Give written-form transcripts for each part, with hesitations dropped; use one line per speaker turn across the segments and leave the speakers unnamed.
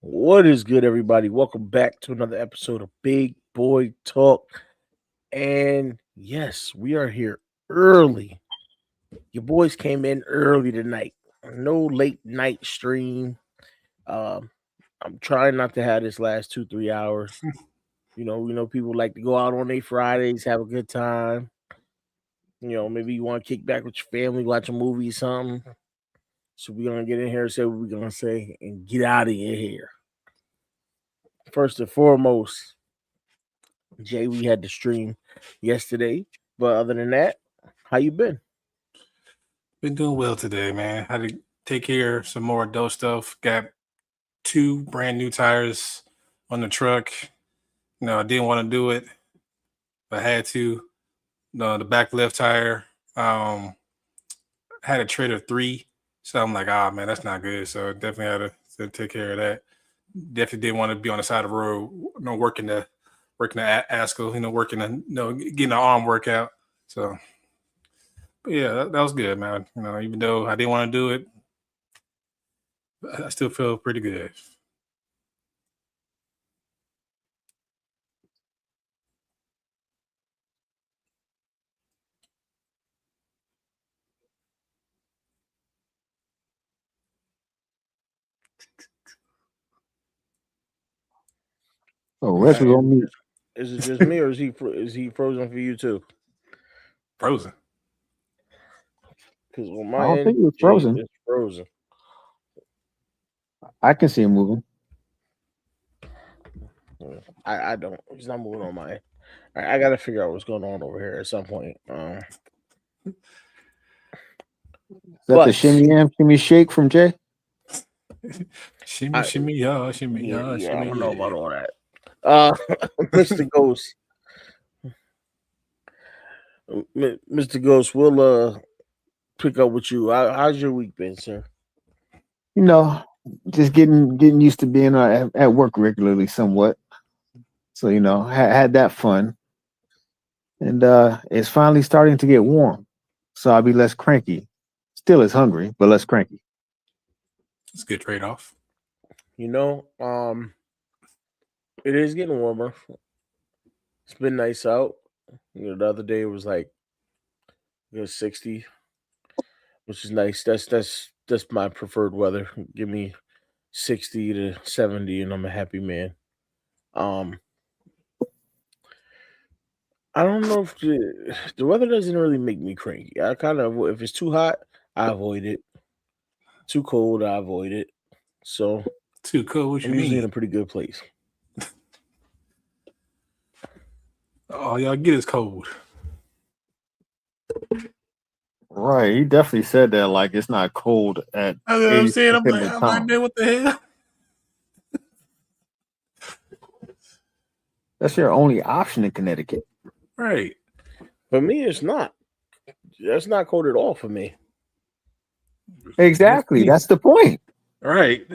What is good, everybody? Welcome back to another episode of Big Boy Talk. And yes, we are here early. Your boys came in early tonight. No late night stream. Um, I'm trying not to have this last 2-3 hours. We know people like to go out on their Fridays, have a good time. Maybe you want to kick back with your family, watch a movie, something. So we're gonna get in here and say what we're gonna say and get out of your hair. First and foremost, Jay, we had the stream yesterday, but other than that, how you been?
Been doing well today, man. Had to take care of some more adult stuff. Got two brand new tires on the truck. I didn't want to do it, but I had to. No, the back left tire had a tread of 3, so I'm like, man, that's not good. So definitely had to take care of that. Definitely didn't want to be on the side of the road, working the ASCO, working getting an arm workout. So, but yeah, that was good, man. Even though I didn't want to do it, I still feel pretty good.
Oh,
All
Rex
right,
was on mute.
is it just me or is he frozen for you too?
Frozen.
Because on
I
my
don't
end,
think it was
Jay
frozen.
is frozen.
I can see him moving.
I don't. He's not moving on my end. All right, I got to figure out what's going on over here at some point.
Is that the
But
shimmy am, shimmy shake from Jay?
Shimmy,
I
shimmy, y'all, shimmy,
yeah,
y'all,
yeah, I
shimmy,
don't know about
yeah.
all that. Mr. Ghost, Mr. Ghost, we'll pick up with you. How's your week been, sir?
You know, just getting used to being at work regularly, somewhat. So had that fun, and it's finally starting to get warm, so I'll be less cranky. Still as hungry, but less cranky.
It's a good trade off.
You know, um, it is getting warmer. It's been nice out. The other day it was like 60, which is nice. That's my preferred weather. Give me 60 to 70, and I'm a happy man. Um, I don't know if the weather doesn't really make me cranky. I kind of if it's too hot, I avoid it. Too cold, I avoid it. So
Too cool. What
I'm
you
usually in
mean?
a pretty good place.
All y'all get is cold.
Right, he definitely said that like it's not cold at
That's what I'm saying.
80% of the
I'm like,
time.
man, what the hell?
That's your only option in Connecticut.
Right.
For me, it's not. That's not cold at all for me.
That's
Exactly,
me.
that's the point.
Right.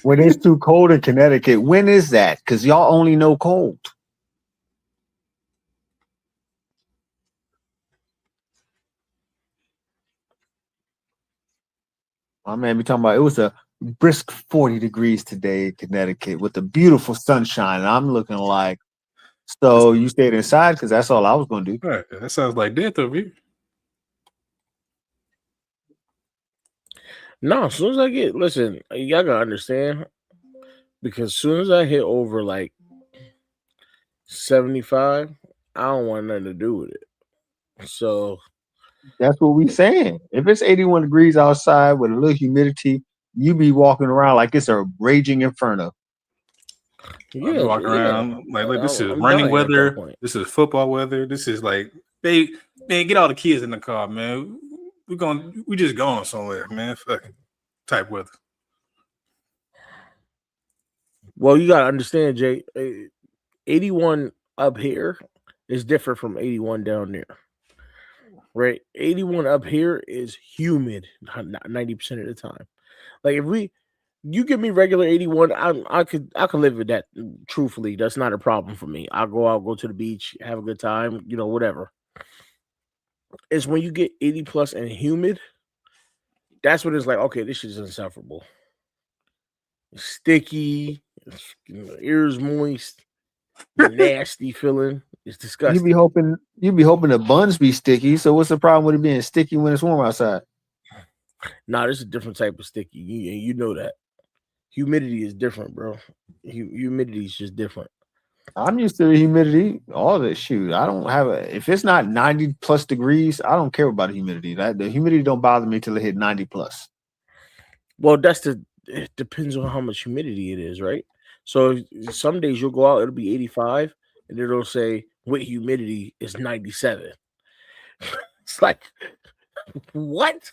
When it's too cold in Connecticut, when is that? Because y'all only know cold. My man, we talking about it was a brisk 40 degrees today in Connecticut with the beautiful sunshine. And I'm looking like,
That's,
so you stayed inside because that's all I was going to do.
right. That sounds like death over here.
No, as soon as I get listen, y'all gotta understand because as soon as I hit over like 75, I don't want nothing to do with it. So
That's what we saying. If it's 81 degrees outside with a little humidity, you be walking around like it's a raging inferno.
I'll be
yeah,
walking
yeah,
around like, look, this is
I'm
running
dying at that
weather.
point.
This is football weather. This is like, man, get all the kids in the car, man. We just going somewhere, man. Fucking type weather.
Well, you gotta understand, Jay. 81 up here is different from 81 down there. Right? 81 up here is humid 90% of the time. Like if you give me regular 81, I could live with that. Truthfully, that's not a problem for me. I'll go out, go to the beach, have a good time, whatever. It's when you get 80 plus and humid, that's when it's like, okay, this shit is insufferable. sticky, ears moist, nasty feeling. It's
You
disgusting.
be hoping the buns be sticky. So what's the problem with it being sticky when it's warm outside?
Nah, this is a different type of sticky. You know that. Humidity is different, bro. Humidity is just different.
I'm used to the humidity. All this shoot. I don't have a if it's not 90 plus degrees, I don't care about the humidity. The humidity don't bother me till it hit 90 plus.
Well, it depends on how much humidity it is, right? So some days you'll go out, it'll be 85, and it'll say with humidity is 97. It's like what?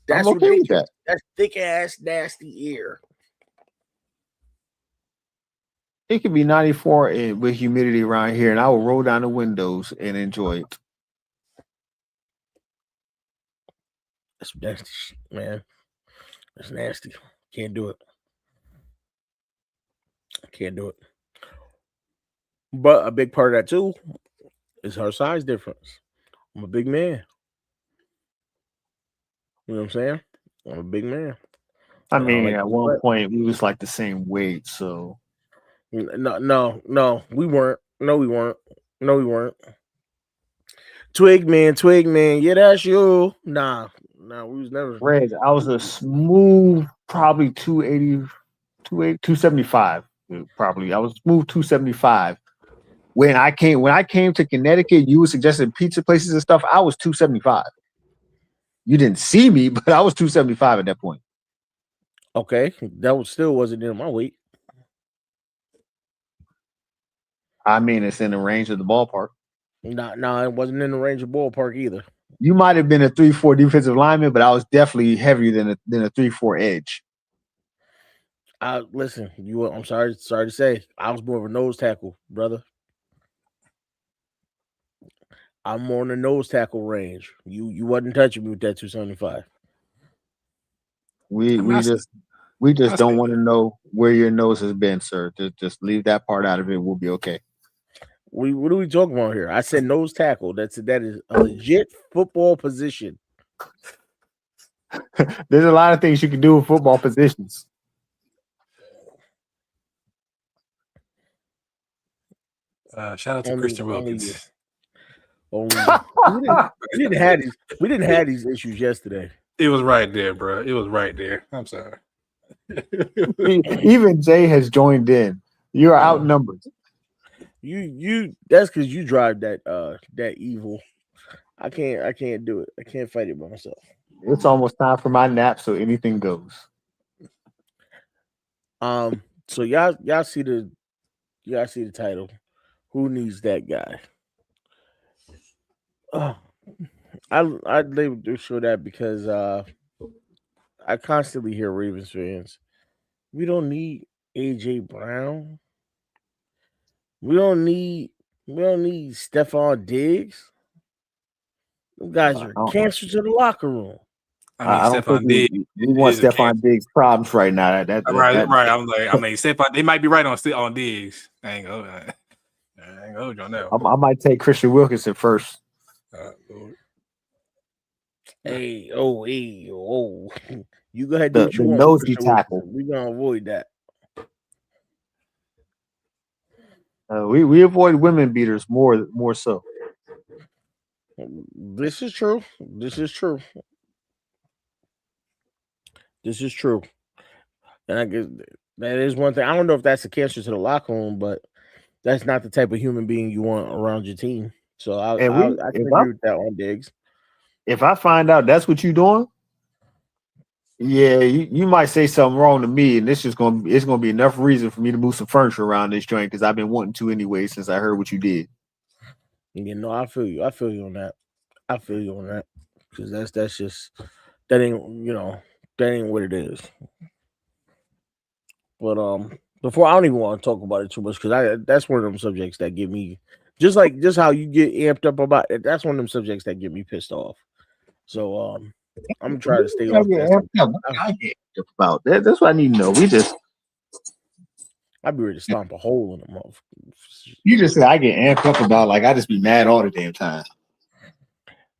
That's
I'm okay with
ridiculous.
that.
That's thick ass nasty air.
It could be 94 with humidity around here, and I will roll down the windows and enjoy it.
That's nasty shit, man. That's nasty. Can't do it. Can't do it. But a big part of that too is her size difference. I'm a big man. You know what I'm saying? I'm a big man.
I
And I
mean,
like
at
to
one
sweat.
point we was like the same weight, so
No, we weren't. No, we weren't. No, we weren't. Twig man. Yeah, that's you. Nah, we was never.
Reg, I was a smooth, probably 280, 275. Probably. I was smooth 275. When I came to Connecticut, you were suggesting pizza places and stuff. I was 275. You didn't see me, but I was 275 at that point.
Okay, that still wasn't in my weight.
I mean, it's in the range of the ballpark.
No, it wasn't in the range of ballpark either.
You might have been a 3-4 defensive lineman, but I was definitely heavier than a 3-4 edge.
Listen, I'm sorry to say, I was more of a nose tackle, brother. I'm more in the nose tackle range. You wasn't touching me with that 275.
We just don't want to know where your nose has been, sir. Just leave that part out of it. We'll be okay.
What are we talking about here? I said nose tackle. That is a legit football position.
There's a lot of things you can do with football positions.
Shout out to Christian Wilkins.
We didn't have these issues yesterday.
It was right there, bro. It was right there. I'm sorry.
Even Jay has joined in. You are outnumbered.
You that's because you drive that evil. I can't do it. I can't fight it by myself.
It's almost time for my nap, so anything goes.
So y'all see the title. Who needs that guy? I labeled this show that because I constantly hear Ravens fans. We don't need AJ Brown. We don't need Stephon Diggs. Them guys are cancer to the locker room.
I mean, Stephon Diggs.
We want Stephon Diggs problems right now.
Right. I'm like, Stephon. They might be right on Diggs. I ain't go on that.
I might take Christian Wilkinson first.
Hey, you go ahead.
The nosy tackle.
We're gonna avoid that.
We avoid women beaters more so.
This is true. And I guess that is one thing. I don't know if that's a cancer to the locker room, but that's not the type of human being you want around your team. So I can agree with that on Diggs.
If I find out that's what you're doing, yeah, you might say something wrong to me, and it's gonna be enough reason for me to move some furniture around this joint because I've been wanting to anyway since I heard what you did.
You know, I feel you on that. Because that's just that ain't what it is. But before I don't even want to talk about it too much because that's one of them subjects that get me just how you get amped up about it. That's one of them subjects that get me pissed off. So I'm gonna try to stay off that.
I get about that. That's what I need to know.
I'd be ready to stomp a hole in the mouth.
You just said I get amped up about like I just be mad all the damn time.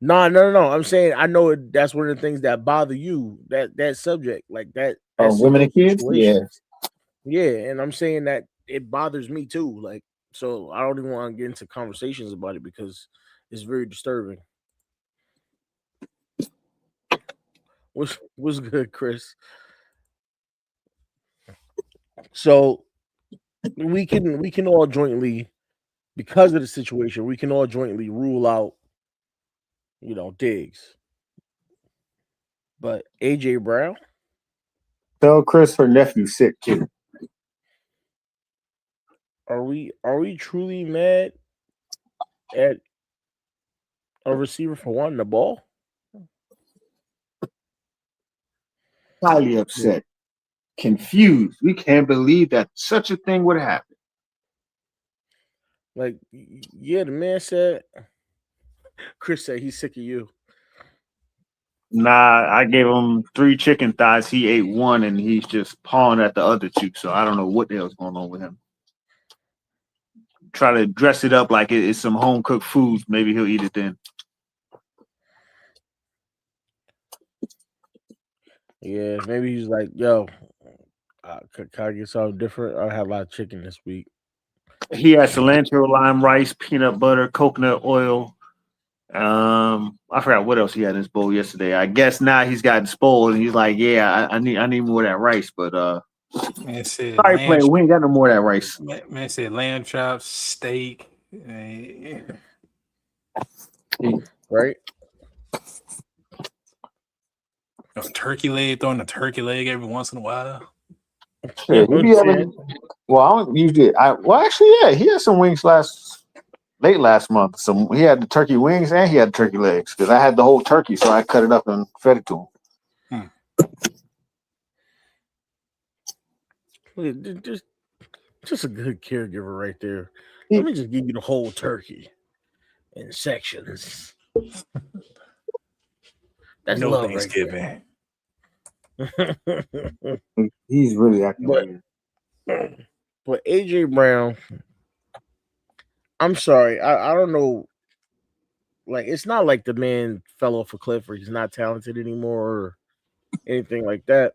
No. I'm saying I know that's one of the things that bother you. That subject, like that.
Women and kids, yeah.
Yeah, and I'm saying that it bothers me too. Like, so I don't even want to get into conversations about it because it's very disturbing. What's good, Chris? So we can all jointly, because of the situation, we can all jointly rule out, Diggs. But AJ Brown,
Tell Chris her nephew's sick too.
are we truly mad at a receiver for wanting the ball?
Highly upset, confused. We can't believe that such a thing would happen.
Like, yeah, the man said. Chris said he's sick of you.
Nah, I gave him 3 chicken thighs. He ate one, and he's just pawing at the other 2. So I don't know what the hell's going on with him. Try to dress it up like it's some home cooked foods. Maybe he'll eat it then.
Yeah, maybe he's like, yo, can I get something different? I had a lot of chicken this week.
He had cilantro, lime rice, peanut butter, coconut oil. I forgot what else he had in his bowl yesterday. I guess now he's gotten spoiled, and he's like, "Yeah, I need more of that rice." But
Man said
sorry,
lamb.
player, we ain't got no more of that rice.
Man said lamb chops, steak.
Right?
Turkey leg, throwing a turkey leg every once in a while.
Yeah,
You know what I'm saying?
well, I don't usually. Actually, yeah, he had some wings late last month. So he had the turkey wings and he had the turkey legs because I had the whole turkey, so I cut it up and fed it to him.
Look at just a good caregiver right there. Let me just give you the whole turkey in sections. That's
no
love
Thanksgiving.
Right there.
He's really acting weird.
But AJ Brown, I'm sorry, I don't know. Like, it's not like the man fell off a cliff or he's not talented anymore or anything like that.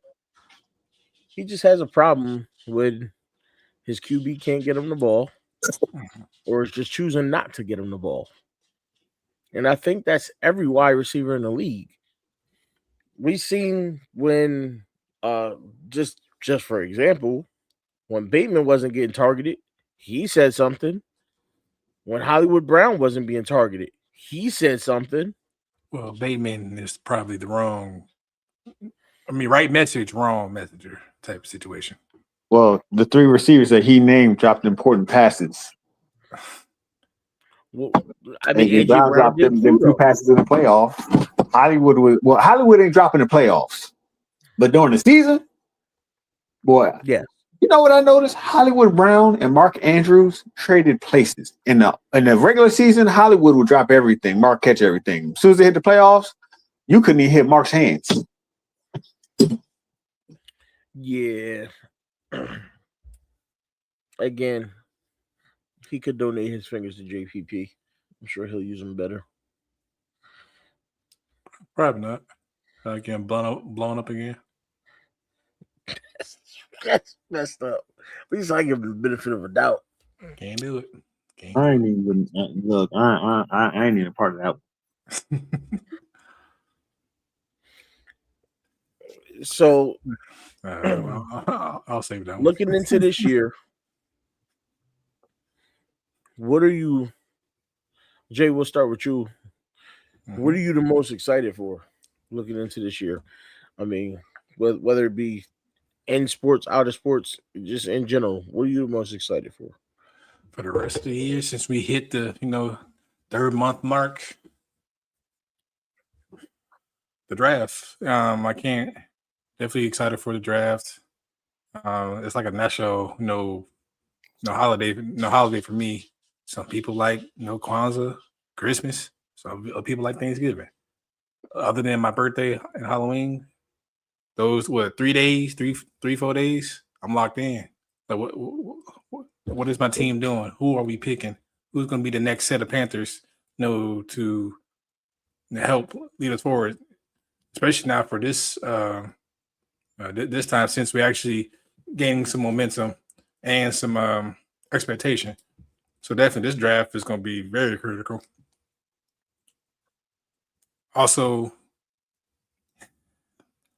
He just has a problem with his QB can't get him the ball, or is just choosing not to get him the ball. And I think that's every wide receiver in the league. We've seen when, just for example, when Bateman wasn't getting targeted, he said something. When Hollywood Brown wasn't being targeted, he said something.
Well, Bateman is probably the right message, wrong messenger type of situation.
Well, the 3 receivers that he named dropped important passes.
Well, I mean,
AJ Brown dropped them 2 passes in the playoffs. Hollywood ain't dropping the playoffs, but during the season, boy,
yeah.
You know what I noticed? Hollywood Brown and Mark Andrews traded places. In the regular season, Hollywood would drop everything. Mark catch everything. As soon as they hit the playoffs, you couldn't even hit Mark's hands.
Yeah. Again, he could donate his fingers to JPP. I'm sure he'll use them better.
Probably not. Again, blown up again.
That's messed up. At least I give him the benefit of a doubt.
Can't do it.
I ain't even look. I ain't even part of that.
So,
I'll save that one.
Looking into this year, what are you, Jay? We'll start with you. Mm-hmm. What are you the most excited for looking into this year? I mean, whether it be in sports, out of sports, just in general, what are you the most excited for?
For the rest of the year, since we hit the 3rd month mark, the draft. I can't. Definitely excited for the draft. It's like a national, holiday for me. Some people like Kwanzaa, Christmas. Some people like Thanksgiving. Other than my birthday and Halloween, those 3 days, 4 days, I'm locked in. Like what is my team doing? Who are we picking? Who's going to be the next set of Panthers? To help lead us forward, especially now for this this time, since we actually gaining some momentum and some expectation. So definitely this draft is going to be very critical. Also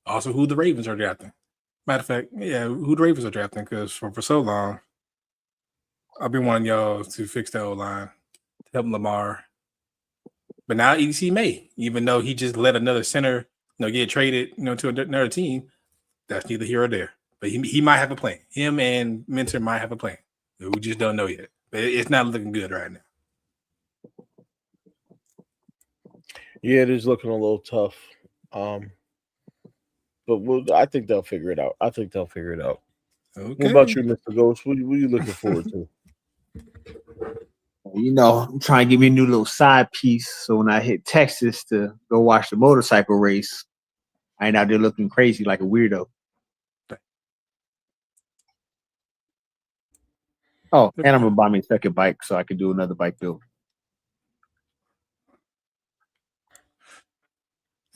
who the Ravens are drafting. Matter of fact, yeah, who the Ravens are drafting, because for so long, I've been wanting y'all to fix the O-line, to help Lamar. But now EDC may, even though he just let another center, get traded, to another team. That's neither here or there. But he might have a plan. Him and Mentor might have a plan. We just don't know yet. But it's not looking good right now.
Yeah, it is looking a little tough. But I think they'll figure it out. Okay. What about you, Mr. Ghost? What are you looking forward to?
I'm trying to give me a new little side piece. So when I hit Texas to go watch the motorcycle race, I ain't out there looking crazy like a weirdo. Oh, and I'm gonna buy me a second bike so I can do another bike build.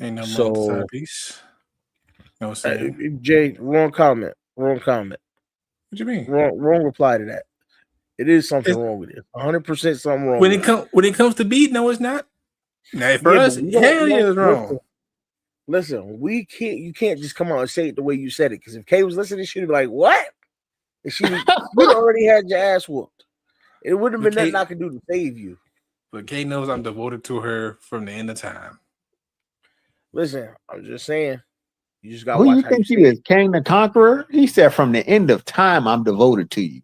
Ain't no more side piece. You know what I'm saying?
Jay, wrong comment.
What you mean?
Wrong reply to that. It is something wrong with it. 100% something wrong.
When it comes to beat, no, it's not. Now for us, hell yeah, it's wrong.
Listen, you can't just come out and say it the way you said it. Because if Kay was listening, she'd be like, "What?" And we'd already had your ass whooped. It wouldn't have been nothing I could do to save you.
But Kay knows I'm devoted to her from the end of time.
Listen, I'm just saying. You just got.
Who you think he is, King the Conqueror? He said, "From the end of time, I'm devoted to you."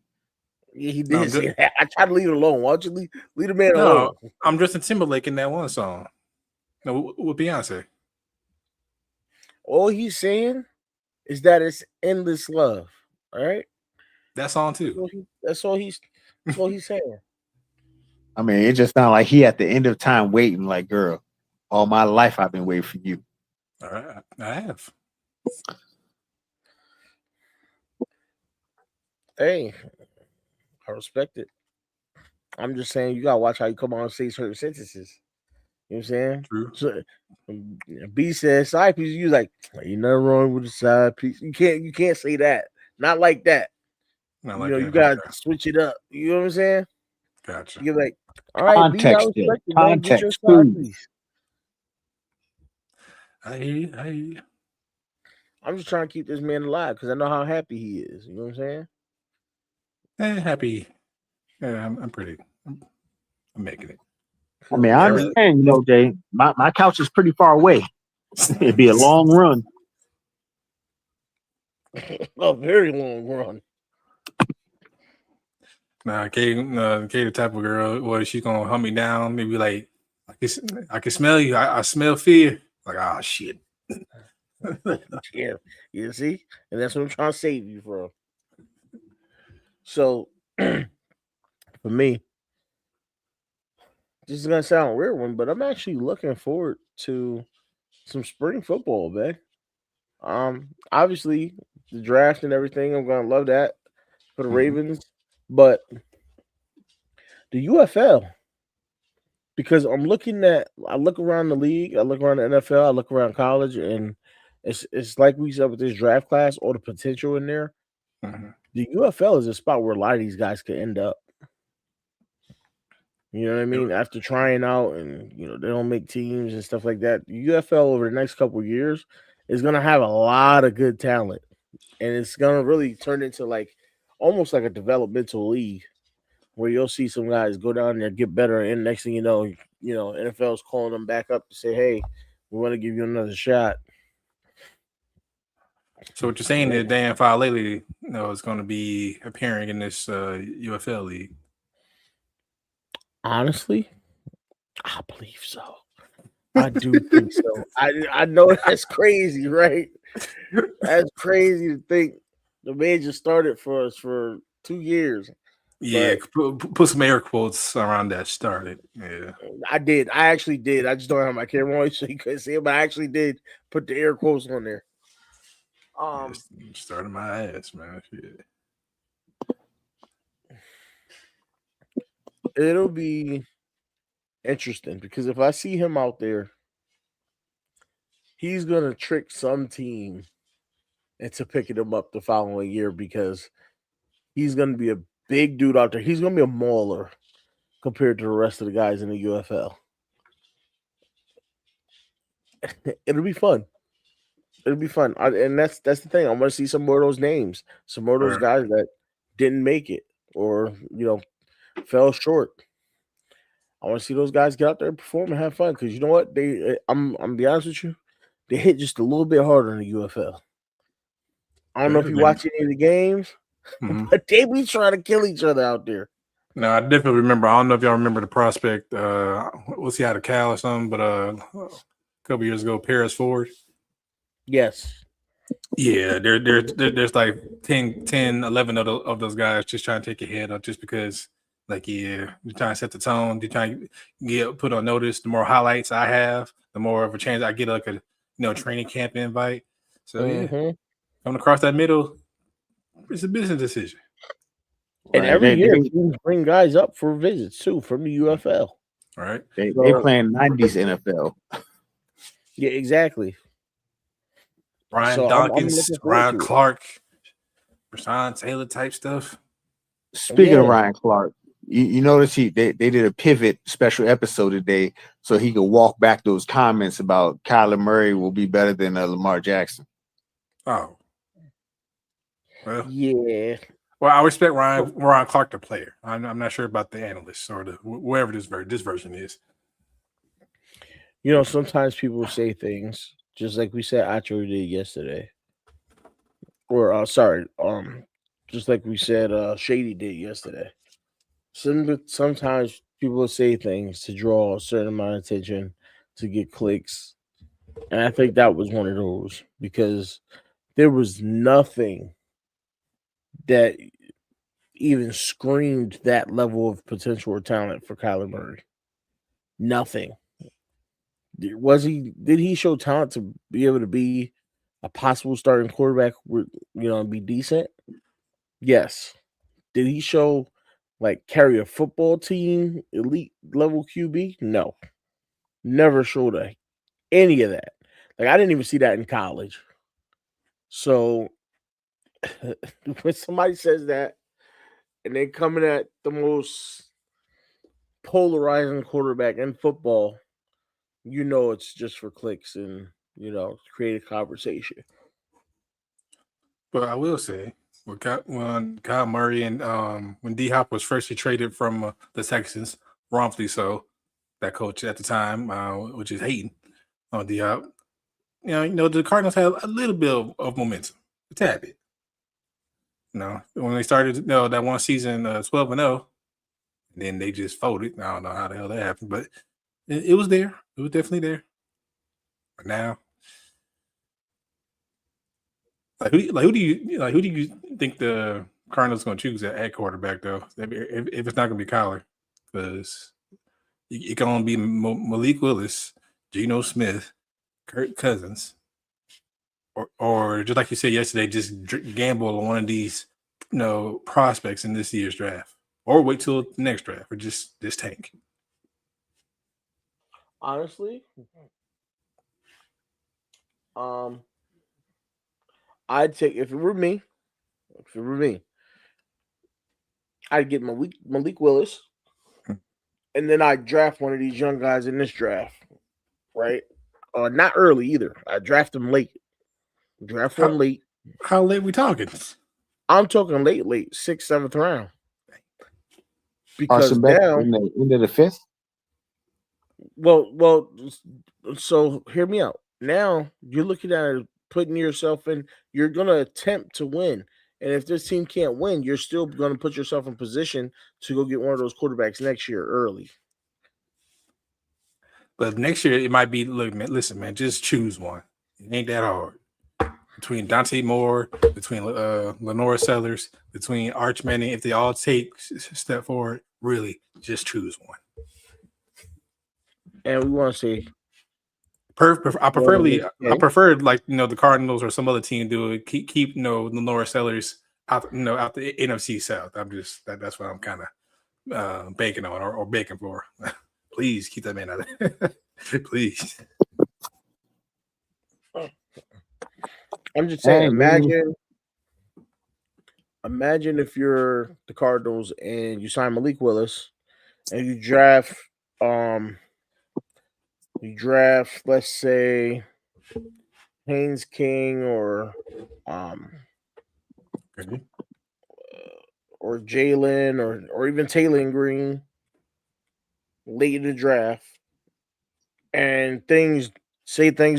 Yeah, he did say that. I tried to leave it alone. Why don't you leave the man alone?
I'm Justin Timberlake in that one song. No, with Beyonce.
All he's saying is that it's endless love. All right.
That song too.
That's all he's saying.
I mean, it just sounds like he at the end of time waiting, like, girl, all my life I've been waiting for you.
All right, I have.
Hey, I respect it. I'm just saying you gotta watch how you come on and say certain sentences. You know what I'm saying?
True.
So, B says side piece. You like, ain't nothing wrong with the side piece. You can't say that. Not like that.
Not like
you gotta switch it up. You know what I'm saying?
Gotcha.
You're like, all right,
context,
B, I respect it,
context,
get your side piece.
I hear you.
I'm just trying to keep this man alive because I know how happy he is. You know what I'm saying?
Happy. Yeah, I'm pretty. I'm making it.
I mean, I understand, Jay. My couch is pretty far away. It'd be a long run.
A very long run.
Nah, Kay, the type of girl, well, she's gonna hunt me down. Maybe like, I can smell you. I smell fear. Like, oh shit.
Yeah, you see, and that's what I'm trying to save you from. So, for me, this is gonna sound a weird one, but I'm actually looking forward to some spring football, man. Obviously the draft and everything, I'm gonna love that for the Ravens, but the UFL, because I look around the league, I look around the NFL, I look around college, and it's like we said with this draft class, all the potential in there. The UFL is a spot where a lot of these guys could end up. You know what I mean? After trying out and they don't make teams and stuff like that, the UFL over the next couple of years is gonna have a lot of good talent, and it's gonna really turn into almost like a developmental league where you'll see some guys go down there, get better, and next thing you know, NFL's calling them back up to say, "Hey, we want to give you another shot."
So what you're saying is Dan Faalele, is going to be appearing in this UFL league?
Honestly, I believe so. I do think so. I know that's crazy, right? That's crazy to think the man just started for us for 2 years.
Yeah, put some air quotes around that started. Yeah,
I did. I actually did. I just don't have my camera on so you couldn't see it, but I actually did put the air quotes on there.
Started my ass, man. Shit.
It'll be interesting because if I see him out there, he's gonna trick some team into picking him up the following year because he's going to be a big dude out there. He's going to be a mauler compared to the rest of the guys in the UFL. It'll be fun. It'll be fun, and that's the thing. I want to see some more of those names, some more of those guys that didn't make it or fell short. I want to see those guys get out there and perform and have fun because you know what I'm gonna be honest with you, they hit just a little bit harder in the UFL. I don't know if you watch any of the games, but they be trying to kill each other out there.
No, I definitely remember. I don't know if y'all remember the prospect. Was he out of Cal or something? But a couple years ago, Paris Ford.
Yes.
Yeah, there's like 10, 11 of those guys just trying to take your head up just because, like, yeah, you're trying to set the tone. You're trying to get put on notice. The more highlights I have, the more of a chance I get like a training camp invite. So yeah, coming across that middle, it's a business decision.
And every year, teams bring guys up for visits too from the UFL.
Right?
They playing 90s NFL.
Yeah, exactly.
Ryan Dawkins, Ryan Clark, Rashawn Taylor type stuff.
Speaking of Ryan Clark, you notice they did a pivot special episode today so he could walk back those comments about Kyler Murray will be better than Lamar Jackson.
Oh. Well,
yeah.
Well, I respect Ryan Clark, the player. I'm not sure about the analyst or wherever this version is.
Sometimes people say things just like we said Acho did yesterday. Or just like we said Shady did yesterday. Sometimes people will say things to draw a certain amount of attention to get clicks. And I think that was one of those because there was nothing that even screamed that level of potential or talent for Kyler Murray. Nothing. Did he show talent to be able to be a possible starting quarterback, and be decent? Yes. Did he show carry a football team, elite level QB? No. Never showed any of that. I didn't even see that in college. So when somebody says that and they're coming at the most polarizing quarterback in football, it's just for clicks and, create a conversation.
But I will say, when Kyle Murray and when D-Hop was first traded from the Texans, wrongfully so, that coach at the time, which is hating on D-Hop, the Cardinals had a little bit of momentum, a tad bit. When they started that one season 12-0, then they just folded. I don't know how the hell that happened, but it was there. It was definitely there. But now, who do you think the Cardinals going to choose at quarterback though? If it's not going to be Kyler, because it can only be Malik Willis, Geno Smith, Kirk Cousins, or just like you said yesterday, just gamble on one of these prospects in this year's draft, or wait till the next draft, or just tank.
Honestly, I'd take if it were me, I'd get Malik Willis, and then I'd draft one of these young guys in this draft, right? Not early either. I draft them late. Draft one late.
How late we talking?
I'm talking late, 6th, 7th round. Because now
in the end of the 5th.
Well, so hear me out. Now you're looking at putting yourself in. You're gonna attempt to win, and if this team can't win, you're still gonna put yourself in position to go get one of those quarterbacks next year early.
But next year it might be. Look, man, listen, man, just choose one. It ain't that hard. Between Dante Moore, between Lenora Sellers, between Arch Manning, if they all take a step forward, really just choose one.
And we want to say,
I prefer the Cardinals or some other team do it. Keep Lenora Sellers out the NFC South. That's what I'm kind of banking on or baking for. Please keep that man out of there. Please.
I'm just saying,
Hey, maybe.
imagine if you're the Cardinals and you sign Malik Willis and um you draft, let's say, Haynes King um
Okay.
or Jalen or even Taylor Green late in the draft, and things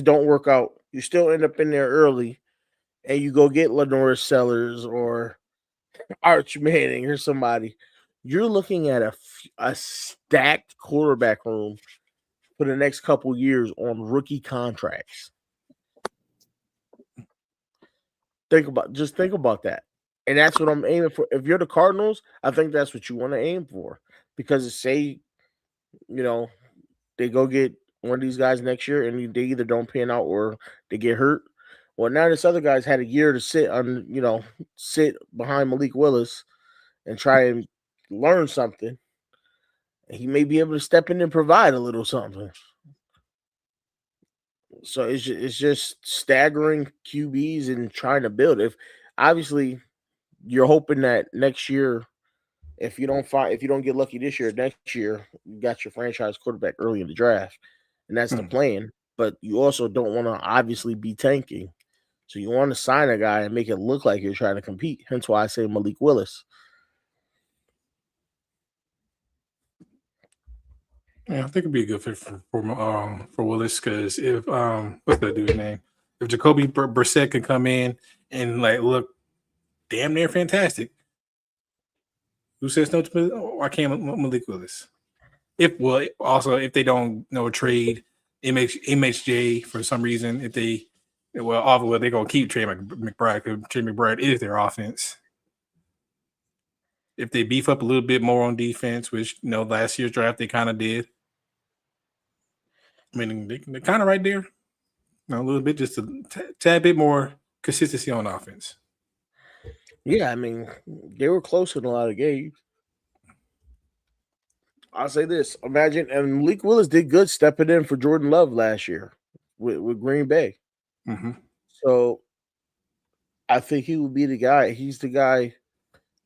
don't work out. You still end up in there early, and you go get Lenore Sellers or Arch Manning or somebody. You're looking at a stacked quarterback room for the next couple years on rookie contracts. Think about that. And that's what I'm aiming for. If you're the Cardinals, I think that's what you want to aim for. Because say, you know, they go get one of these guys next year and they either don't pan out or they get hurt. Well, now this other guy's had a year to sit behind Malik Willis and try and learn something. He may be able to step in and provide a little something. So it's just staggering QBs and trying to build. If obviously you're hoping that next year, if you don't get lucky this year, next year you got your franchise quarterback early in the draft, and that's the plan. But you also don't want to obviously be tanking, so you want to sign a guy and make it look like you're trying to compete. Hence why I say Malik Willis.
Yeah, I think it'd be a good fit for Willis because if what's that dude's name? If Jacoby Brissett can come in and like look damn near fantastic, who says no to why can't Malik Willis? If they don't trade MHJ for some reason, if they they're gonna keep Trey McBride because Trey McBride is their offense. If they beef up a little bit more on defense, which last year's draft they kind of did. I mean, they're kind of right there. A little bit, just a tad bit more consistency on offense.
Yeah, I mean, they were close in a lot of games. I'll say this: imagine, and Malik Willis did good stepping in for Jordan Love last year with Green Bay.
Mm-hmm.
So I think he would be the guy. He's the guy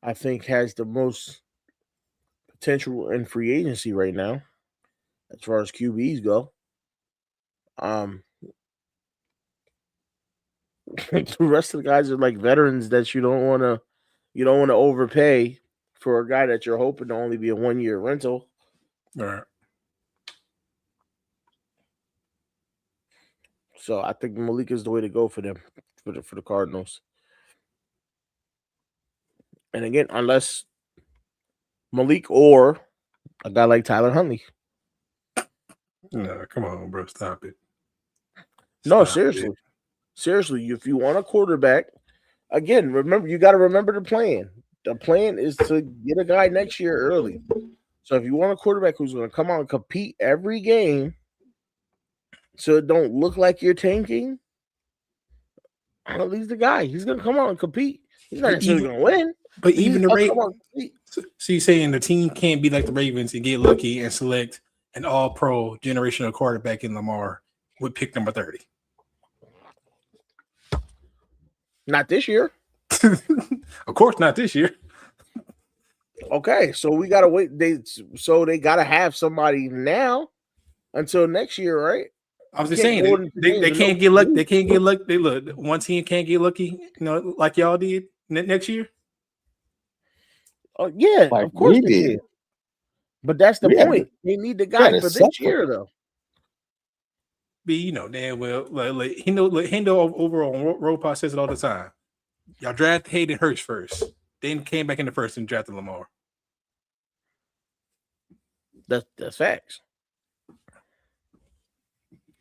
I think has the most potential in free agency right now, as far as QBs go. The rest of the guys are like veterans that you don't want to overpay for a guy that you're hoping to only be a 1-year rental.
All right.
So I think Malik is the way to go for them, for the Cardinals. And again, unless Malik or a guy like Tyler Huntley.
No, come on, bro, stop it.
No, seriously. Seriously, if you want a quarterback, again, you got to remember the plan. The plan is to get a guy next year early. So if you want a quarterback who's going to come out and compete every game, so it don't look like you're tanking, he's the guy. He's going to come out and compete. He's not necessarily going to win.
But even the Ravens. So you're saying the team can't be like the Ravens and get lucky and select an all-pro generational quarterback in Lamar with pick number 30?
Not this year.
Of course, not this year.
Okay, so we gotta wait. They gotta have somebody now until next year, right?
I was just saying they can't get lucky. They can't get lucky. Look, one team can't get lucky, like y'all did next year.
Oh yeah, of course they can. But that's the point. They need the guy for this year, though.
Be damn well, like Hendo over on Ropa says it all the time. Y'all draft Hayden Hurst first, then came back in the first and drafted Lamar.
That's facts.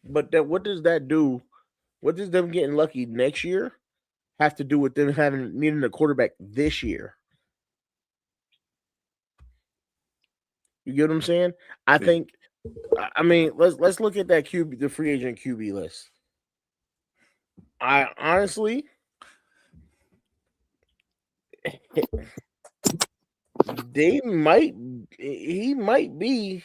But what does that do? What does them getting lucky next year have to do with them needing a quarterback this year? You get what I'm saying? I think. I mean, let's look at that the free agent QB list. I honestly, he might be.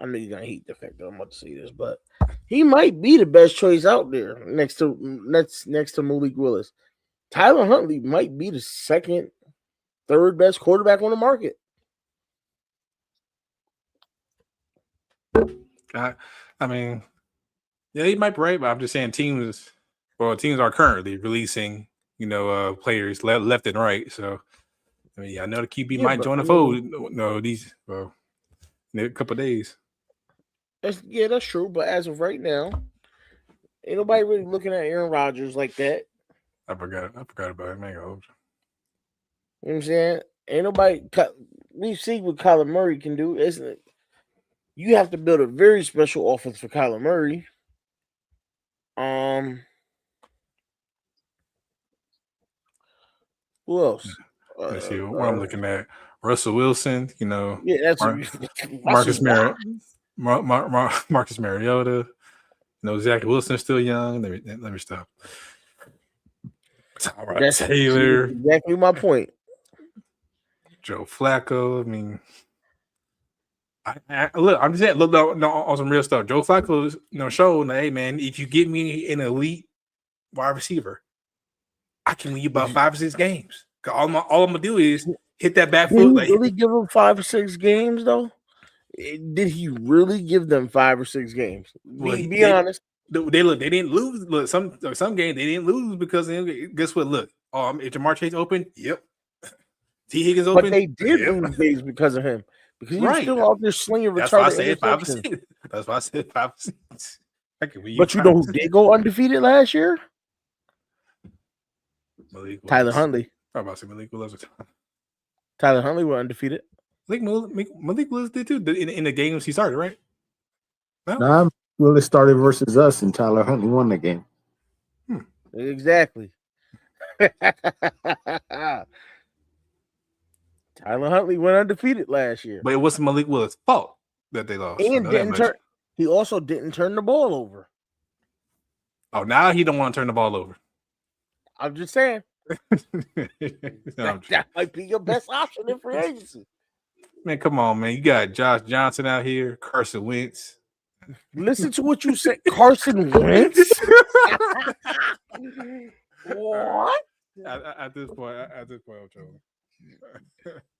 I know you're gonna hate the fact that I'm about to say this, but He might be the best choice out there next to Malik Willis. Tyler Huntley might be the second, third best quarterback on the market.
I mean, yeah, he might be right, but I'm just saying teams are currently releasing, players left and right. So, I mean, I know the QB might join the fold. No, in a couple of days.
That's true. But as of right now, ain't nobody really looking at Aaron Rodgers like that.
I forgot about him.
You know what I'm saying? Ain't nobody. We see what Kyler Murray can do, isn't it? You have to build a very special offense for Kyler Murray. Who else?
Let's see what I'm looking at. Russell Wilson,
yeah, that's
Marcus Mariota. Marcus Mariota. Zach Wilson's still young. Let me stop. All right, Taylor.
Exactly my point.
Joe Flacco. I mean, I'm just saying. Look on some real stuff. Joe Flacco, showed, hey man, if you get me an elite wide receiver, I can win you about 5 or 6 games. All I'm gonna do is hit that back foot.
Did he really give them 5 or 6 games though? Did he really give them 5 or 6 games? Be honest.
They didn't lose. Look, some games they didn't lose because guess what? Look, if Jamar Chase open, yep. T. Higgins open,
but they did lose games because of him. Because he was still out there slinging retarded.
That's why I said 5 or 6. That's why I said 5 or 6.
But you know who did go undefeated last year? Tyler Huntley.
I'm about to say Malik Willis.
Tyler Huntley were undefeated.
Malik Willis did too in the games he started, right?
No, Willis started versus us, and Tyler Huntley won the game.
Exactly. Tyler Huntley went undefeated last year,
but it wasn't Malik Willis' fault that they lost.
And he also didn't turn the ball over.
Oh, now he don't want to turn the ball over.
I'm just saying. That might be your best option in free agency.
Man, come on, man. You got Josh Johnson out here, Carson Wentz.
Listen to what you said, Carson Wentz. What?
At this point, I'm trolling.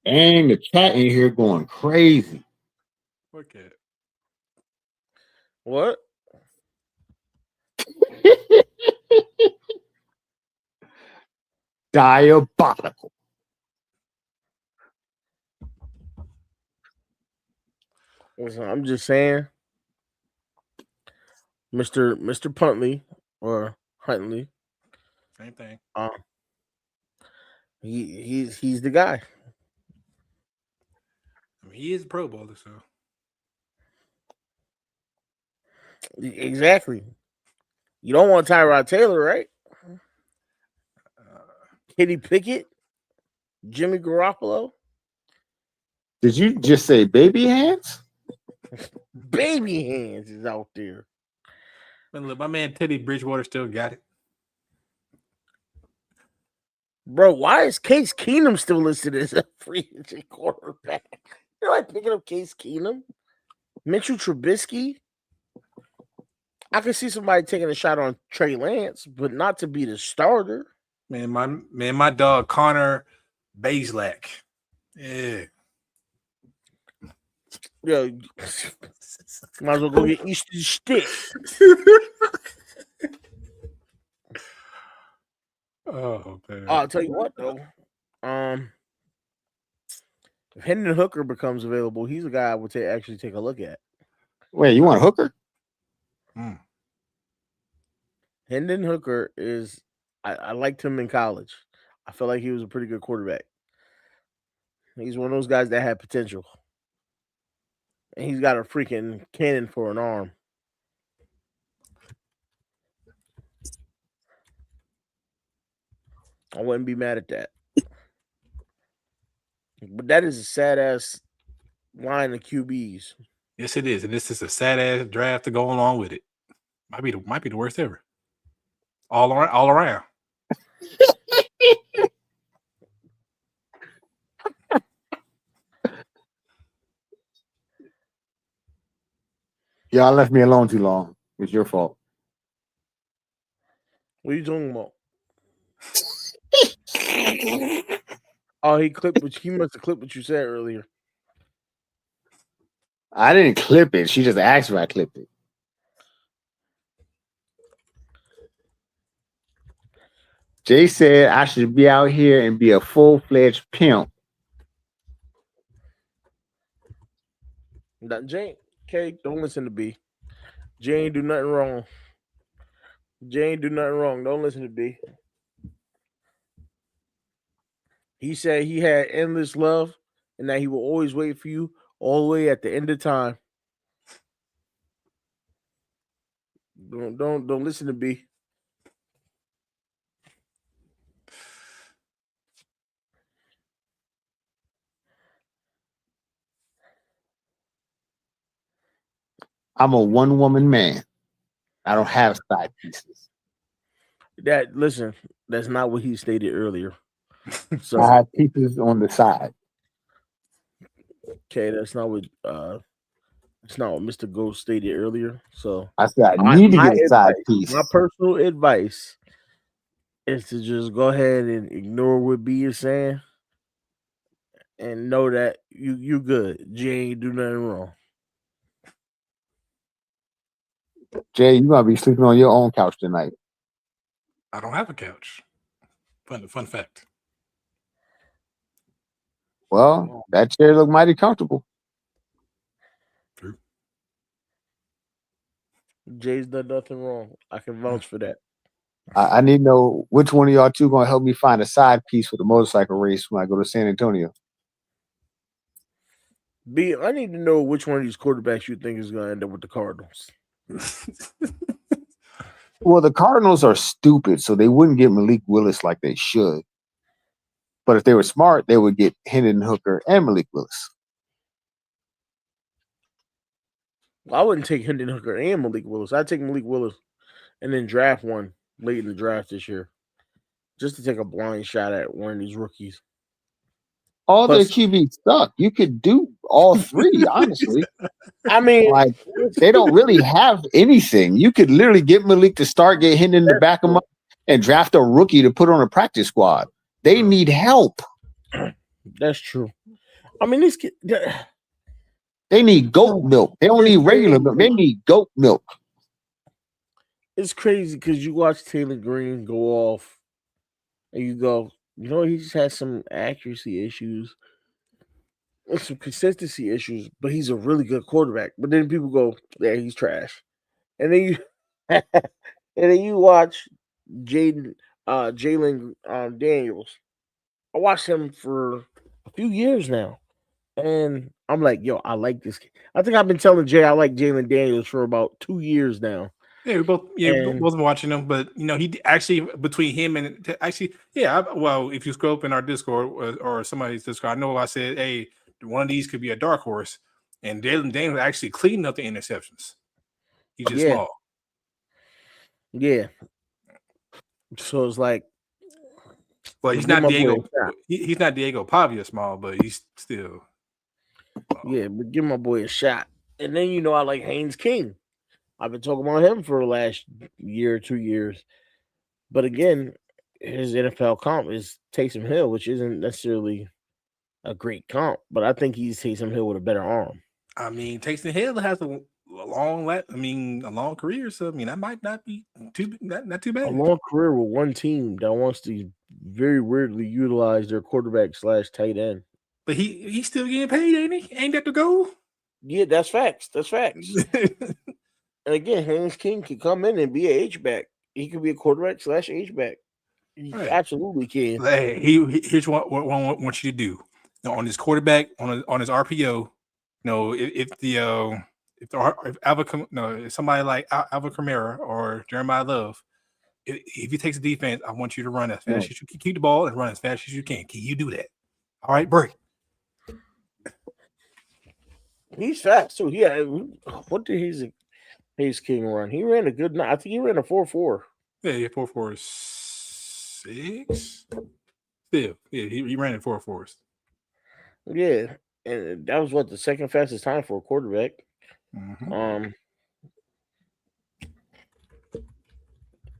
And the chat in here going crazy.
Okay.
What?
Diabolical.
Listen, I'm just saying, Mr. Puntley or Huntley,
same thing.
He's the guy.
I mean, he is a Pro Bowler, so
exactly. You don't want Tyrod Taylor, right? Kenny Pickett, Jimmy Garoppolo.
Did you just say baby hands?
Baby hands is out there.
Man, look, my man Teddy Bridgewater still got it.
Bro, why is Case Keenum still listed as a free agent quarterback? You're like picking up Case Keenum, Mitchell Trubisky. I could see somebody taking a shot on Trey Lance, but not to be the starter.
My dog Connor Bazelak. Yeah.
Yo, might as well go get Easton Stick.
Oh man!
I'll tell you what though. If Hendon Hooker becomes available, he's a guy I would actually take a look at.
Wait, you want Hooker?
Hendon Hooker is. I liked him in college. I felt like he was a pretty good quarterback. He's one of those guys that had potential. And he's got a freaking cannon for an arm. I wouldn't be mad at that. But that is a sad ass line of QBs.
Yes, it is, and this is a sad ass draft to go along with it. Might be the worst ever. All around.
Y'all left me alone too long. It's your fault.
What are you talking about? Oh, he clipped what he must have clipped what you said earlier.
I didn't clip it. She just asked if I clipped it. Jay said I should be out here and be a full-fledged pimp.
That Jay, okay, don't listen to B. Jay ain't do nothing wrong. Jay ain't do nothing wrong. Don't listen to B. He said he had endless love and that he will always wait for you all the way at the end of time. Don't listen to B.
I'm a one-woman man. I don't have side pieces.
Listen, that's not what he stated earlier. So
I have pieces on the side.
okay, that's not what Mr. Ghost stated earlier. So
I said I need to get a side piece.
My personal advice is to just go ahead and ignore what B is saying and know that you good. Jay ain't do nothing wrong.
Jay, you gonna be sleeping on your own couch tonight.
I don't have a couch. Fun fact.
Well, that chair looked mighty comfortable.
True.
Jay's done nothing wrong. I can vouch for that.
I need to know which one of y'all two gonna help me find a side piece for the motorcycle race when I go to San Antonio.
B, I need to know which one of these quarterbacks you think is going to end up with the Cardinals.
Well, the Cardinals are stupid, so they wouldn't get Malik Willis like they should. But if they were smart, they would get Hendon Hooker and Malik Willis.
I wouldn't take Hendon Hooker and Malik Willis. I'd take Malik Willis and then draft one late in the draft this year, just to take a blind shot at one of these rookies.
All their QBs suck. You could do all three, honestly.
I mean,
like they don't really have anything. You could literally get Malik to start, get Hendon to back him up, and draft a rookie to put on a practice squad. They need help.
That's true. I mean, these kids,
they need goat milk. They don't need regular milk. They need goat milk.
It's crazy because you watch Taylor Green go off, and you go, you know, he just has some accuracy issues and some consistency issues, but he's a really good quarterback. But then people go, yeah, he's trash. And then you and then you watch Jalen Daniels. I watched him for a few years now. And I'm like, yo, I like this kid. I think I've been telling Jay I like Jalen Daniels for about 2 years now.
Yeah, we both been watching him, but you know, he actually between him and actually, well, if you scroll up in our Discord or somebody's Discord, I know I said, hey, one of these could be a dark horse, and Jalen Daniels actually cleaned up the interceptions. He's just small.
Yeah. So it's like,
well, he's not Diego. He's not Diego Pavia small, but he's still.
Yeah, but give my boy a shot. And then you know I like Haynes King. I've been talking about him for the last year or 2 years. But again, his NFL comp is Taysom Hill, which isn't necessarily a great comp, but I think he's Taysom Hill with a better arm.
I mean, Taysom Hill has a long career, so I mean that might not be not too bad.
A long career with one team that wants to very weirdly utilize their quarterback / tight end.
But he's still getting paid, ain't he? Ain't that the goal?
Yeah, that's facts. That's facts. And again, Haynes King can come in and be a H-back. He could be a quarterback / H-back. He absolutely can.
Hey, here's what I want you to do. Now, on his quarterback, on his RPO, you know, if somebody like Alvin Kamara or Jeremiah Love, if he takes the defense, I want you to run as fast as you can. Keep the ball and run as fast as you can. Can you do that? All right, break.
He's fast too. Yeah. What did Haynes King run? He ran a good. I think he ran a 4.4.
Yeah, 4.46. Still, yeah, he ran in 4.4s.
Yeah, and that was the second fastest time for a quarterback.
Mm-hmm.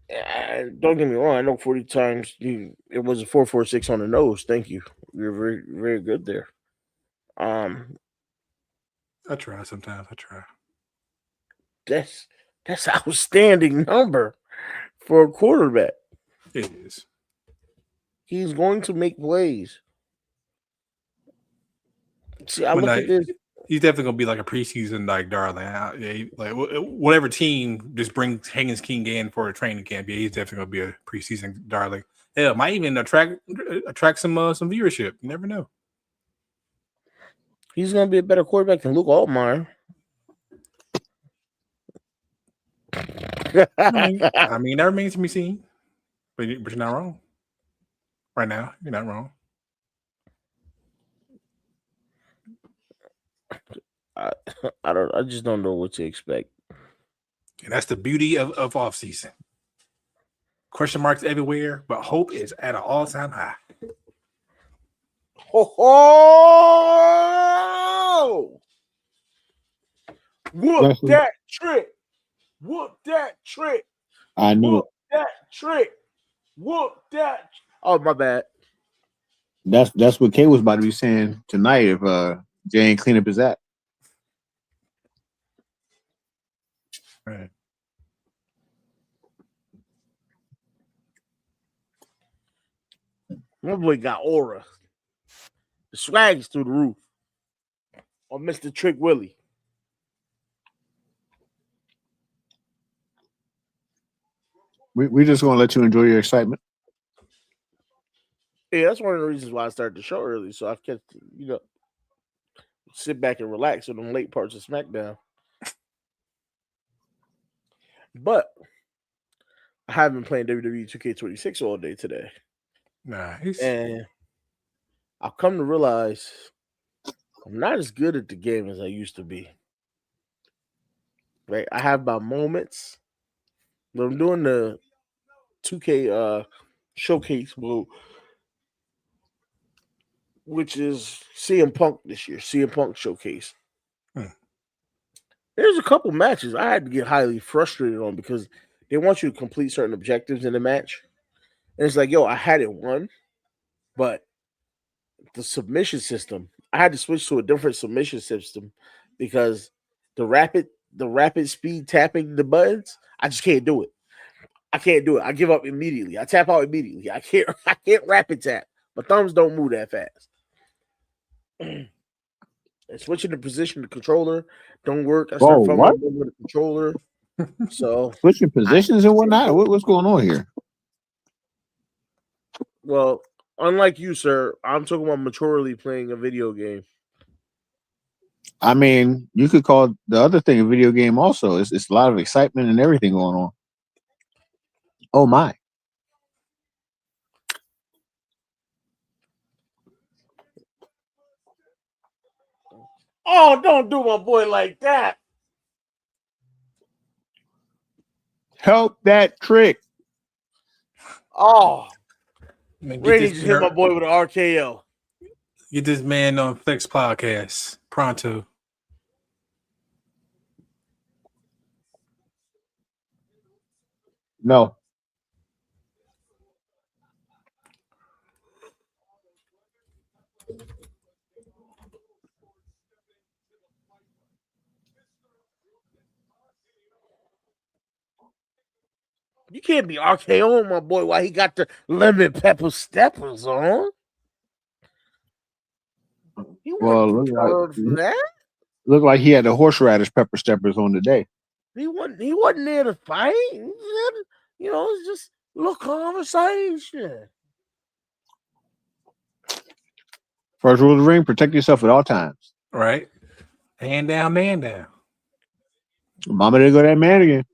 Don't get me wrong. I know 40 times it was a 4.46 on the nose. Thank you. You're very, very good there.
I try sometimes. I try.
That's outstanding number for a quarterback.
It is.
He's going to make plays. See, I
But
look
no,
at this.
he's definitely gonna be like a preseason like darling. Like whatever team just brings Higgins King in for a training camp. Yeah, he's definitely gonna be a preseason darling. Hell, might even attract some viewership. You never know.
He's going to be a better quarterback than Luke Altmaier.
I mean, that remains to be seen. But you're not wrong. Right now, you're not wrong.
I just don't know what to expect.
And that's the beauty of off season. Question marks everywhere, but hope is at an all-time high.
Oh! Whoop that trick! Whoop that trick!
I knew
Whoop that trick! Whoop that! Oh, my bad.
that's what Kay was about to be saying tonight if Jay ain't clean up his act.
Right.
My boy got aura. The swag is through the roof. On Mr. Trick Willie.
We just gonna let you enjoy your excitement.
Yeah, that's one of the reasons why I started the show early. So I kept, sit back and relax on them late parts of SmackDown. But I have been playing WWE 2K26 all day today.
Nice.
And I've come to realize I'm not as good at the game as I used to be. Right? I have my moments. But I'm doing the 2K showcase mode, which is CM Punk this year, CM Punk showcase. There's a couple matches I had to get highly frustrated on because they want you to complete certain objectives in the match. And it's like, yo, I had it won, but the submission system, I had to switch to a different submission system because the rapid speed tapping the buttons, I just can't do it. I can't do it. I give up immediately. I tap out immediately. I can't rapid tap. My thumbs don't move that fast. And switching the position of the controller don't work. I start fumbling with the controller. So
switching positions and whatnot. What's going on here?
Well, unlike you, sir, I'm talking about maturely playing a video game.
I mean, you could call the other thing a video game also. It's a lot of excitement and everything going on. Oh my.
Oh, don't do my boy like that.
Help that trick.
Oh.
Man,
Randy just hit my boy with an RKO.
Get this man on Flex Podcast pronto.
No.
You can't be RKOing my boy while he got the lemon pepper steppers on.
Well, look like he had the horseradish pepper steppers on today.
He wasn't there to fight. It's just a little conversation.
First rule of the ring: protect yourself at all times.
Right, hand down, man down.
Mama didn't go that man again.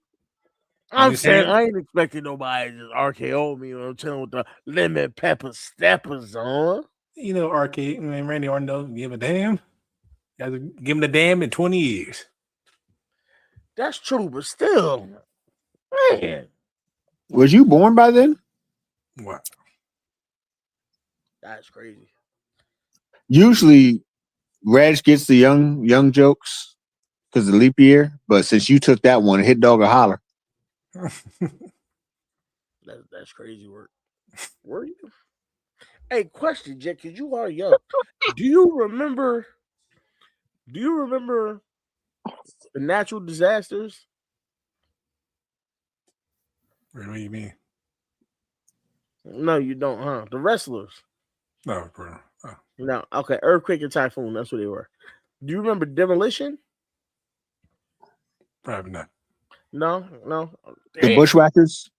I'm saying I ain't expecting nobody to just RKO me. I'm telling with the lemon pepper steppers on.
Arcade, man, Randy Orton don't give a damn. You have to give him the damn in 20 years.
That's true, but still, man.
Was you born by then?
What?
That's crazy.
Usually, Reg gets the young jokes because of the leap year, but since you took that one, hit dog or holler.
That's crazy work. Were you? Hey, question, Jack, because you are young. Do you remember? Do you remember the natural disasters?
What do you mean?
No, you don't, huh? The wrestlers.
No, bro. Oh,
No, okay. Earthquake and typhoon. That's what they were. Do you remember demolition?
probably not.
No.
The
Damn.
Bushwhackers.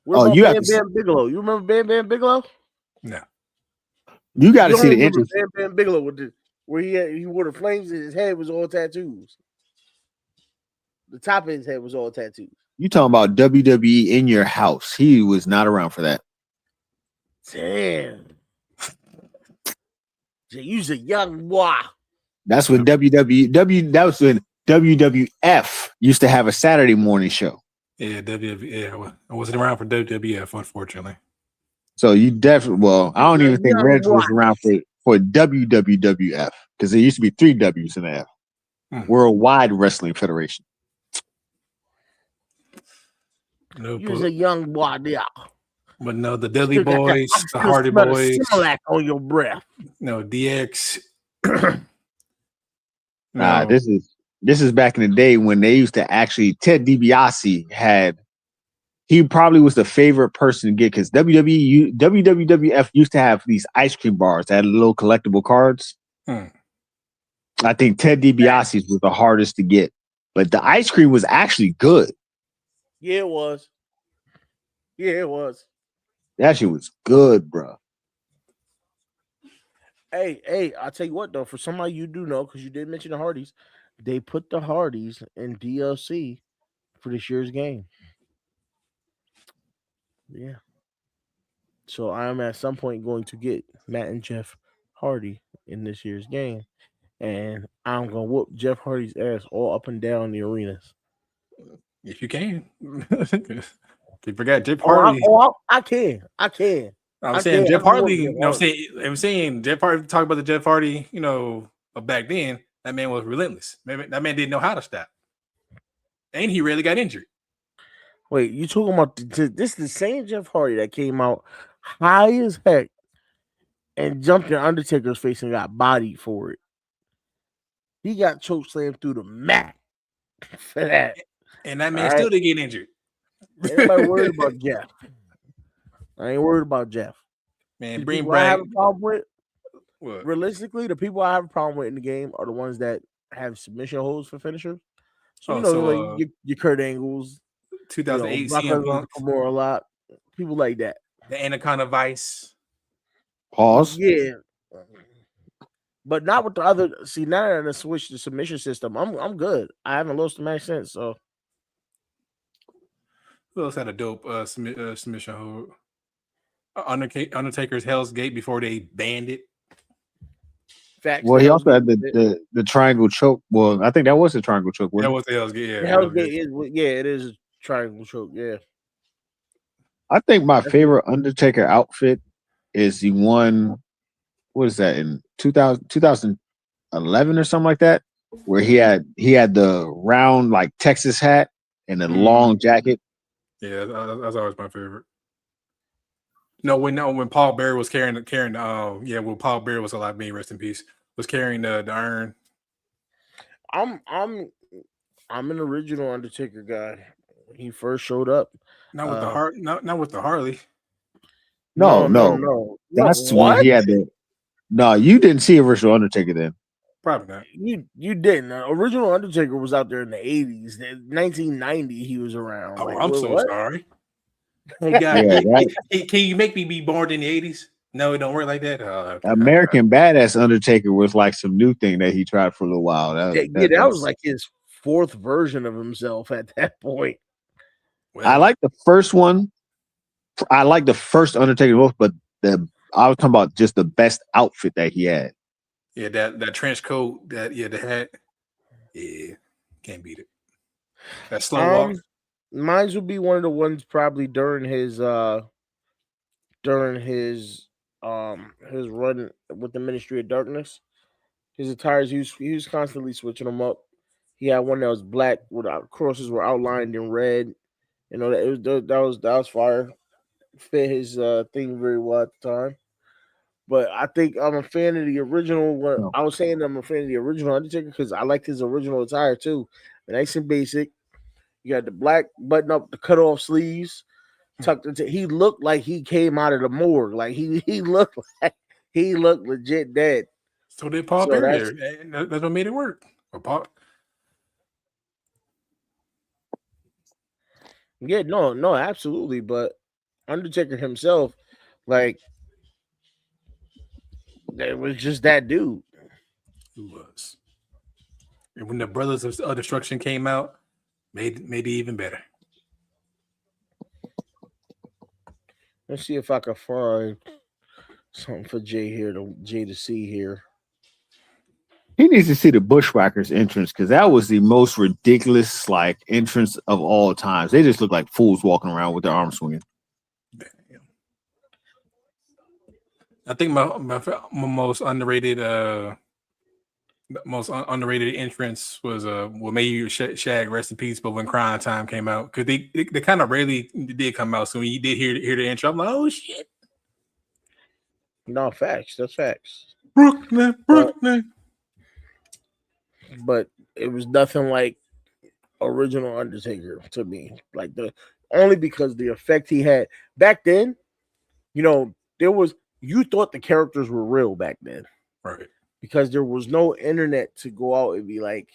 What
Oh,
about
you have
Bam
to.
Bam Bigelow? You remember Bam Bam Bigelow?
No.
You got to
You
see
don't
the
remember
interest.
Bam Bam Bigelow where he wore the flames and his head was all tattoos. The top of his head was all tattoos.
You talking about WWE in your house? He was not around for that.
Damn. Jay, you's a young boy.
That's when That was when WWF used to have a Saturday morning show.
Yeah, WWF. I wasn't around for WWF, unfortunately.
So you definitely. Well, I don't
You're
even
a
think
young
Reg
boy.
was around for WWF because there used to be 3 W's in the F. Worldwide Wrestling Federation.
No,
You's a young boy there.
but no, the Dudley
Still got that-
Boys,
I
the
still
Hardy
smell the
Boys,
Similac on your breath.
no DX.
Nah,
No,
this is back in the day when they used to actually Ted DiBiase had. He probably was the favorite person to get because WWF used to have these ice cream bars that had little collectible cards. I think Ted DiBiase's was the hardest to get, but the ice cream was actually good.
Yeah, it was.
That shit was good, bro.
Hey, I'll tell you what though, for somebody you do know, because you did mention the Hardys, they put the Hardys in DLC for this year's game. Yeah. So I am at some point going to get Matt and Jeff Hardy in this year's game. And I'm gonna whoop Jeff Hardy's ass all up and down the arenas.
if you can. You forgot Jeff Hardy.
I can.
I'm saying Jeff
I can whoop
Hardy.
Jeff
You know,
Hardy.
I'm saying Jeff Hardy. Talk about the Jeff Hardy. You know, of back then, that man was relentless. That man didn't know how to stop, and he rarely got injured.
Wait, you talking about this is the same Jeff Hardy that came out high as heck and jumped in Undertaker's face and got bodied for it. He got choke slammed through the mat for that.
And that man still didn't get injured.
Anybody worried about Jeff? I ain't worried about Jeff.
Man,
The
bring
people I have
back
a problem with,
what?
realistically, the people I have a problem with in the game are the ones that have submission holds for finishers. So, your Kurt Angles,
2008
Brock
CM
Lesnar,
Punk,
Kimura a lot. People like that.
the Anaconda Vice.
Pause.
Yeah. But not with the other. See, now that I switched the submission system, I'm good. I haven't lost the match since. So
Who else had a dope submission hold? Undertaker's Hell's Gate before they banned it.
facts.
Well, he also had the triangle choke. Well, I think that was the triangle choke.
That was the Hell's Gate. Yeah,
The Hell's Gate is it is a triangle choke. Yeah.
I think my favorite Undertaker outfit is the one. What is that in 2011 or something like that? Where he had the round like Texas hat and the long jacket.
Yeah, that's always my favorite. No, when Paul Bearer was carrying when Paul Bearer was alive, may he rest in peace, was carrying the urn.
I'm an original Undertaker guy. He first showed up.
Not with the Harley.
No. That's when he had the. No, you didn't see original Undertaker then.
Probably not.
You didn't. Original Undertaker was out there in the 80s. 1990, he was around.
Oh,
like,
I'm so
what?
sorry.
Can
you make me be born in the 80s? No, it don't work like that. Oh, okay.
American Badass Undertaker was like some new thing that he tried for a little while.
That was like his fourth version of himself at that point.
Well,
I like the first one. I like the first Undertaker most, but I was talking about just the best outfit that he had.
Yeah, that trench coat, the hat. Yeah, can't beat it. That slow walk.
Mine would be one of the ones probably during his run with the Ministry of Darkness. His attires, he was constantly switching them up. He had one that was black with crosses were outlined in red. You know that was fire. Fit his thing very well at the time. But I think I'm a fan of the original. What
No.
I was saying, I'm a fan of the original Undertaker because I liked his original attire too. Nice and basic. You got the black button up, the cut off sleeves, tucked into. He looked like he came out of the morgue. Like he looked like he looked legit dead.
So did Paul
So
Bearer,
that's
and that's what made it work. Or Paul,
yeah, no, absolutely. But Undertaker himself, like, it was just that dude.
who was, and when the Brothers of Destruction came out, made it even better.
Let's see if I can find something for Jay to see here.
He needs to see the Bushwhackers entrance because that was the most ridiculous like entrance of all times. They just look like fools walking around with their arms swinging.
Damn. I think my most underrated entrance was well, maybe Shag, rest in peace, but when Crying Time came out, because they kind of rarely did come out. So when you did hear the intro, I'm like, oh shit,
No, facts. That's facts.
Brooklyn.
But it was nothing like original Undertaker to me. Like only because the effect he had back then, you thought the characters were real back then.
Right.
Because there was no internet to go out and be like,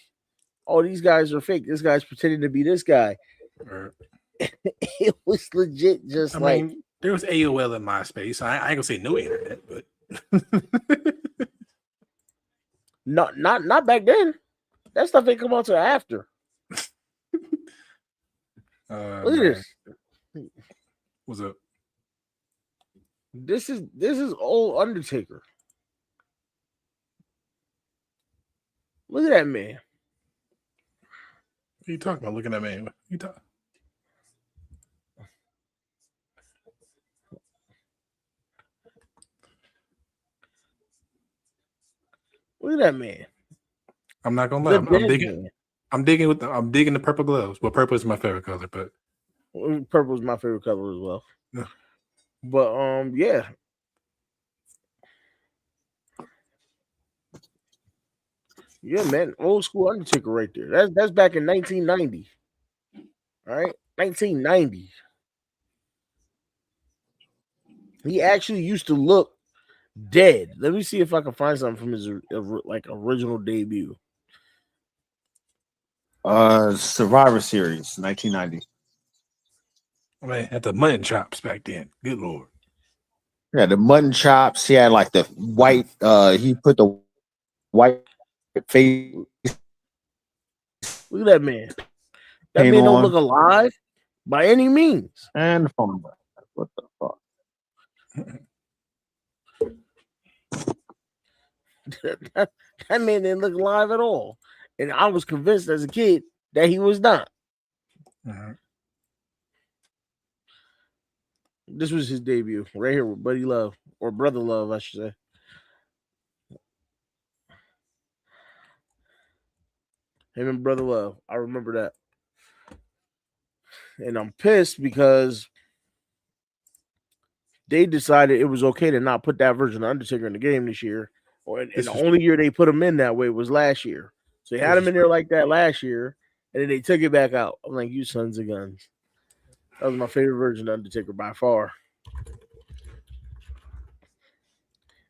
oh, these guys are fake. This guy's pretending to be this guy.
Right.
It was legit just
I
like
mean, there was AOL in MySpace. I ain't gonna say no internet, but
not back then. That stuff ain't come out till after. Look at this.
What's up?
This is old Undertaker. Look at that man.
What are you talking about? Looking at me. What you talking?
Look at that man.
I'm not gonna lie. I'm digging. I'm digging the purple gloves. Well, purple is my favorite color, but
purple is my favorite color as well.
Yeah.
But yeah. Yeah, man, old school Undertaker right there. That's back in 1990. All right, 1990. He actually used to look dead. Let me see if I can find something from his original debut.
Survivor Series, 1990.
Man, had the mutton chops back then. Good lord.
Yeah, the mutton chops. He had like the white. He put the white face.
Look at that man. That man don't look alive by any means.
And the phone. What the fuck?
that man didn't look alive at all. And I was convinced as a kid that he was not.
Mm-hmm.
This was his debut right here with Buddy Love, or Brother Love, I should say. Him and Brother Love. I remember that. And I'm pissed because they decided it was okay to not put that version of Undertaker in the game this year. And the only year they put him in that way was last year. So they had him in there like that last year, and then they took it back out. I'm like, you sons of guns. That was my favorite version of Undertaker by far.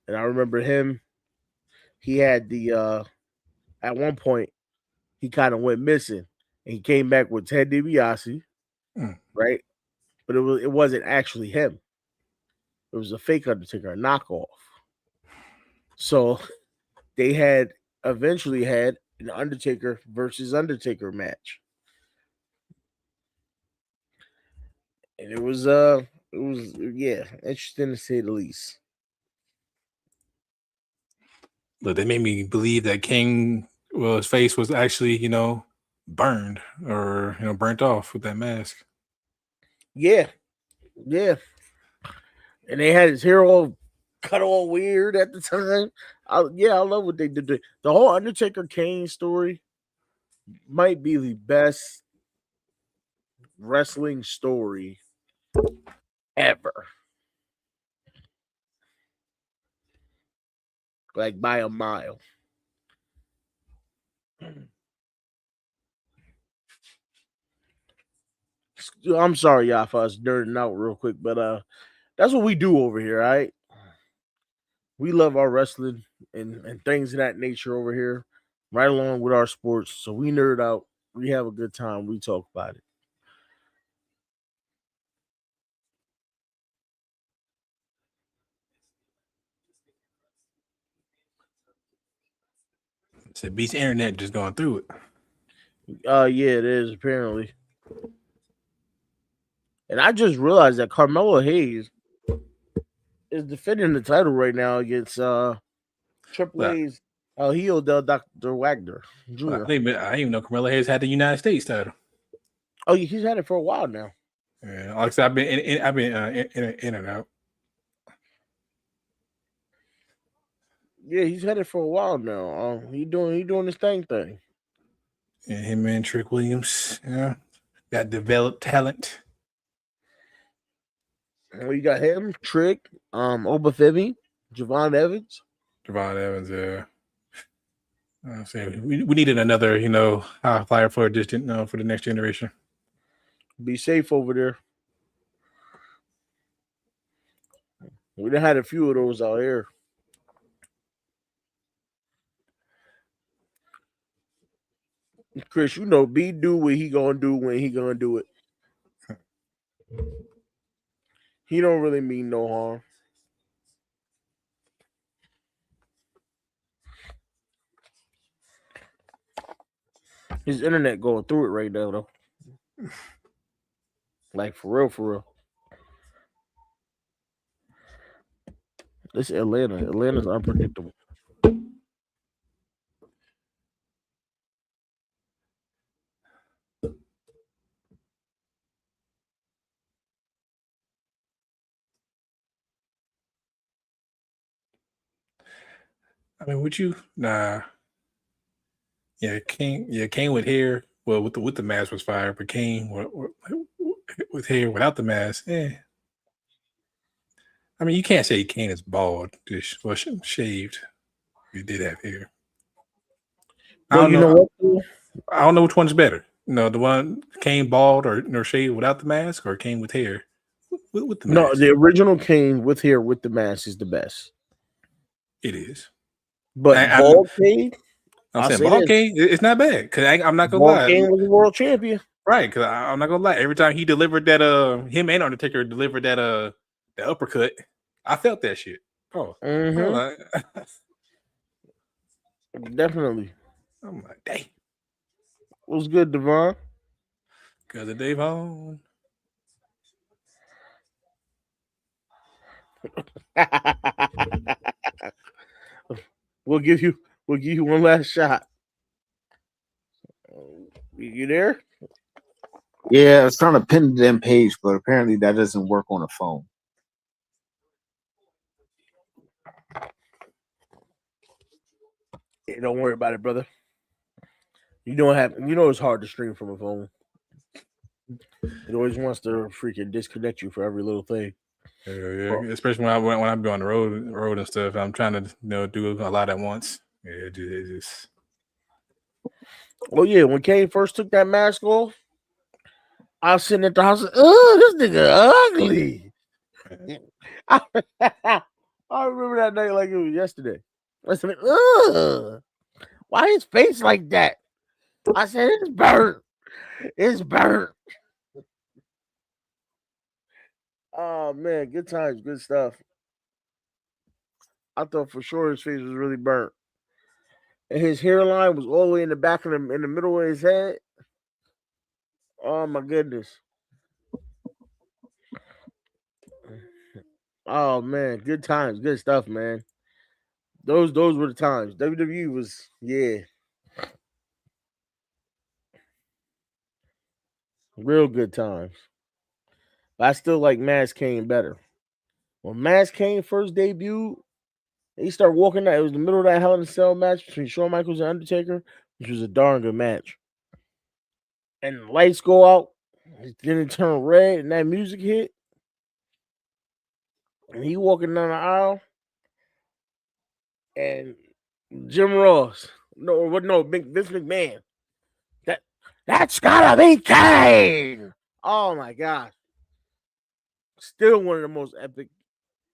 And I remember him. He had the at one point he kind of went missing, and he came back with Ted DiBiase, right? But it wasn't actually him. It was a fake Undertaker, a knockoff. So they eventually had an Undertaker versus Undertaker match. And it was interesting to say the least.
Look, they made me believe that King, his face was actually, burned or burnt off with that mask.
Yeah. And they had his hair all cut all weird at the time. I love what they did. The whole Undertaker Kane story might be the best wrestling story ever. Like by a mile. I'm sorry, y'all, for us nerding out real quick, but that's what we do over here, all right? We love our wrestling and things of that nature over here, right along with our sports. So we nerd out, we have a good time, we talk about it.
It's a beast internet just going through it.
Yeah, it is apparently. And I just realized that Carmelo Hayes is defending the title right now against Triple
Well,
A's El Hijo del Dr. Wagner Jr.
I didn't even know Carmelo Hayes had the United States title.
Oh, he's had it for a while now.
Yeah, like I said, I've been in and out.
Yeah, he's had it for a while now. He doing his thing.
And him and Trick Williams, yeah, got developed talent.
Well, you got him, Trick, Obafemi, Javon Evans.
Yeah. I'm saying we needed another, high flyer for distant, for the next generation.
Be safe over there. We done had a few of those out here. Chris, B do what he gonna do when he gonna do it. He don't really mean no harm. His internet going through it right now, though. Like for real. This Atlanta. Atlanta's unpredictable.
I mean, would you? Nah. Yeah, Kane with hair. Well, with the mask was fire, but Kane with hair without the mask, I mean, you can't say Kane is bald, shaved. You did have hair.
Well, I don't know.
I don't know which one's better. The one Kane bald or shaved without the mask, or Kane with hair with the mask.
No, the original Kane with hair with the mask is the best.
It is,
but bald Kane.
I'm saying bald Kane, it's not bad because I'm not gonna lie.
Kane was a world champion,
right? Because I'm not gonna lie. Every time he delivered that, him and Undertaker delivered that, the uppercut, I felt that shit. Oh,
definitely.
I'm like, dang.
What's good, Devon?
Because of Dave Hone.
We'll give you one last shot. You there?
Yeah, I was trying to pin the damn page, but apparently that doesn't work on a phone.
Hey, don't worry about it, brother. It's hard to stream from a phone. It always wants to freaking disconnect you for every little thing.
Yeah. Especially when I be on the road and stuff. I'm trying to do a lot at once. Yeah, it just.
Well, yeah. When Kane first took that mask off, I was sitting at the house. Oh, this nigga ugly. I remember that night like it was yesterday. I said, ugh. Why his face like that? I said, it's burnt. It's burnt. Oh, man. Good times. Good stuff. I thought for sure his face was really burnt. And his hairline was all the way in the back of him, in the middle of his head. Oh, my goodness. Oh, man. Good times. Good stuff, man. Those were the times. WWE was, yeah. Real good times. But I still like Mass Kane better. When Mass Kane first debuted, he started walking out. It was the middle of that Hell in a Cell match between Shawn Michaels and Undertaker, which was a darn good match. and the lights go out, then it turn red, and that music hit, and he walking down the aisle, and Jim Ross, Vince McMahon, that's gotta be Kane. Oh my gosh, still one of the most epic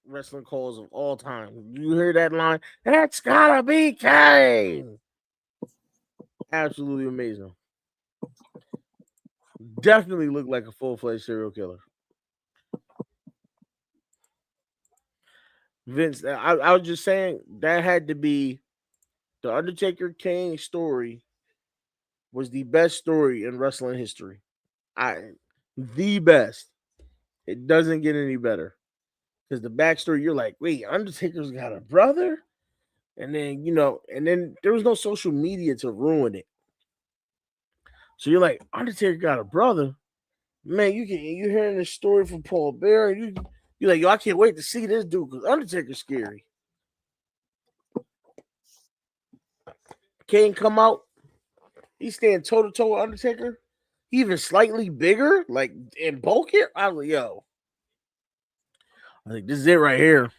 wrestling calls of all time. You hear that line? That's gotta be Kane. Absolutely amazing. Definitely looked like a full-fledged serial killer. Vince, I was just saying that had to be the Undertaker Kane story was the best story in wrestling history. The best. It doesn't get any better. Because the backstory, you're like, wait, Undertaker's got a brother? And then, and then there was no social media to ruin it. So you're like, Undertaker got a brother? Man, you're hearing this story from Paul Bearer, and you're like, yo, I can't wait to see this dude because Undertaker's scary. Kane come out, he's standing toe to toe with Undertaker. He even slightly bigger, like in bulkier. I was like, yo, this is it right here.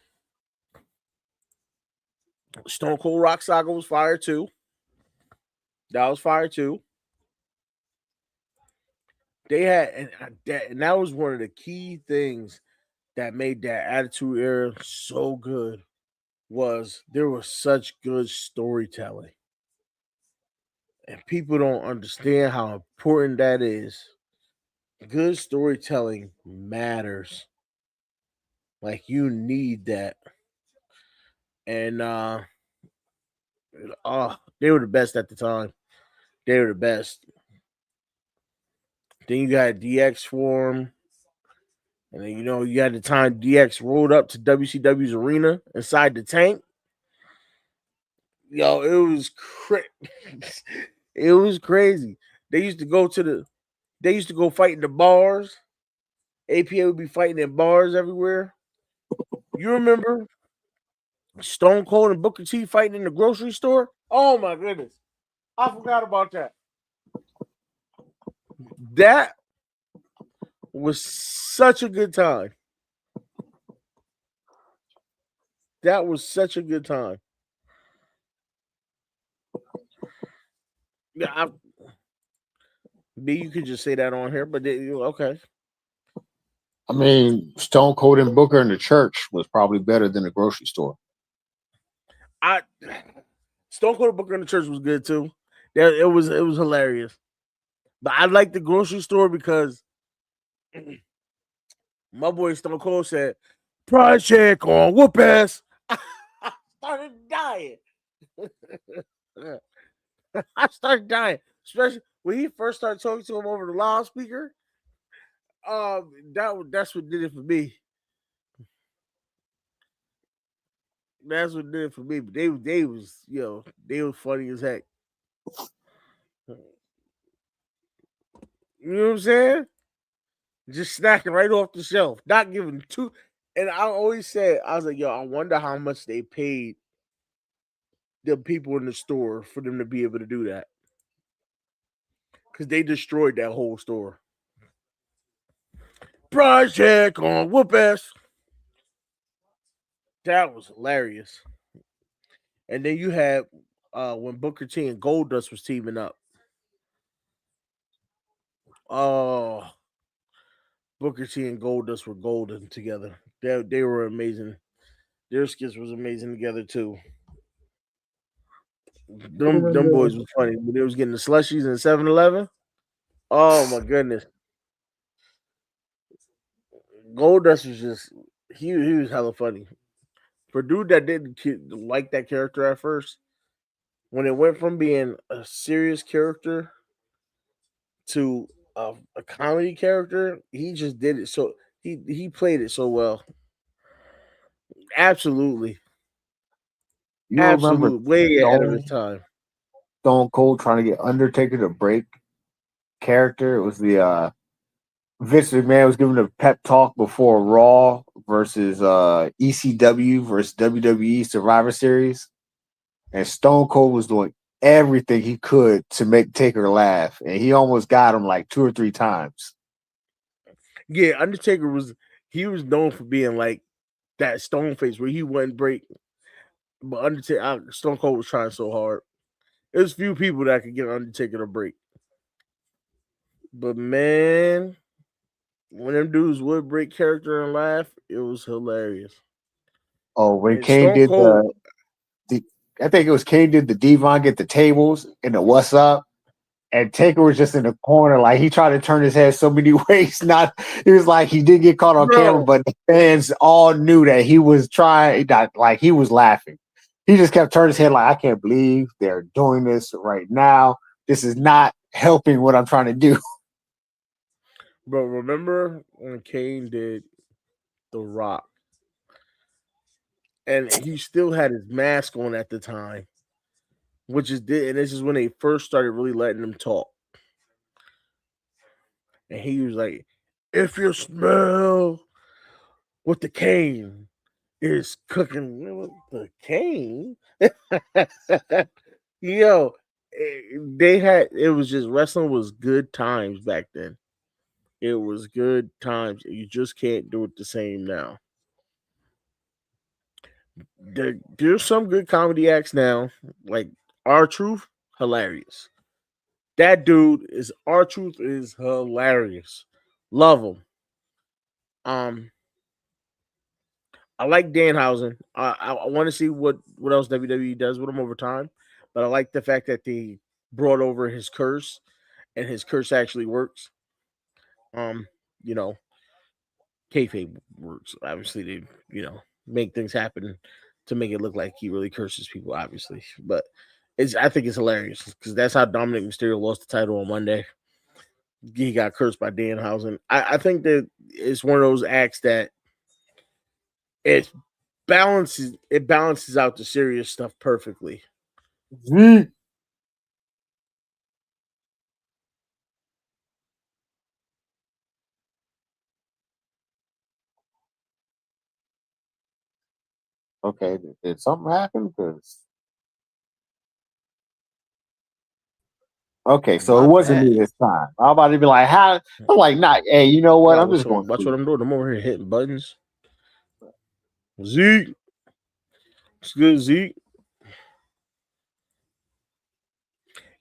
Stone Cold Rock Saga was fire too. That was fire too. They had, and that was one of the key things that made that Attitude Era so good. Was there was such good storytelling, and people don't understand how important that is. Good storytelling matters. Like you need that, and they were the best at the time. They were the best. Then you got DX form. And then, you had the time DX rolled up to WCW's arena inside the tank. Yo, it was it was crazy. They used to go fight in the bars. APA would be fighting in bars everywhere. You remember Stone Cold and Booker T fighting in the grocery store? Oh my goodness. I forgot about that. That was such a good time. That was such a good time. Yeah, you could just say that on here, but okay.
I mean, Stone Cold and Booker in the church was probably better than the grocery store.
Stone Cold and Booker in the church was good too. It was hilarious. But I like the grocery store because my boy Stone Cold said, "Price check on whoop ass." I started dying. I started dying, especially when he first started talking to him over the loudspeaker. That's what did it for me. That's what did it for me. But they was they was funny as heck. You know what I'm saying? Just snacking right off the shelf, not giving two. And I always said, I was like, yo, I wonder how much they paid the people in the store for them to be able to do that. Because they destroyed that whole store. Price check on whoop ass. That was hilarious. And then you had when Booker T and Goldust was teaming up. Oh, Booker T and Goldust were golden together. They were amazing. Their skits was amazing together too. Them boys was funny when they was getting the slushies in 7-Eleven. Oh my goodness. Goldust was just he was hella funny. For a dude that didn't like that character at first, when it went from being a serious character to a comedy character, he just did it so he played it so well. Absolutely.
You
Absolutely.
remember
Way ahead of his time.
Stone Cold trying to get Undertaker to break character? It was the Vince McMahon was giving a pep talk before Raw versus ECW versus WWE Survivor Series, and Stone Cold was doing everything he could to make Taker laugh, and he almost got him like 2 or 3 times.
Yeah, Undertaker was known for being like that stone face where he wouldn't break. But Undertaker, Stone Cold was trying so hard. There's few people that could get Undertaker to break. But man, when them dudes would break character and laugh, it was hilarious.
Oh, when
And
Kane
Stone
did
Cold,
I think it was Kane did the Devon get the tables and the what's up, and Taker was just in the corner, like he tried to turn his head so many ways. He was like he did get caught on camera,
bro,
but the fans all knew that he was trying, like he was laughing. He just kept turning his head like, I can't believe they're doing this right now. This is not helping what I'm trying to do.
bro, remember when Kane did The Rock? And he still had his mask on at the time, and this is when they first started really letting him talk. And he was like, if you smell what the cane is cooking, the cane, yo, it was just wrestling was good times back then. It was good times. You just can't do it the same now. There's some good comedy acts now, like R-Truth, hilarious. That dude is R-Truth is hilarious. Love him. I like Danhausen. I want to see what else WWE does with him over time, but I like the fact that they brought over his curse, and his curse actually works. Um, you know, kayfabe works. Obviously, they make things happen to make it look like he really curses people. Obviously, but I think it's hilarious because that's how Dominic Mysterio lost the title on Monday. He got cursed by Danhausen. I think that it's one of those acts that it balances out the serious stuff perfectly.
Mm. Okay, did something happen? Okay, so it
My
wasn't me
bad.
this time. I'm about to be like, how? I'm like, not. Hey, you know what?
Nah,
I'm just going to
watch what
sleep.
I'm doing. I'm over here hitting buttons. Zeke, it's good, Zeke.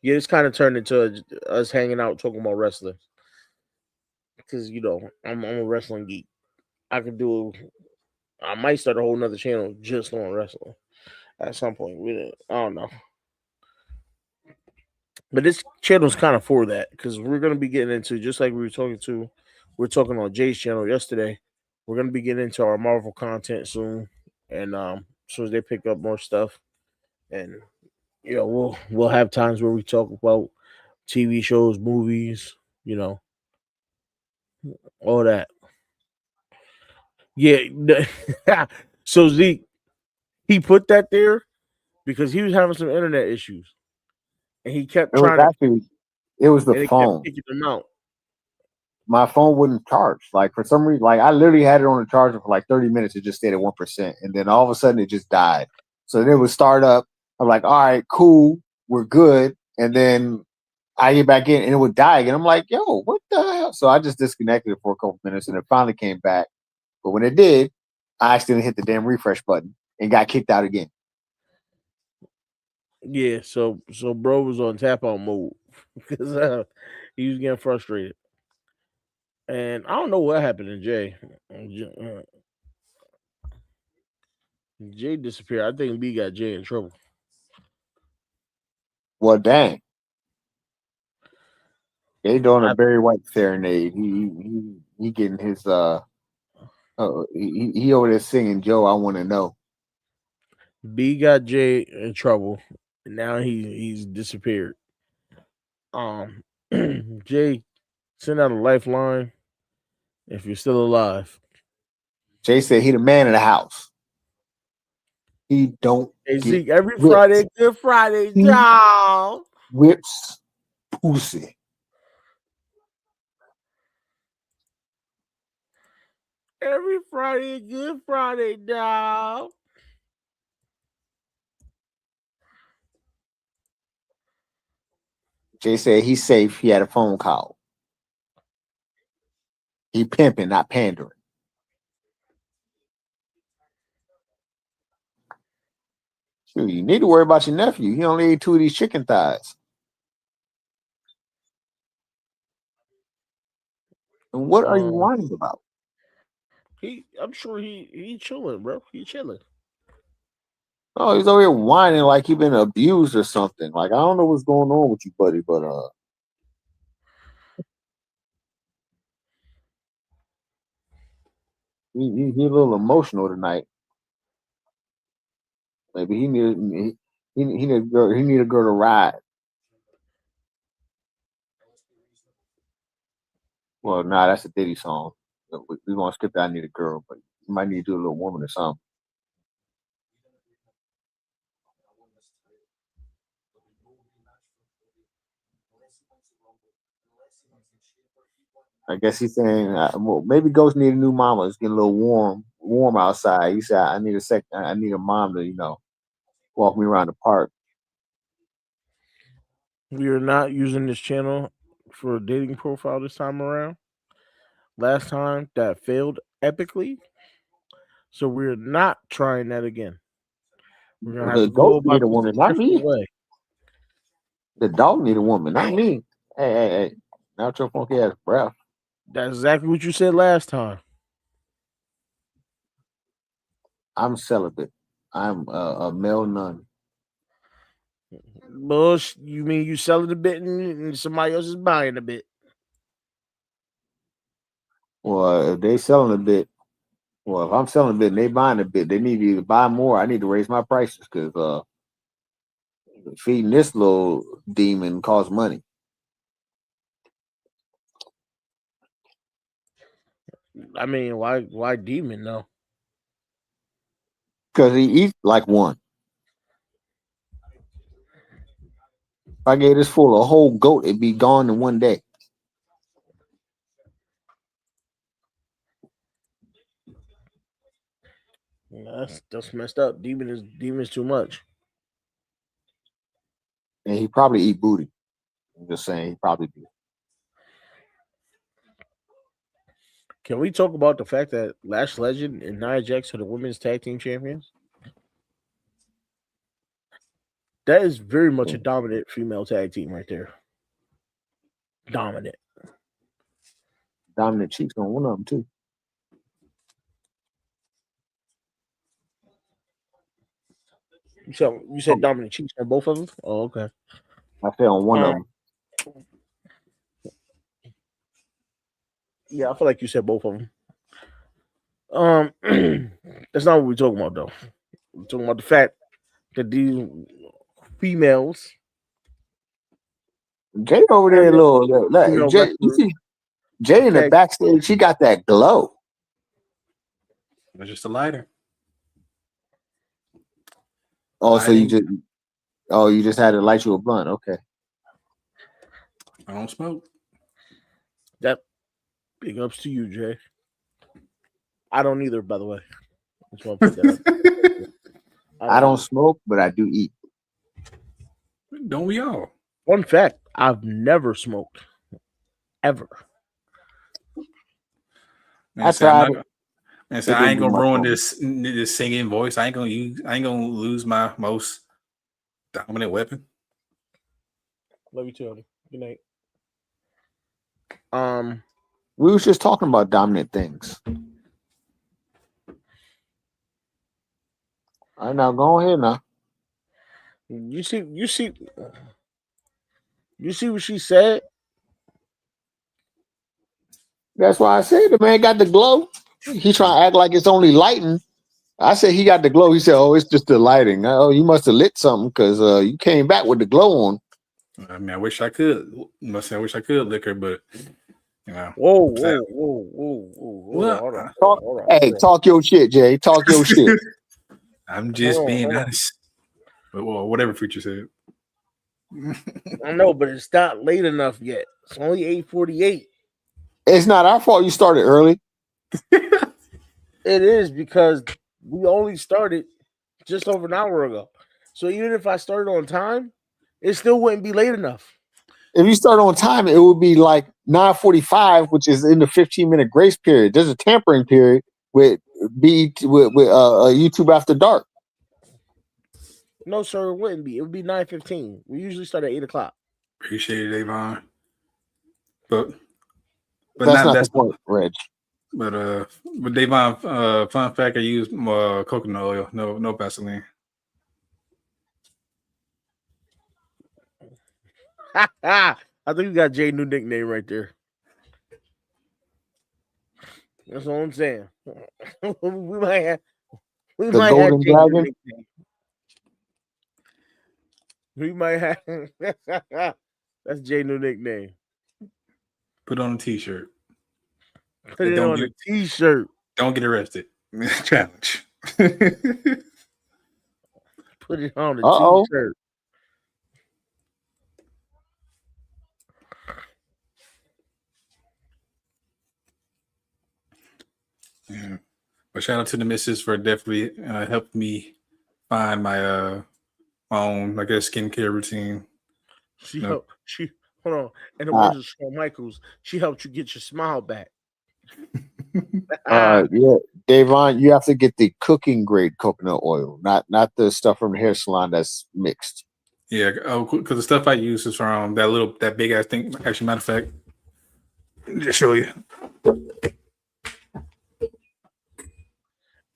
Yeah, it's kind of turned into us hanging out talking about wrestling because I'm a wrestling geek. I could do. I might start a whole nother channel just on wrestling at some point. I don't know, but this channel's kind of for that because we're gonna be getting into just like we're talking on Jay's channel yesterday. We're gonna be getting into our Marvel content soon, and as soon as they pick up more stuff, and we'll have times where we talk about TV shows, movies, you know, all that. Yeah. So Zeke, he put that there because he was having some internet issues, and he kept
It was
trying to,
actually, it was the
and it kept
phone.
kicking him out.
My phone wouldn't charge. Like for some reason, like I literally had it on the charger for like 30 minutes. It just stayed at 1%, and then all of a sudden it just died. So then it would start up. I'm like, all right, cool, we're good. And then I get back in, and it would die again. I'm like, yo, what the hell? So I just disconnected it for a couple minutes, and it finally came back. But when it did, I accidentally hit the damn refresh button and got kicked out again.
Yeah, so bro was on tap out mode because he was getting frustrated, and I don't know what happened to Jay. Jay disappeared. I think B got Jay in trouble.
Well, dang, they doing a
I
Barry White serenade. He getting his he over there singing Joe, I want to know.
B got Jay in trouble, and now he's disappeared. Um, Jay, send out a lifeline if you're still alive.
Jay said he the man of the house. He don't
Hey
get
Zeke, every
whipped.
Friday, Good Friday,
He
dog.
whips pussy.
Every Friday, Good Friday, dog.
Jay said he's safe. He had a phone call. He pimping, not pandering. Shoot, you need to worry about your nephew. He only ate 2 of these chicken thighs. And what are you whining about?
I'm sure he chilling, bro. He chilling.
Oh, he's over here whining like he been abused or something. Like, I don't know what's going on with you, buddy, but he a little emotional tonight. Maybe he need a girl to ride. Well, nah, that's a Diddy song. We're gonna skip that. I Need a Girl, but you might need to do a little woman or something. I guess he's saying well, maybe Ghost need a new mama. It's getting a little warm outside. He said, I need a mom to, walk me around the park.
We are not using this channel for a dating profile this time around. Last time that failed epically. So we're not trying that again. We're gonna have
The
to go
goat need a
about
woman,
this
not
different
me.
way.
The dog need a woman, not me. Hey. Not your funky ass breath.
That's exactly what you said last time.
I'm celibate. I'm a male nun.
Bush, you mean you selling a bit and somebody else is buying a bit?
Well, if they selling a bit, well, if I'm selling a bit and they buying a bit, they need to either buy more. I need to raise my prices because feeding this little demon costs money.
I mean, why demon though?
Because he eats like one. If I gave this fool a whole goat, it'd be gone in one day.
That's messed up. Demon's too much.
And he probably eat booty. I'm just saying, he probably do.
Can we talk about the fact that Lash Legend and Nia Jax are the women's tag team champions? That is very much a dominant female tag team right there. Dominant.
Dominant cheeks on one of them too.
You said dominant cheeks on both of them? Oh, okay.
I said on one of them.
Yeah, I feel like you said both of them. That's not what we're talking about, though. We're talking about the fact that these females.
Jay over there, you see Jay in the backstage. She got that glow.
It's just a lighter.
Oh, so you just had to light you a blunt. Okay.
I don't smoke.
That big ups to you, Jay. I don't either, by the way. Just want to put that up.
I don't smoke, but I do eat.
Don't we all?
Fun fact: I've never smoked, ever.
Man, I ain't gonna ruin this singing voice. I ain't gonna lose my most dominant weapon.
Love you too, honey. Good night.
We was just talking about dominant things. All right, now go ahead now.
You see what she said?
That's why I said the man got the glow. He trying to act like it's only lighting. I said he got the glow. He said, "Oh, it's just the lighting." Oh, you must have lit something because you came back with the glow on.
I mean, I wish I could. I wish I could lick her, but
Whoa.
Talk your shit, Jay. Talk your shit.
I'm just being honest. But whatever Future said.
I know, but it's not late enough yet. It's only 8:48.
It's not our fault you started early.
It is because we only started just over an hour ago. So even if I started on time, it still wouldn't be late enough.
If you start on time, it would be like 9:45, which is in the 15-minute grace period. There's a tampering period with YouTube After Dark.
No, sir, it wouldn't be. It would be 9:15. We usually start at 8:00.
Appreciate it, Avon. But
That's not the point, Reg.
But Davon, fun fact: I use coconut oil, no Vaseline.
I think you got Jay new nickname right there. That's what I'm saying. we might have
The Golden
Jay
Dragon?
new nickname. We might have that's Jay new nickname.
Put on a t-shirt.
Put it on a t-shirt.
Don't get arrested. Challenge.
Put it on a t-shirt.
Yeah. But shout out to the missus for definitely helping me find my own, I guess, skincare routine.
She hold on. And the words of Shawn Michaels, she helped you get your smile back.
Yeah, Davon, you have to get the cooking grade coconut oil, not the stuff from the hair salon that's mixed.
Yeah, because the stuff I use is from that big ass thing. Actually, matter of fact, just show you.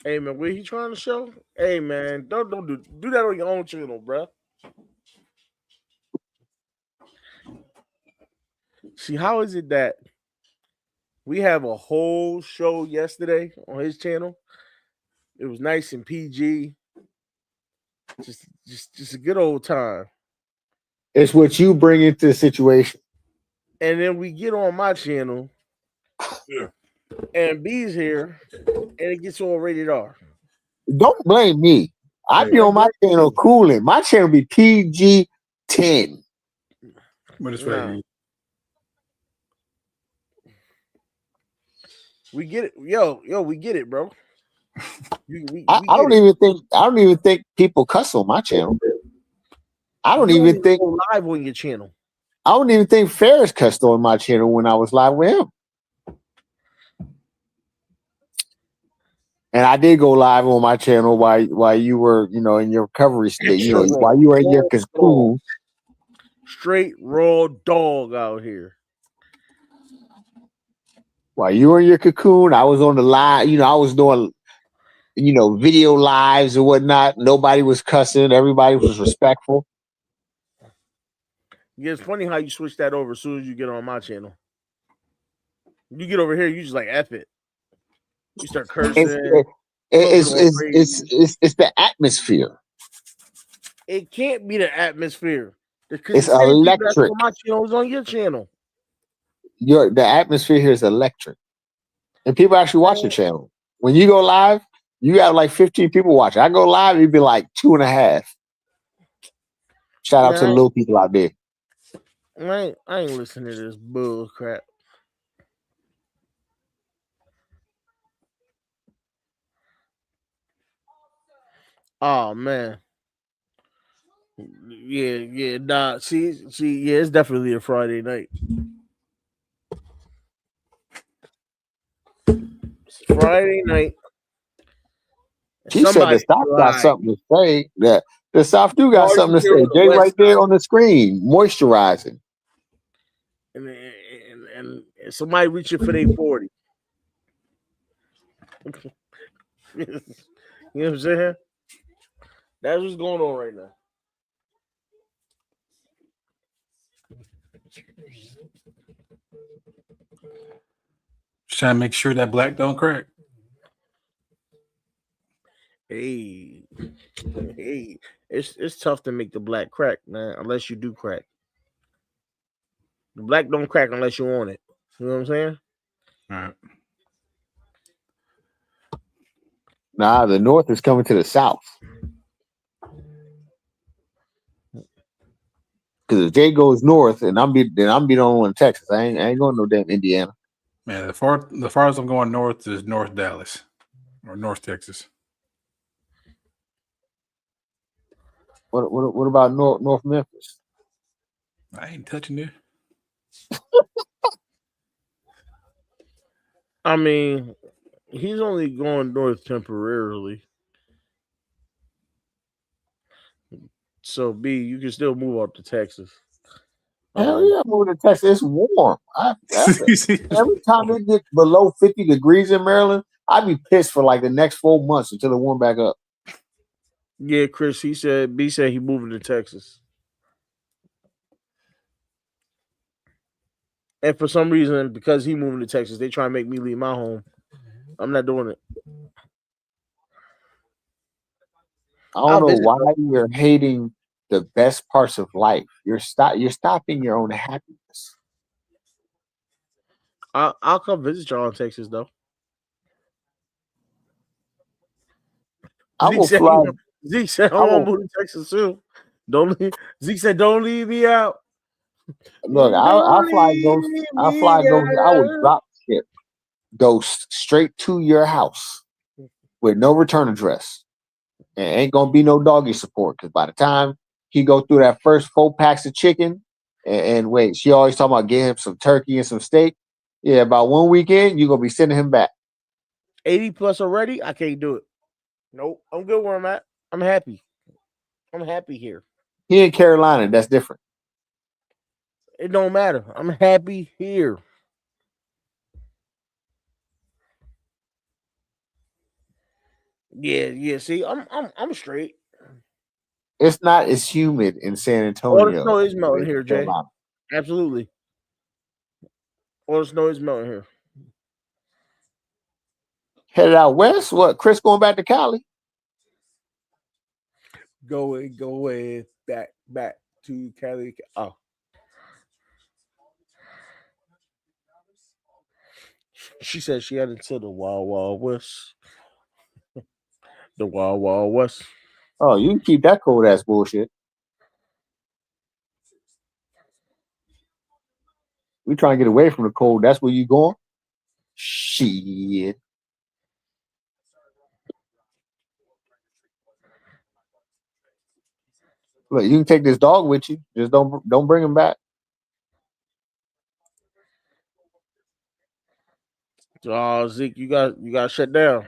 Hey man, what he trying to show? Hey man, don't do that on your own channel, bro. See, how is it that we have a whole show yesterday on his channel? It was nice and PG. Just a good old time.
It's what you bring into the situation.
And then we get on my channel, and B's here, and it gets all rated R.
Don't blame me. I be on my channel cooling. My channel be PG-10.
What is right?
We get it, yo, we get it, bro.
I don't even think people cuss on my channel. I don't even think
go live on your channel.
I don't even think Ferris cussed on my channel when I was live with him. And I did go live on my channel while you were, in your recovery state, while you were in your cocoon.
Straight raw dog out here.
While you were in your cocoon, I was on the live, I was doing, video lives or whatnot. Nobody was cussing. Everybody was respectful.
Yeah, it's funny how you switch that over as soon as you get on my channel. You get over here, you just like F it. You start cursing.
It's the atmosphere.
It can't be the atmosphere.
It's electric.
My channel is on your channel.
The atmosphere here is electric, and people actually watch the channel. When you go live, you have like 15 people watching. I go live, it'd be like 2.5. Shout out to the little people out there.
I ain't listening to this bull crap. Oh man. Yeah, nah. See, yeah, it's definitely a Friday night. It's Friday night.
She said the South got something to say. That the South do got something to say. Jay right there on the screen, moisturizing.
And somebody reaching for their 40. You know what I'm saying? That's what's going on right now.
Just trying to make sure that black don't crack.
Hey, it's tough to make the black crack, man, unless you do crack. The black don't crack unless you want it. You know what I'm saying?
All right.
Nah, the North is coming to the South. Because if Jay goes north, and I'm be the only one in Texas. I ain't going no damn Indiana.
Man, the farthest I'm going north is North Dallas or North Texas.
What about North Memphis?
I ain't touching it.
I mean, he's only going north temporarily. So B, you can still move out to Texas.
Hell yeah, moving to Texas. It's warm. Every time it gets below 50 degrees in Maryland, I'd be pissed for like the next 4 months until it warm back up.
Yeah, Chris, B said he moving to Texas. And for some reason, because he moving to Texas, they try to make me leave my home. I'm not doing it.
I don't know why you're hating the best parts of life. You're stopping your own happiness.
I'll come visit y'all in Texas though.
I will fly.
Zeke said I want to move to Texas too. Zeke said don't leave me out.
Look, I'll fly Ghost. I would drop ship, go straight to your house with no return address. And ain't gonna be no doggy support because by the time he go through that first 4 packs of chicken, and wait, she always talking about getting him some turkey and some steak. Yeah, about 1 weekend, you're gonna be sending him back.
80 plus already? I can't do it. Nope. I'm good where I'm at. I'm happy. I'm happy here.
He in Carolina, that's different.
It don't matter. I'm happy here. Yeah. See, I'm straight.
It's not as humid in San Antonio.
All the snow is melting here, Jay. Absolutely. All the snow is melting here.
Headed out west? What? Chris going back to Cali?
Going back to Cali. Oh. She said she headed to the Wild Wild West. The Wild Wild West.
Oh, you can keep that cold ass bullshit. We trying to get away from the cold. That's where you going? Shit. Look, you can take this dog with you. Just don't bring him back.
Zeke, you got shut down.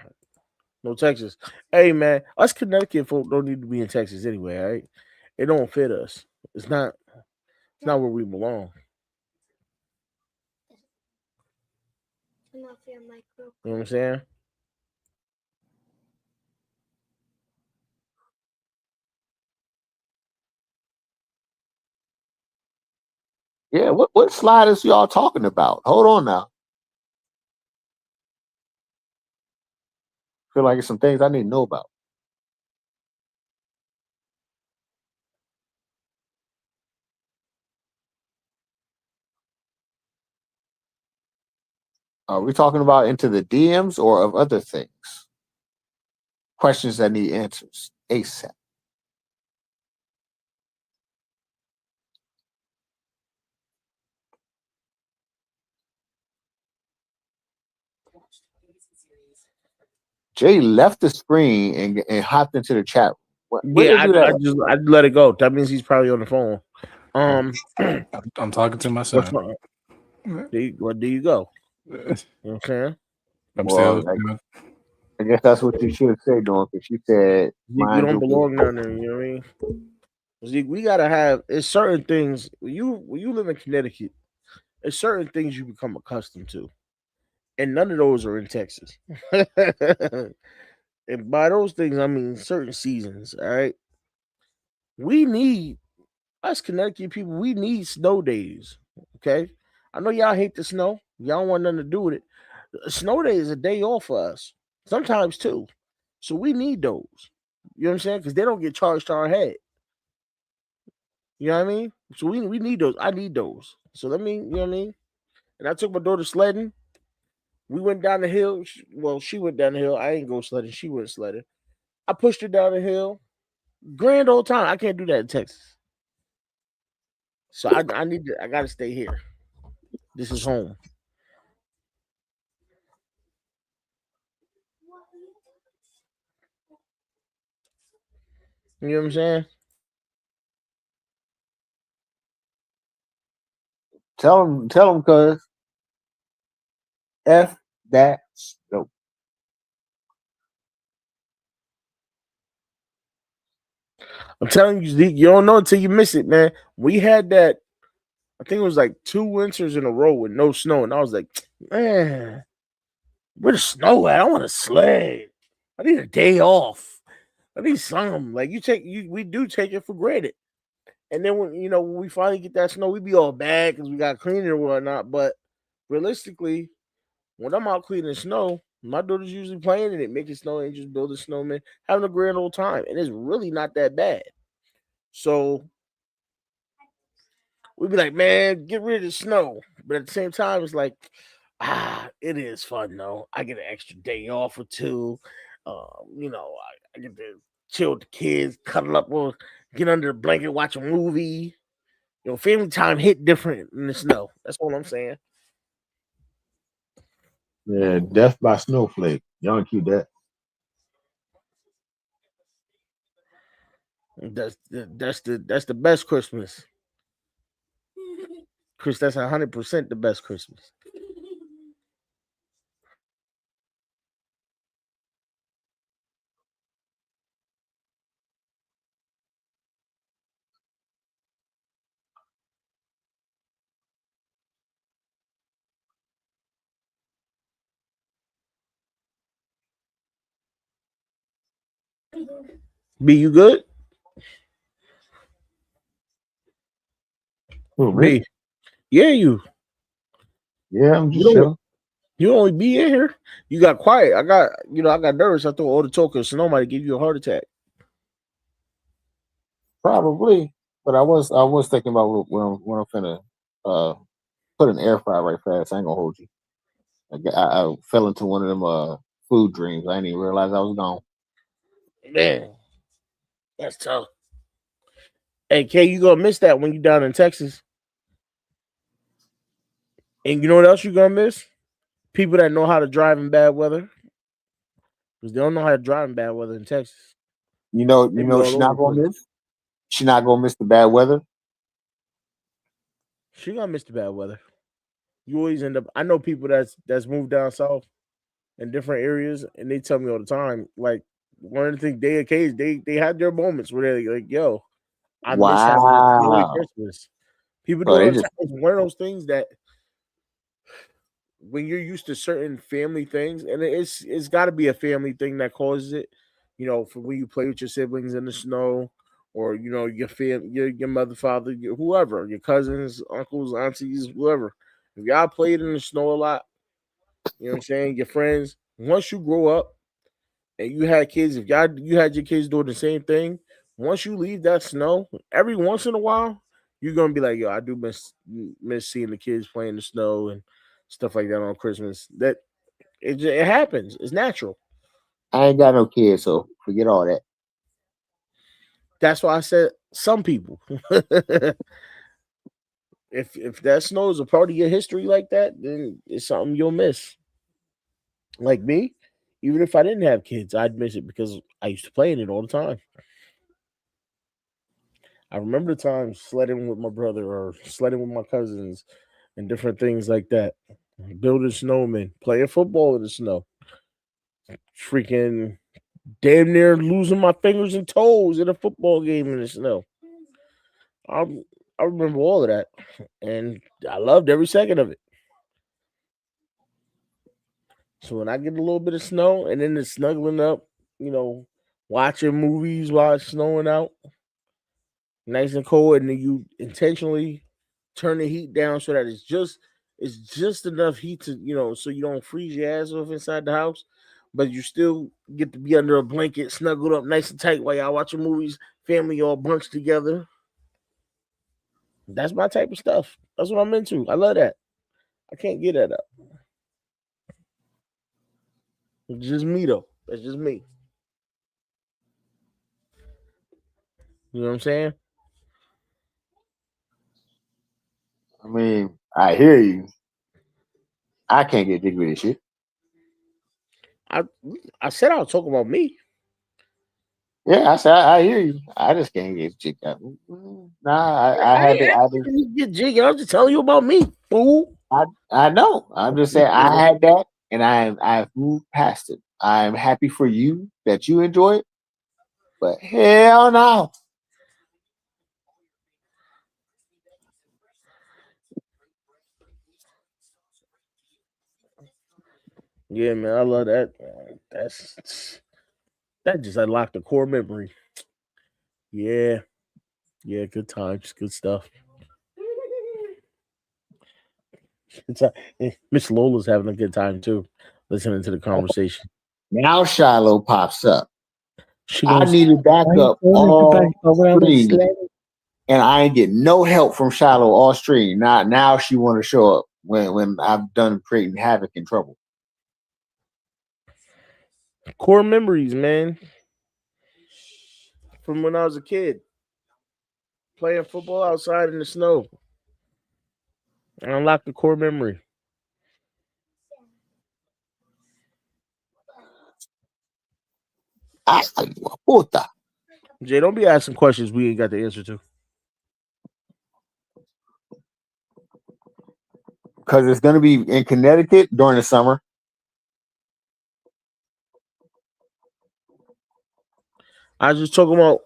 No Texas. Hey man, us Connecticut folk don't need to be in Texas anyway, right? It don't fit us. It's not where we belong. You know what I'm saying?
Yeah, what sliders y'all talking about? Hold on now. Feel like it's some things I need to know about. Are we talking about into the DMs or of other things? Questions that need answers ASAP. Jay left the screen and hopped into the chat.
I let it go. That means he's probably on the phone.
I'm talking to myself.
Where do you go? You know what I'm saying?
I guess that's what you should have said, Dawn, because she said
you don't belong down there. You know what I mean? Zeke, we gotta have. It's certain things when you live in Connecticut. There's certain things you become accustomed to, and none of those are in Texas. And by those things, I mean certain seasons. All right, we need us Connecticut people. We need snow days. Okay, I know y'all hate the snow. Y'all don't want nothing to do with it. Snow day is a day off for us. Sometimes two. So we need those. You know what I'm saying? Because they don't get charged to our head. You know what I mean? So we need those. I need those. So let me, you know what I mean? And I took my daughter sledding. We went down the hill. She went down the hill. I ain't go sledding. She went sledding. I pushed her down the hill. Grand old time. I can't do that in Texas. So I gotta stay here. This is home. You know what I'm saying?
Tell him, cuz F that snow.
I'm telling you, Zeke, you don't know until you miss it, man. We had that. I think it was like 2 winters in a row with no snow, and I was like, man, where the snow at? I want to sled. I need a day off. I need something. Like we do take it for granted. And then when we finally get that snow, we be all bad because we got cleaner and whatnot. But realistically, when I'm out cleaning snow, my daughter's usually playing in it, making snow angels, building snowmen, having a grand old time, and it's really not that bad. So we'd be like, man, get rid of the snow. But at the same time, it's like, it is fun though. I get an extra day off or two. I get to chill with the kids, cuddle up, or get under the blanket, watch a movie. Family time hit different in the snow. That's all I'm saying.
Yeah, death by snowflake. Y'all don't keep that.
That's the best Christmas. Chris, that's 100% the best Christmas. B, you good?
Who, me?
B, yeah, you.
Yeah, I'm just
You don't.
chilling.
You only be in here. You got quiet. I got nervous. I thought all the talk of snow might give you a heart attack.
Probably, but I was thinking about when I'm finna put an air fryer right fast. I ain't gonna hold you. I fell into one of them food dreams. I didn't even realize I was gone.
Man, that's tough. Hey, K, you gonna miss that when you down in Texas. And you know what else you gonna miss? People that know how to drive in bad weather. Because they don't know how to drive in bad weather in Texas.
You know,
They be all
she's
over
not
the
gonna
place.
miss. She's not gonna miss the bad weather.
She gonna miss the bad weather. You always end up. I know people that's moved down south in different areas, and they tell me all the time. Like one of the things they had their moments where they're like, "Yo, I miss having this snowy
Wow.
Christmas." People do
So
it
they
all the
just
time. It's one of those things that when you're used to certain family things, and it's got to be a family thing that causes it. For when you play with your siblings in the snow, or your mother, father, whoever, your cousins, uncles, aunties, whoever. If y'all played in the snow a lot, you know what I'm saying. Your friends. Once you grow up and you had kids, if you had your kids doing the same thing, once you leave that snow, every once in a while, you're gonna be like, yo, I do miss seeing the kids playing in the snow and stuff like that on Christmas. That it happens. It's natural.
I ain't got no kids, so forget all that.
That's why I said some people. If that snow is a part of your history like that, then it's something you'll miss. Like me, even if I didn't have kids, I'd miss it because I used to play in it all the time. I remember the time sledding with my brother or sledding with my cousins and different things like that. Building snowmen, playing football in the snow, freaking damn near losing my fingers and toes in a football game in the snow. I I remember all of that, and I loved every second of it. So when I get a little bit of snow and then it's snuggling up, you know, watching movies while it's snowing out, nice and cold, and then you intentionally turn the heat down so that it's just enough heat to so you don't freeze your ass off inside the house, but you still get to be under a blanket, snuggled up nice and tight while y'all watching movies, family all bunched together. That's my type of stuff. That's what I'm into. I love that. I can't get that up. It's just me though. That's just me. You know what I'm saying?
I mean, I hear you. I can't get jiggy with this shit.
I I said I'll talk about me.
Yeah, I said I hear you. I just can't get jig up. Nah, I had to.
You get jiggy. I'm just telling you about me, fool.
I know. I'm just saying I had that, and I've moved past it. I'm happy for you that you enjoy it, but hell no.
Yeah, man, I love that. That just unlocked a core memory. Yeah, yeah, good times, good stuff. It's Miss Lola's having a good time too, listening to the conversation.
Now Shiloh pops up.
She
I
goes,
needed
"Why you
backup
going to
all
basketball when I was
stream,
sledding?"
and I ain't getting no help from Shiloh all stream. Now she want to show up when I've done creating havoc and trouble.
Core memories, man, from when I was a kid, playing football outside in the snow. I unlocked the core memory.
Ay, puta.
Jay, don't be asking questions we ain't got the answer to.
Because it's going to be in Connecticut during the summer.
I was just talking about,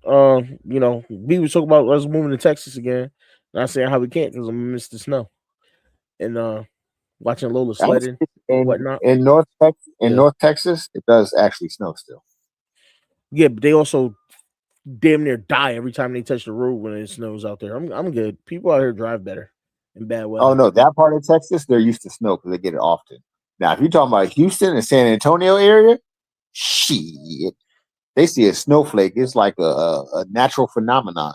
we was talking about us moving to Texas again. Not saying how we can't because I'm gonna miss the snow and watching Lola sledding, whatnot.
In North Texas,
Yeah,
North Texas, it does actually snow still.
yeah, but they also damn near die every time they touch the road when it snows out there. I'm good. People out here drive better in bad
Oh
weather.
no, that part of Texas, they're used to snow because they get it often. Now, if you're talking about Houston and San Antonio area, shit, they see a snowflake. It's like a natural phenomenon.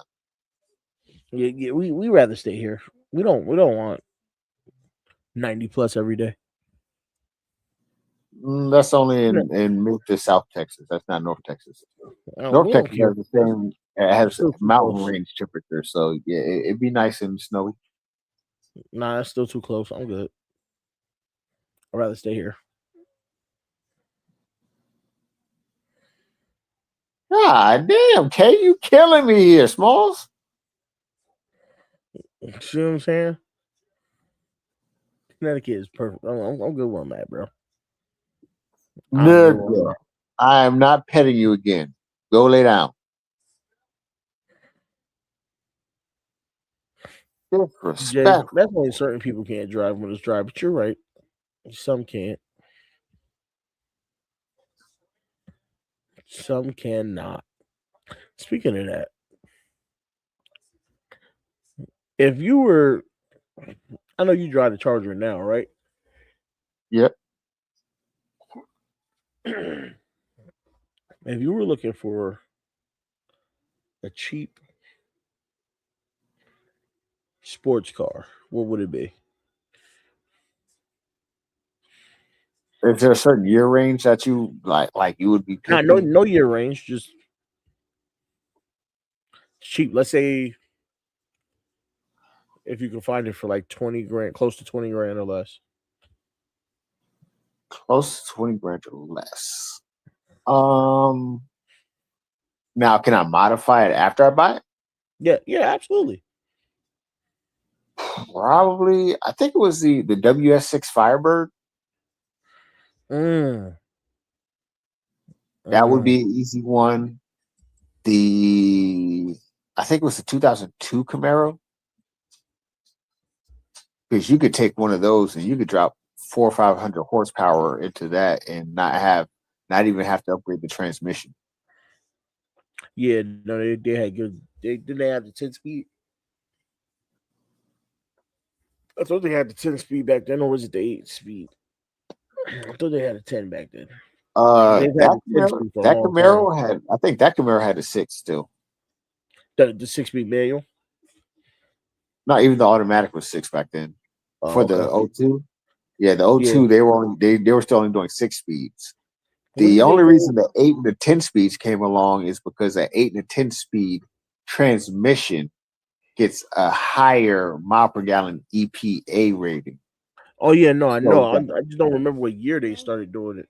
Yeah, yeah, we rather stay here. We don't want 90 plus every day.
That's only
Yeah,
in mid to South Texas. That's not North Texas.
we
North
don't
Texas
care.
has the same. It
It's
has
still too
mountain
close.
range temperature, so yeah, it'd be nice and snowy.
Nah, it's still too close. I'm good. I'd rather stay here.
God damn, K, you killing me here, Smalls.
See what I'm saying? Connecticut is perfect. I'm good where I'm at, bro. I'm good where I'm
Nigga, I am not petting you again. Go lay down.
at. Jay,
Disrespect.
that's only certain people can't drive when it's dry, but you're right. Some can't. Some cannot. Speaking of that, if you were, I know you drive the Charger now, right?
Yep.
If you were looking for a cheap sports car, what would it be?
Is there a certain year range that you like you would be
Not no
picking?
no year range, just cheap. Let's say if you can find it for like 20 grand, close to 20 grand or less.
Close to 20 grand or less. Um Now can I modify it after I buy it?
Yeah, yeah, absolutely.
Probably I think it was the WS6 Firebird.
Mm,
That would
mm.
be an easy one. The I think it was the 2002 Camaro because you could take one of those and you could drop 400 or 500 horsepower into that and not even have to upgrade the transmission.
Yeah, no, they had good. They have the 10 speed. I thought they had the 10 speed back then, or was it the 8 speed? I thought they had a 10 back then. They've had the 10 speed for a
That
long time.
Camaro had I think that Camaro had a 6 still.
The 6 speed manual.
Not even the automatic was 6 back then.
Oh,
For
okay.
the O2, yeah, the
Yeah.
O2 they were still only doing 6 speeds.
When
The
did they
only
go?
reason the 8 and the 10 speeds came along is because the 8 and the 10 speed transmission gets a higher mile per gallon EPA rating.
Oh yeah, no, I know.
So
I just don't remember what year they started doing it.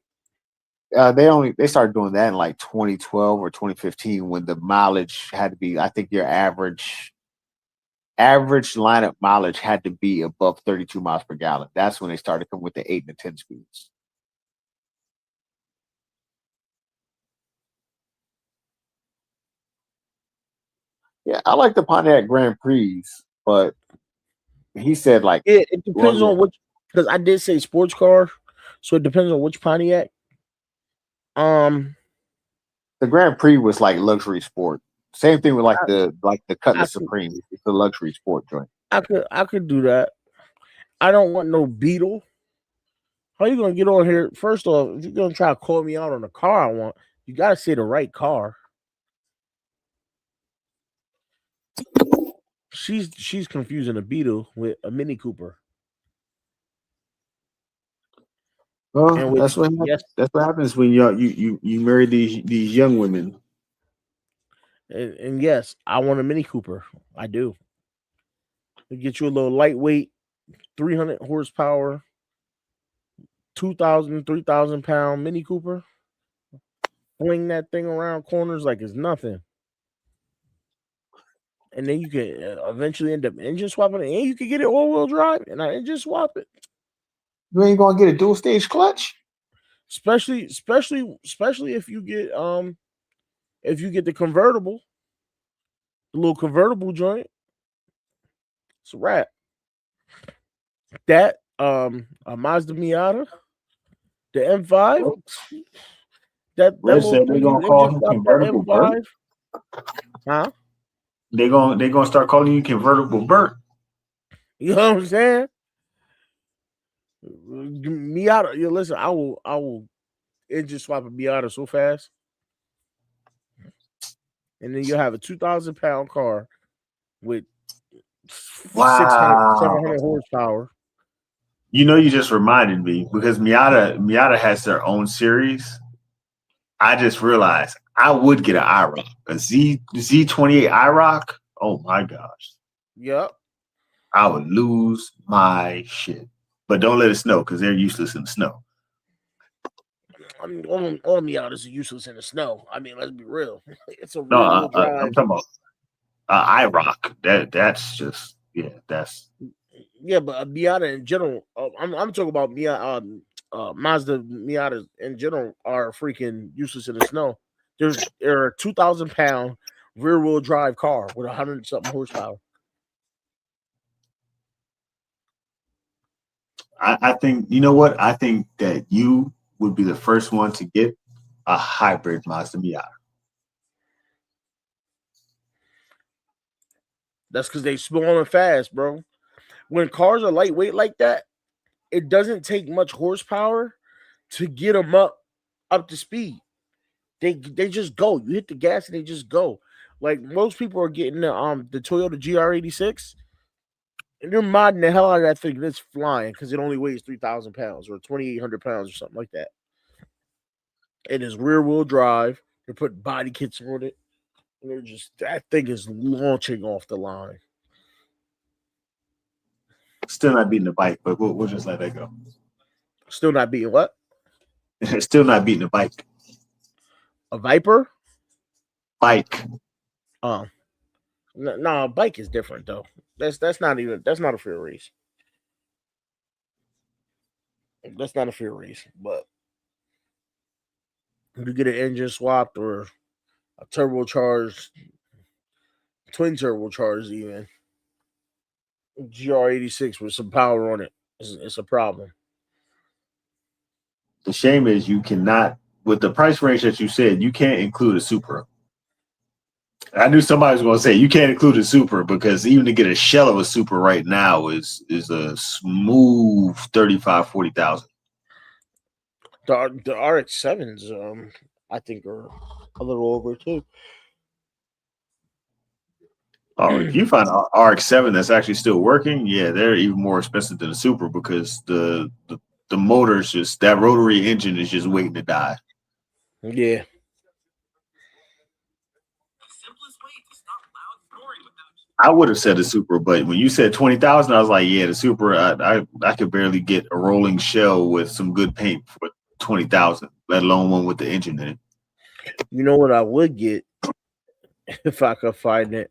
They started doing that in like 2012 or 2015 when the mileage had to be. I think your average lineup mileage had to be above 32 miles per gallon. That's when they started coming with the 8 and the 10 speeds. Yeah, I like the Pontiac Grand Prix, but he said like
It depends on which, because I did say sports car, so it depends on which Pontiac.
The Grand Prix was like luxury sport. Same thing with the Cutlass Supreme. It's a luxury sport joint.
I could do that. I don't want no Beetle. How you gonna get on here? First off, if you're gonna try to call me out on the car I want, you gotta say the right car. She's confusing a Beetle with a Mini Cooper.
Well, that's what happens when you marry these young women.
And yes, I want a Mini Cooper. I do. It get you a little lightweight, 300 horsepower, 2,000, 3,000 pound Mini Cooper. Fling that thing around corners like it's nothing. And then you can eventually end up engine swapping it, and you can get it all-wheel drive, and I engine swap it.
You ain't gonna get a dual stage clutch,
especially if you get the convertible, the little convertible joint. It's a wrap. That a Mazda Miata, the M5. That
said they're gonna call him convertible Bert.
Huh?
They're gonna start calling you convertible Bert.
You know what I'm saying? Miata, listen, I will engine swap a Miata so fast. And then you'll have a 2,000 pound car with 600, 700 horsepower.
You know, you just reminded me because Miata has their own series. I just realized I would get an IROC, a Z28 IROC. Oh my gosh.
Yep.
I would lose my shit. But don't let it snow because they're useless in the snow.
I mean, all Miatas are useless in the snow. I mean, let's be real. It's a
real drive. I'm talking about IROC. That's just that's.
Yeah, but a Miata in general. I'm talking about Miata. Mazda Miatas in general are freaking useless in the snow. They're a 2,000 pound rear wheel drive car with 100 something horsepower.
I think, you know what? I think that you would be the first one to get a hybrid Mazda Miata.
That's because they small and fast, bro. When cars are lightweight like that, it doesn't take much horsepower to get them up to speed. They just go. You hit the gas and they just go. Like most people are getting the Toyota GR86. And they're modding the hell out of that thing. It's flying because it only weighs 3,000 pounds or 2,800 pounds or something like that. It is rear wheel drive. They're putting body kits on it. And they're just, that thing is launching off the line.
Still not beating the bike, but we'll just let that go.
Still not beating what?
Still not beating the bike.
A Viper?
Bike.
Oh. No, a bike is different though. That's not a fair race. That's not a fair race. But if you get an engine swapped or a turbocharged, twin turbocharged even, GR86 with some power on it, it's a problem.
The shame is you cannot, with the price range that you said, you can't include a Supra. I knew somebody was going to say you can't include a Supra because even to get a shell of a Supra right now is a smooth 35,000, 40,000.
The RX-7s, I think, are a little over too.
Oh, if you find an RX-7 that's actually still working, yeah, they're even more expensive than a Supra because the motor's just, that rotary engine is just waiting to die.
Yeah.
I would have said a Supra, but when you said 20,000, I was like, yeah, the Supra. I could barely get a rolling shell with some good paint for 20,000.
let alone one with the engine in it.
You know what I would get if I could find it?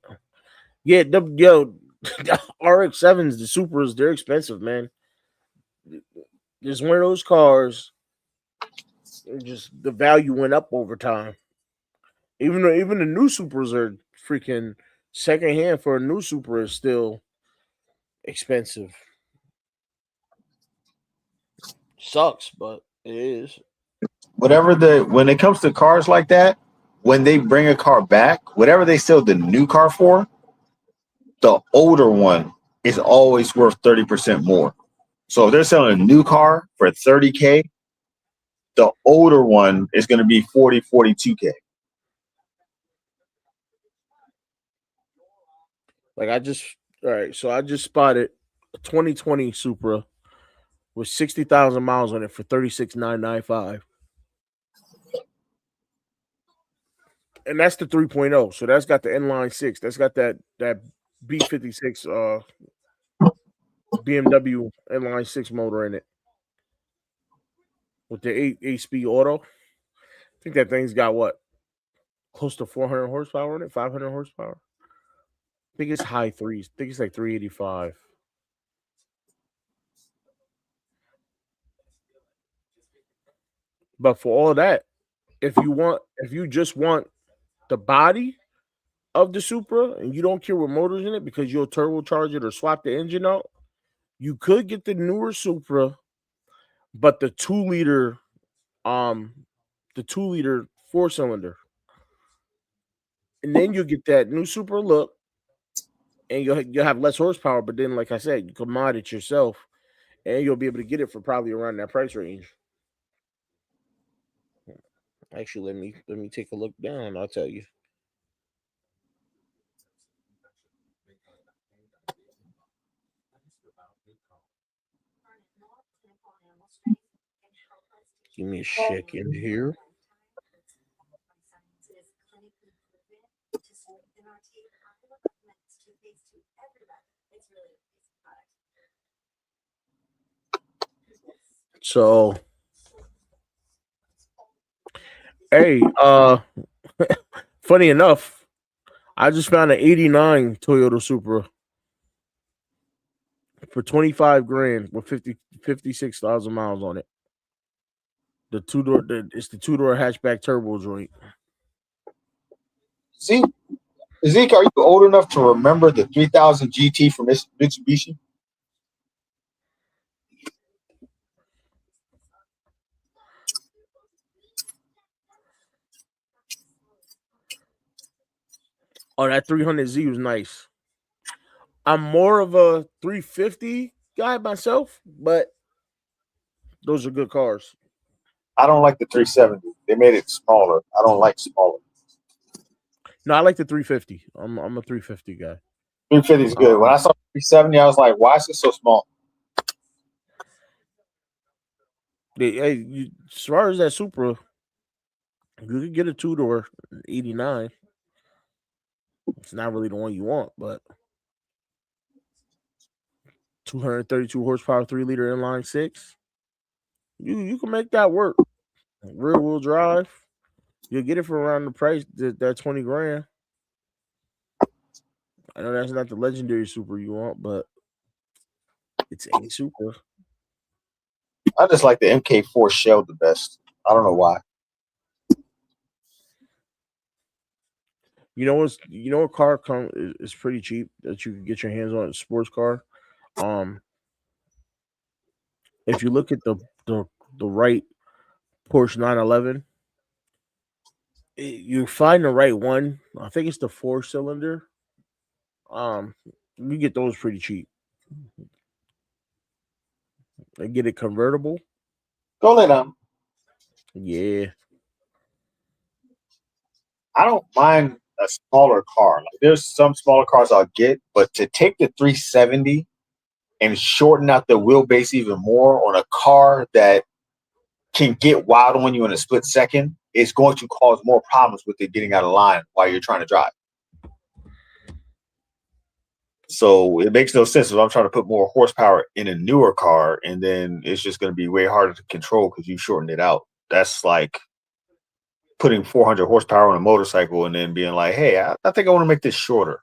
Yeah, yo, RX-7s, the Supras, they're expensive, man. There's one of those cars. Just the value went up over time. Even the new Supras are freaking secondhand for a new Supra is still expensive. Sucks, but it is.
When it comes to cars like that, when they bring a car back, whatever they sell the new car for, the older one is always worth 30% more. So if they're selling a new car for 30K, the older one is going to be 42K.
Like I just spotted a 2020 Supra with 60,000 miles on it for 36,995. And that's the 3.0. So that's got the inline 6. That's got that B56 BMW inline 6 motor in it. With the 8-speed auto. I think that thing's got what? Close to 400 horsepower in it, 500 horsepower. I think it's high threes. I think it's like 385. But for all of that, if you just want the body of the Supra and you don't care what motors in it because you'll turbocharge it or swap the engine out, you could get the newer Supra, but the 2-liter 4-cylinder. And then you'll get that new Supra look and you'll have less horsepower, but then like I said, you can mod it yourself and you'll be able to get it for probably around that price range. Actually, let me take a look down. I'll tell you. Give me a second here. So, hey, funny enough, I just found an 89 Toyota Supra for 25 grand with 56,000 miles on it. It's the 2-door hatchback turbo joint.
Zeke, are you old enough to remember the 3000 GT from Mitsubishi?
Oh, that 300Z was nice. I'm more of a 350 guy myself, but those are good cars.
I don't like the 370. They made it smaller. I don't like smaller.
No, I like the 350. I'm a 350 guy.
350 is good. When I saw 370, I was like, why is it so small?
As far as that Supra, you could get a 2-door 89. It's not really the one you want, but 232 horsepower, 3-liter inline 6. You can make that work. Rear wheel drive. You'll get it for around the price that 20 grand. I know that's not the legendary Supra you want, but it's a Supra.
I just like the MK4 shell the best. I don't know why.
A car is pretty cheap that you can get your hands on, a sports car. If you look at the right Porsche 911, you find the right one. I think it's the 4-cylinder. You get those pretty cheap. They get it convertible.
Go lay down.
Yeah.
I don't mind a smaller car. Like there's some smaller cars I'll get, but to take the 370 and shorten out the wheelbase even more on a car that can get wild on you in a split second is going to cause more problems with it getting out of line while you're trying to drive. So it makes no sense if I'm trying to put more horsepower in a newer car, and then it's just going to be way harder to control because you shortened it out. that's like putting 400 horsepower on a motorcycle and then being like, hey, I think I want to make this shorter.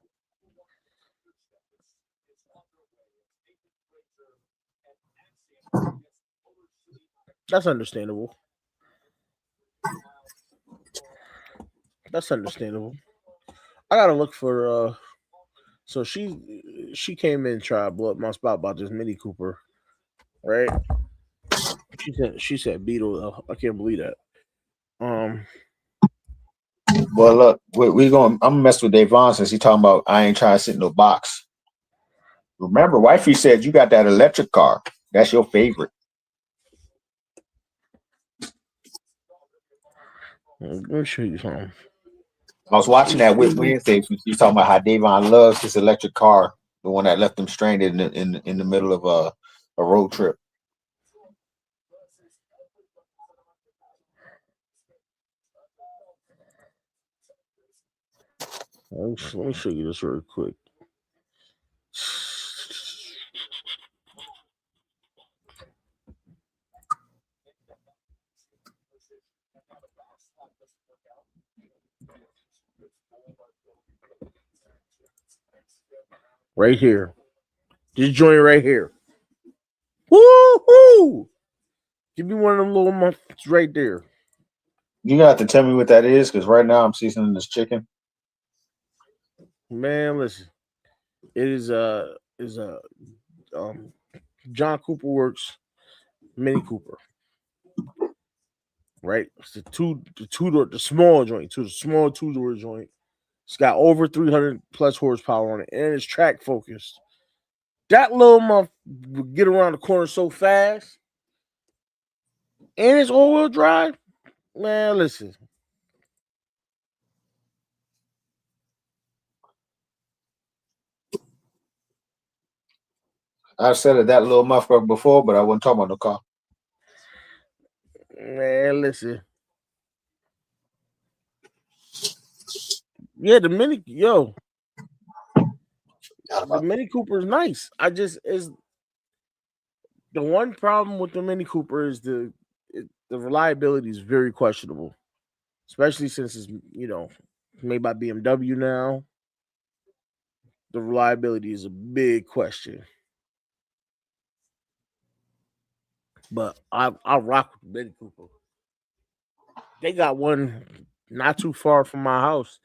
That's understandable. That's understandable. I gotta look for so she came in and tried to blow up my spot about this Mini Cooper, right? She said Beetle. I can't believe that.
Well, look, we going. I'm gonna mess with Davon since he talking about I ain't trying to sit in no box. Remember, wifey said you got that electric car. That's your favorite.
Let me show you something.
I was watching that with Wednesday. She's talking about how Davon loves his electric car, the one that left him stranded in the middle of a road trip.
Let me show you this real quick. Right here. This joint right here. Woo-hoo! Give me one of them little muffins right there.
You got to tell me what that is, because right now I'm seasoning this chicken.
Man, listen. It is John Cooper Works Mini Cooper. Right? It's the two-door, the small joint, the small two-door joint. It's got over 300 plus horsepower on it, and it's track focused. That little muff would get around the corner so fast, and it's all-wheel drive. Man, listen.
I've said it that little muff before, but I wasn't talking about no car.
Man, listen. Yeah, the Mini Cooper is nice. Is the one problem with the Mini Cooper is the reliability is very questionable, especially since it's made by BMW now. The reliability is a big question. But I rock with the Mini Cooper. They got one not too far from my house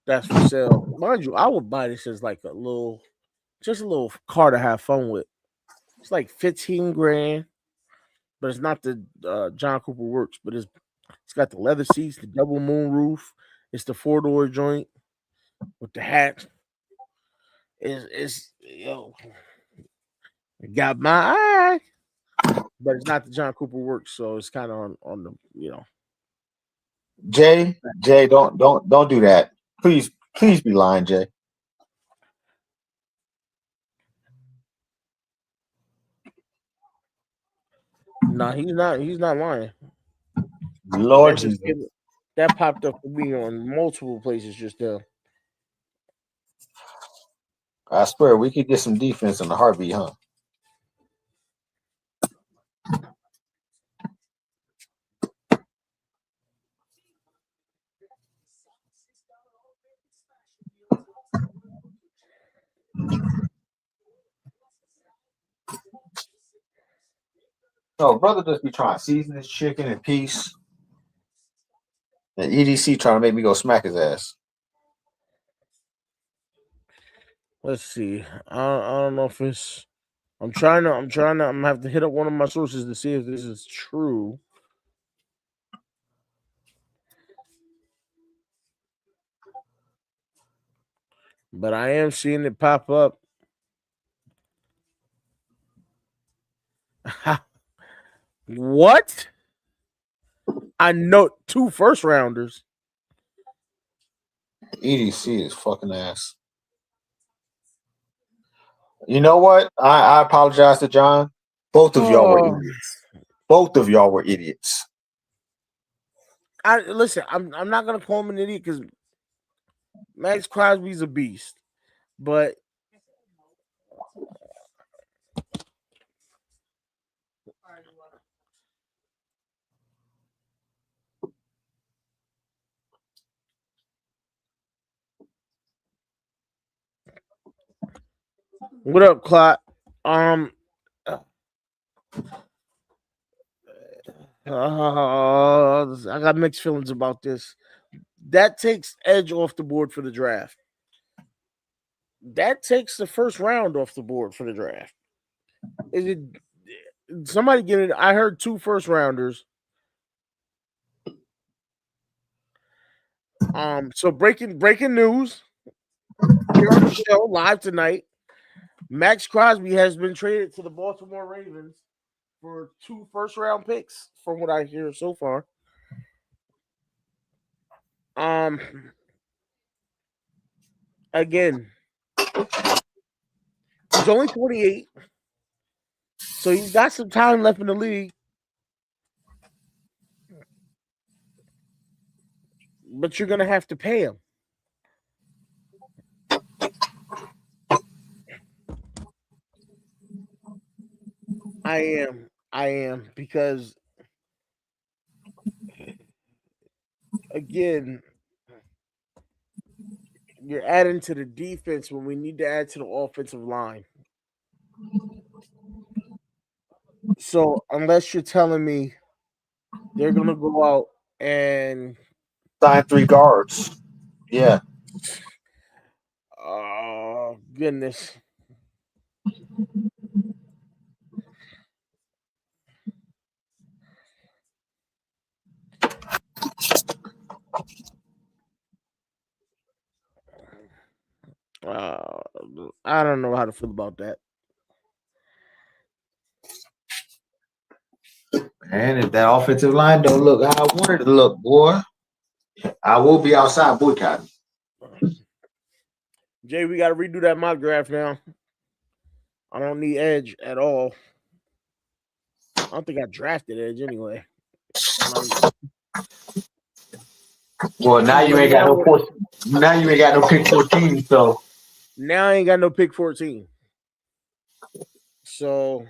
that's for sale. Mind you, I would buy this as like a little car to have fun with. It's like 15 grand, but it's not the John Cooper Works, but it's got the leather seats, the double moon roof. It's the 4-door joint with the hatch. It's it got my eye, but it's not the John Cooper Works, so it's kind of on the.
Jay, don't do that. Please be lying, Jay.
Nah, he's not. He's not lying.
Lord Jesus.
That popped up for me on multiple places just now.
I swear we could get some defense in the heartbeat, huh? No, brother just be trying to season his chicken in peace. And EDC trying to make me go smack his ass.
Let's see. I don't know if it's. I'm trying to. I'm gonna have to hit up one of my sources to see if this is true. But I am seeing it pop up. What? I know 2 first rounders.
EDC is fucking ass. You know what? I apologize to John. Both of y'all were idiots. Both of y'all were idiots.
Listen. I'm not gonna call him an idiot because Max Crosby's a beast, but What up, Clot? I got mixed feelings about this. That takes Edge off the board for the draft. That takes the first round off the board for the draft. Is it somebody get it? I heard 2 first rounders. So breaking news here on the show live tonight. Max Crosby has been traded to the Baltimore Ravens for 2 first round picks, from what I hear so far. Again, he's only 28, so he's got some time left in the league. But you're gonna have to pay him. I am because again, you're adding to the defense when we need to add to the offensive line. So unless you're telling me they're gonna go out and
Sign 3 guards. Yeah.
oh goodness. I don't know how to feel about that.
Man, if that offensive line don't look how I wanted it to look, boy, I will be outside boycotting.
Jay, we got to redo that mock draft now. I don't need Edge at all. I don't think I drafted Edge anyway.
Well, now you ain't got no now you ain't got no pick 14, so
now I ain't got no pick 14. So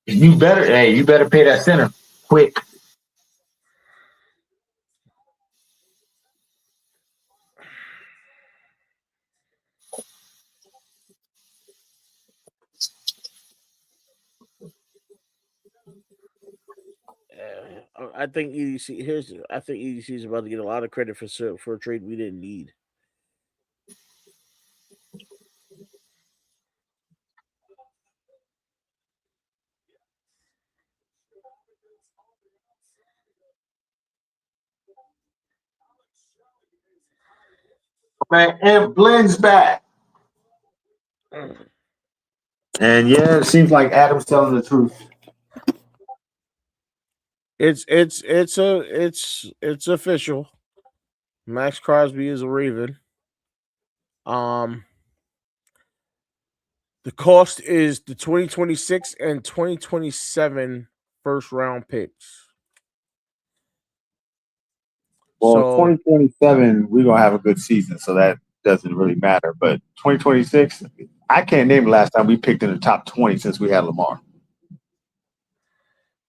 you better pay that center quick.
I think EDC I think EDC is about to get a lot of credit for a trade we didn't need.
Man, and Blends back. And yeah, it seems like Adam's telling the truth.
It's official. Max Crosby is a Raven. The cost is the 2026 and 2027 first round picks.
Well,
So
2027, we're gonna have a good season, so that doesn't really matter. But 2026, I can't name the last time we picked in the top 20 since we had Lamar.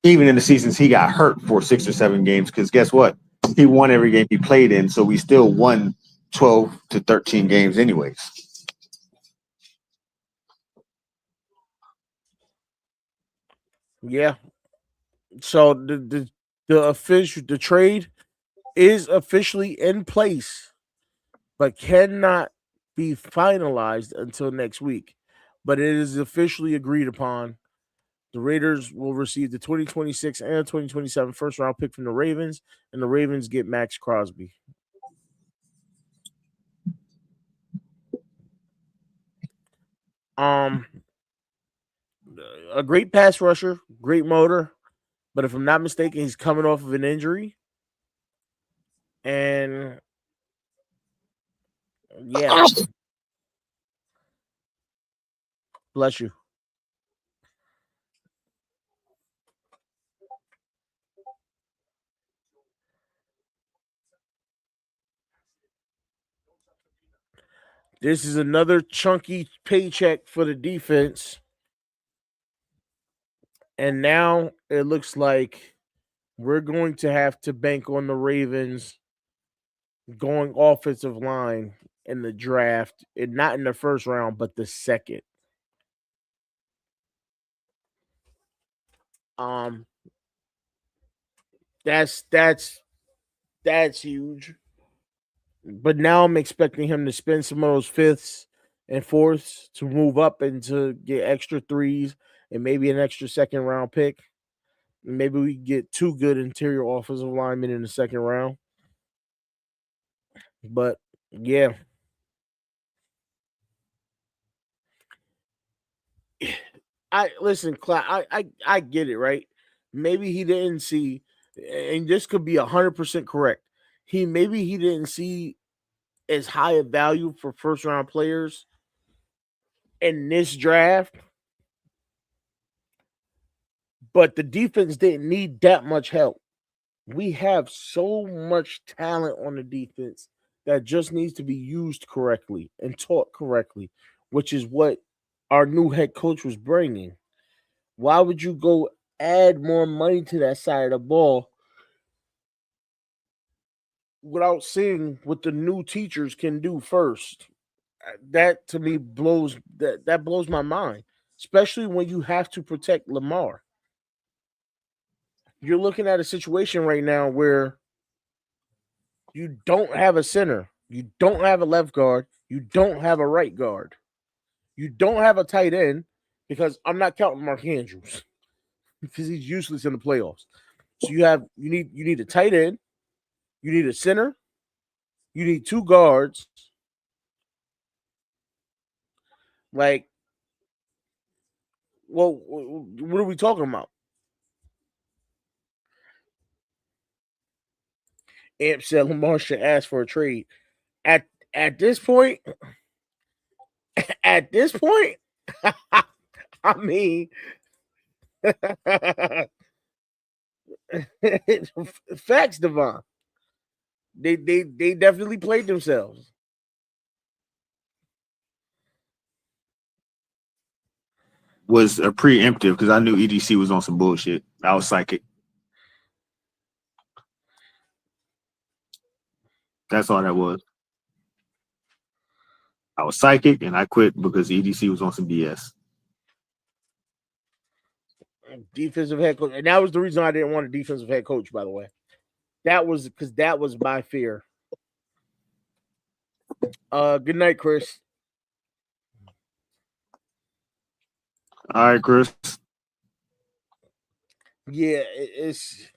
Even in the seasons he got hurt for 6 or 7 games, because guess what? He won every game he played in, so we still won 12 to 13 games anyways.
yeah. So the trade is officially in place, but cannot be finalized until next week. But it is officially agreed upon. The Raiders will receive the 2026 and 2027 first round pick from the Ravens, and the Ravens get Max Crosby. A great pass rusher, great motor, but if I'm not mistaken, he's coming off of an injury. And yeah. Bless you. This is another chunky paycheck for the defense. And now it looks like we're going to have to bank on the Ravens going offensive line in the draft, and not in the first round, but the second. Um, that's huge. But now I'm expecting him to spend some of those fifths and fourths to move up and to get extra threes and maybe an extra second round pick. Maybe we get two good interior offensive linemen in the second round. But yeah, I listen, I get it, right? Maybe he didn't see, and this could be 100% correct. Maybe he didn't see as high a value for first round players in this draft, but the defense didn't need that much help. We have so much talent on the defense that just needs to be used correctly and taught correctly, which is what our new head coach was bringing. Why would you go add more money to that side of the ball without seeing what the new teachers can do first? That to me blows my mind, especially when you have to protect Lamar. You're looking at a situation right now where you don't have a center, you don't have a left guard, you don't have a right guard, you don't have a tight end because I'm not counting Mark Andrews because he's useless in the playoffs. So you need a tight end, you need a center, you need two guards. Like, well, what are we talking about? Amp said Lamar should ask for a trade. At at this point, at this point, I mean, facts, Devon. They definitely played themselves.
Was a preemptive because I knew EDC was on some bullshit. I was psychic. That's all that was. I was psychic and I quit because EDC was on some BS.
Defensive head coach, and that was the reason I didn't want a defensive head coach. By the way, that was because that was my fear. Good night, Chris.
All right, Chris.
Yeah, it's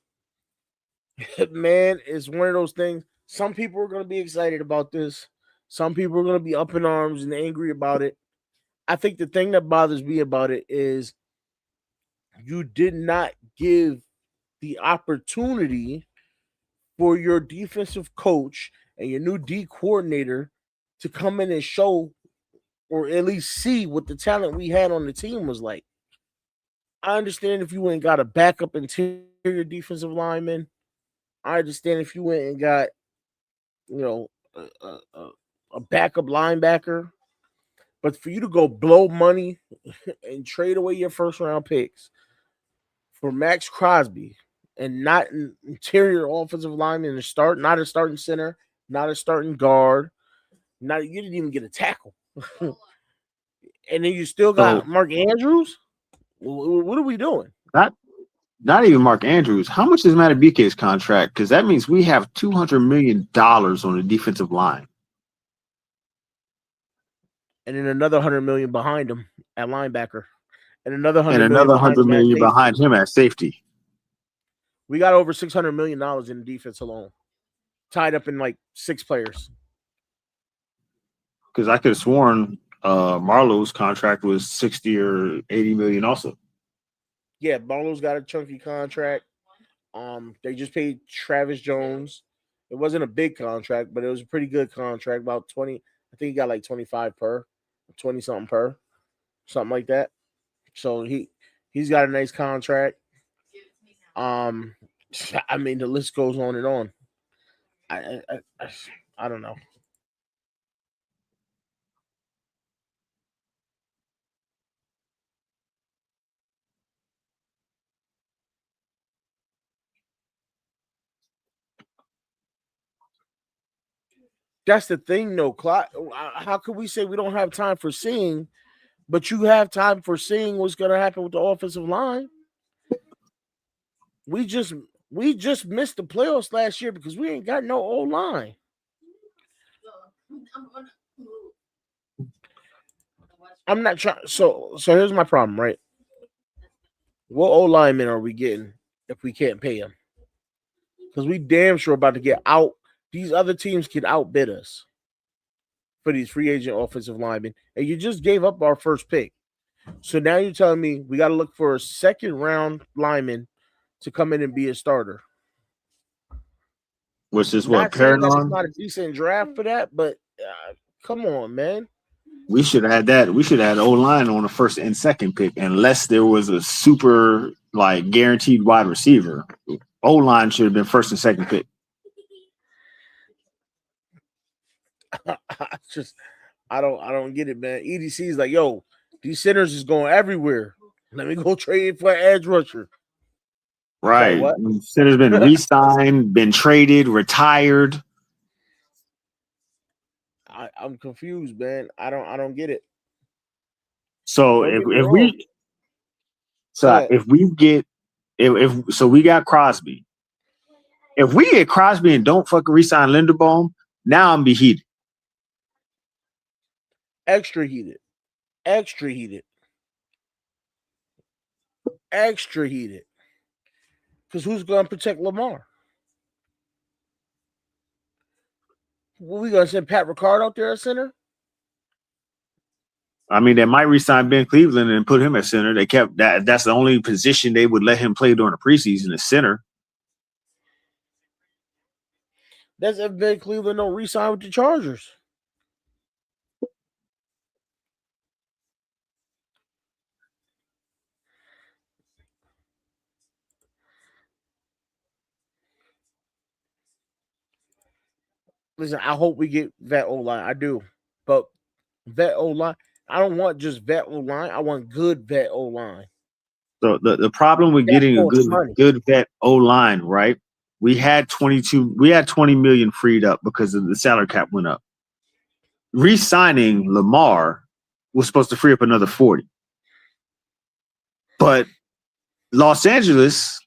man, it's one of those things. Some people are going to be excited about this. Some people are going to be up in arms and angry about it. I think the thing that bothers me about it is you did not give the opportunity for your defensive coach and your new D coordinator to come in and show or at least see what the talent we had on the team was like. I understand if you went and got a backup interior defensive lineman. I understand if you went and got, you know, a backup linebacker. But for you to go blow money and trade away your first round picks for Max Crosby and not an interior offensive lineman to start, not a starting center, not a starting guard, not you didn't even get a tackle. And then you still
So
got Mark Andrews. What are we doing?
not even Mark Andrews. How much is Matabike's contract? Because that means we have $200 million on the defensive line.
And then another 100 million behind him at linebacker, and another
And
100 million
another
behind
100
him at
million
safety.
behind him at safety.
We got over $600 million in defense alone, tied up in like 6 players.
Because I could have sworn Marlowe's contract was 60 or 80 million also.
Yeah, Barlow's got a chunky contract. They just paid Travis Jones. It wasn't a big contract, but it was a pretty good contract. About 20, I think he got like 25 per, 20 something per, something like that. So he's got a nice contract. Um, I mean the list goes on and on. I don't know. That's the thing, though, Clyde. How could we say we don't have time for seeing, but you have time for seeing what's going to happen with the offensive line? We just missed the playoffs last year because we ain't got no old line. I'm not trying. So here's my problem, right? What old linemen are we getting if we can't pay them? Because we damn sure about to get out. These other teams can outbid us for these free agent offensive linemen. And you just gave up our first pick. So now you're telling me we got to look for a second round lineman to come in and be a starter.
Which is
Not
what
saying that it's
Paragon.
not a decent draft for that, but come on, man.
We should have had that. We should have had O-line on the first and second pick, unless there was a super like guaranteed wide receiver. O-line should have been first and second pick.
I don't get it, man. EDC is like, yo, these centers is going everywhere. Let me go trade for an edge rusher.
Right.
What?
Center's been re-signed, been traded, retired.
I'm confused, man. I don't get it.
So
Don't
if,
get me
if
wrong.
we so
Go ahead.
if we get if so we got Crosby. If we get Crosby and don't fucking re-sign Linderbaum, now I'm be heated.
Extra heated. Extra heated. Extra heated. Because who's going to protect Lamar? What, we going to send Pat Ricard out there at center?
I mean, they might re-sign Ben Cleveland and put him at center. They kept that. That's the only position they would let him play during the preseason, is center.
That's if Ben Cleveland don't re-sign with the Chargers. Listen, I hope we get vet O-line. I do. But vet O-line, I don't want just vet O-line. I want good vet O-line.
So the problem with
That's
getting a
more money.
good vet O-line, right? We had 20 million freed up because of the salary cap went up. Re-signing Lamar was supposed to free up another 40. But Los Angeles,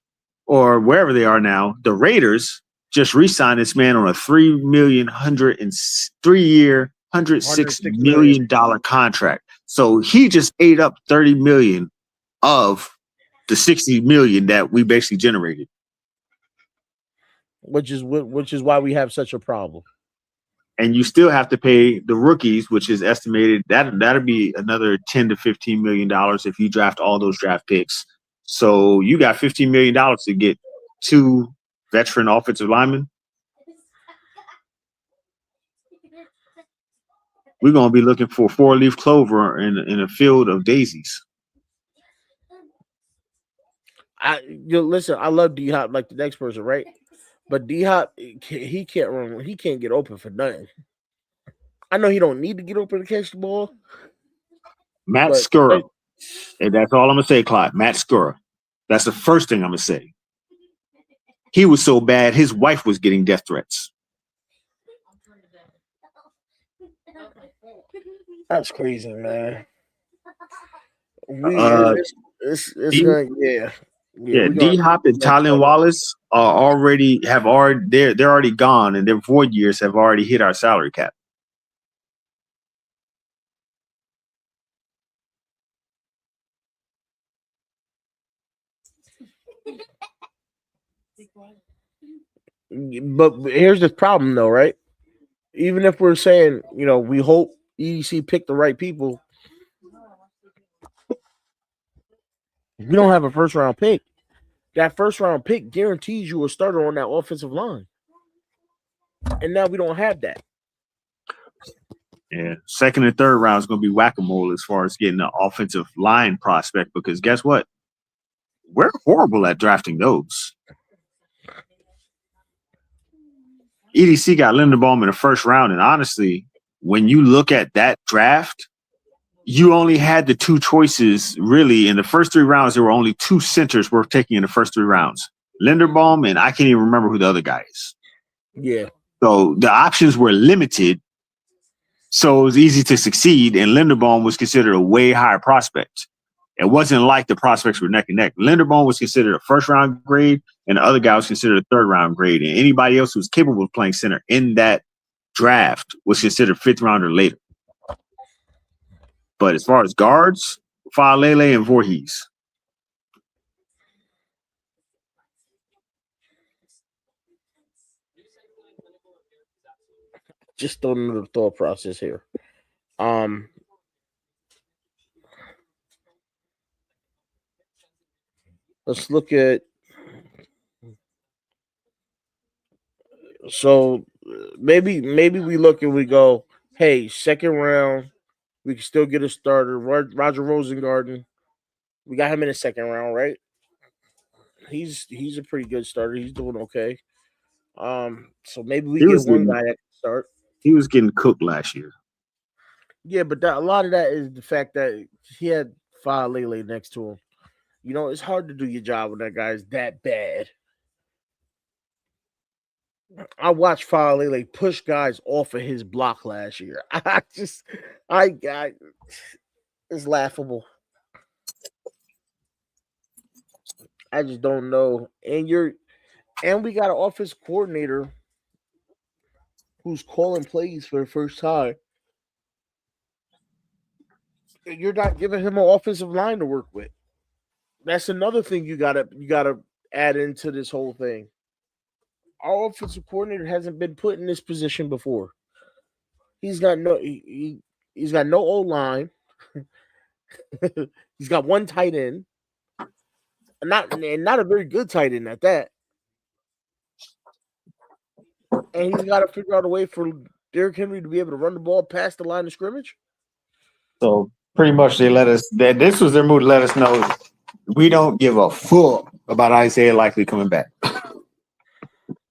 or wherever they are now, the Raiders just re-signed this man on a $3 million, 3-year, $106 million contract. So he just ate up 30 million of the 60 million that we basically generated.
Which is why we have such a problem.
And you still have to pay the rookies, which is estimated that'll be another $10 to $15 million if you draft all those draft picks. So you got $15 million to get 2 veteran offensive linemen. We're gonna be looking for 4-leaf clover in a field of daisies.
Listen, I love D-Hop like the next person, right? But D-Hop, he can't run. He can't get open for nothing. I know he don't need to get open to catch the ball.
Matt Skura. And that's all I'm going to say, Clyde. Matt Skura. That's the first thing I'm going to say. He was so bad, his wife was getting death threats.
That's crazy, man.
D-Hop and Tylen Wallace are already they're already gone, and their void years have already hit our salary cap.
But here's the problem, though, right? Even if we're saying, we hope EDC picked the right people, we don't have a first-round pick. That first-round pick guarantees you a starter on that offensive line. And now we don't have that.
Yeah, second and third round is going to be whack-a-mole as far as getting an offensive line prospect, because guess what? We're horrible at drafting those. EDC got Linderbaum in the first round, and honestly, when you look at that draft, you only had the 2 choices, really. In the first 3 rounds, there were only 2 centers worth taking in the first 3 rounds. Linderbaum, and I can't even remember who the other guy is.
Yeah.
So the options were limited. So it was easy to succeed, and Linderbaum was considered a way higher prospect. It wasn't like the prospects were neck and neck. Linderbaum was considered a first-round grade, and the other guy was considered a third-round grade. And anybody else who was capable of playing center in that draft was considered fifth-round or later. But as far as guards, Faalele and Voorhees.
Just don't know the thought process here. Let's look at. So maybe we look and we go, hey, second round, we can still get a starter. Roger Rosengarten, we got him in the second round, right? He's a pretty good starter. He's doing okay. So maybe we get one guy that can start.
He was getting cooked last year.
Yeah, but a lot of that is the fact that he had Faalele next to him. You know, it's hard to do your job when that guy's that bad. I watched Faalele push guys off of his block last year. It's laughable. I just don't know. And we got an offense coordinator who's calling plays for the first time. You're not giving him an offensive line to work with. That's another thing you gotta add into this whole thing. Our offensive coordinator hasn't been put in this position before. He's got no O line. He's got one tight end, and not a very good tight end at that. And he's got to figure out a way for Derrick Henry to be able to run the ball past the line of scrimmage.
So pretty much they let us that this was their move to let us know we don't give a fuck about Isaiah Likely coming back.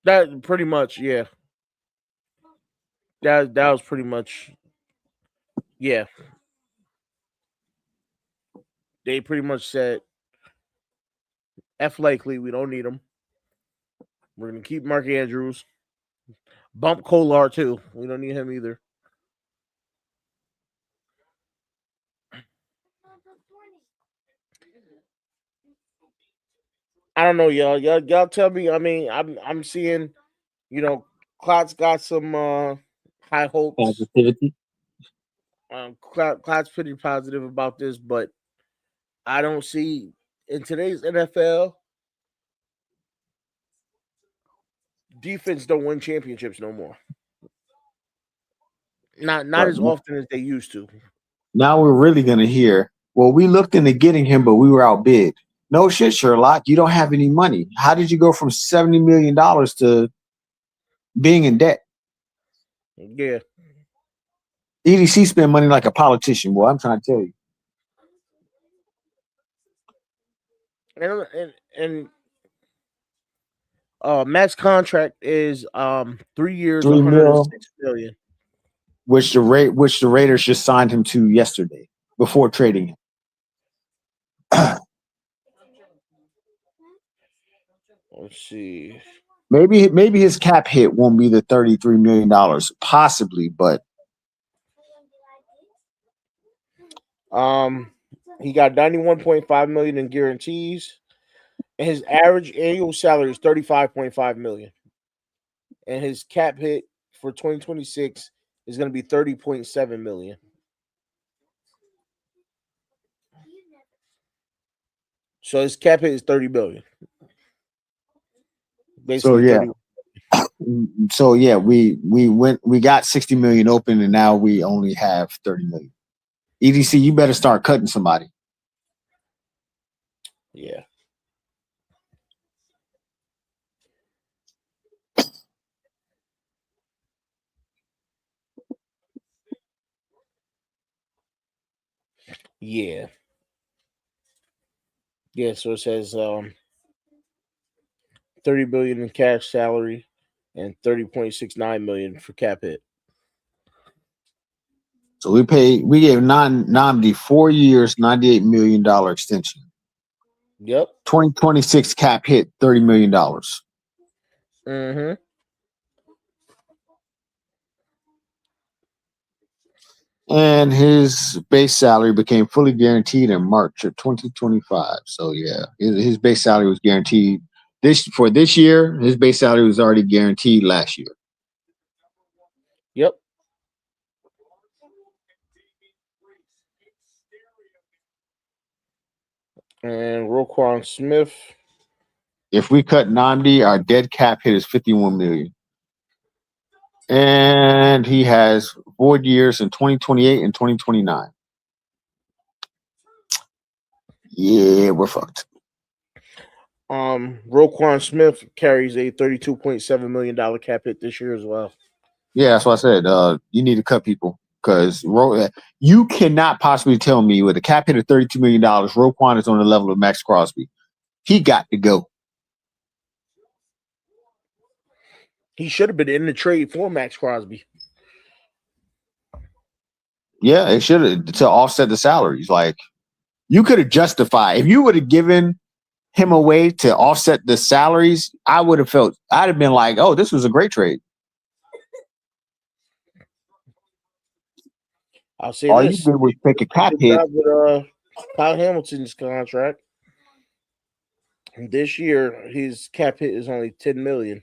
That pretty much, yeah. That was pretty much, yeah. They pretty much said, F Likely, we don't need him. We're gonna keep Mark Andrews. Bump Kolar too. We don't need him either. I don't know, y'all. Y'all tell me. I mean, I'm seeing, Klotz got some high hopes.
Positivity.
Klotz pretty positive about this, but I don't see in today's NFL defense don't win championships no more. Not as often as they used to.
Now we're really gonna hear, well, we looked into getting him, but we were outbid. No shit, Sherlock. You don't have any money. How did you go from $70 million to being in debt?
Yeah.
EDC spend money like a politician, boy. I'm trying to tell you.
And Matt's contract is 3 years,
$3
$106 million.
Which the Raiders just signed him to yesterday before trading him.
Let's see.
Maybe his cap hit won't be the $33 million, possibly, but
he got $91.5 million in guarantees, and his average annual salary is $35.5 million, and his cap hit for 2026 is going to be $30.7 million. So his cap hit is $30 million. Basically,
so yeah, we got $60 million open, and now we only have $30 million. EDC, you better start cutting somebody.
Yeah. Yeah. Yeah, so it says $30 billion in cash salary and $30.69 million for cap hit.
So we gave Nnamdi 4 years, $98 million extension.
Yep.
2026 cap hit $30 million.
Mm-hmm.
And his base salary became fully guaranteed in March of 2025. So yeah, his base salary was guaranteed this year. His base salary was already guaranteed last year.
Yep. And Roquan Smith.
If we cut Namdi, our dead cap hit is 51 million. And he has void years in 2028 and 2029. Yeah, we're fucked.
Roquan Smith carries a $32.7 million cap hit this year as well.
Yeah, that's what I said. You need to cut people because you cannot possibly tell me with a cap hit of $32 million, Roquan is on the level of Max Crosby. He got to go.
He should have been in the trade for Max Crosby.
Yeah, it should have to offset the salaries. Like you could have justified if you would have given him away to offset the salaries. I'd have been like, oh, this was a great trade.
I'll say
all
this.
you did was take a cap hit.
With Kyle Hamilton's contract. This year, his cap hit is only $10 million.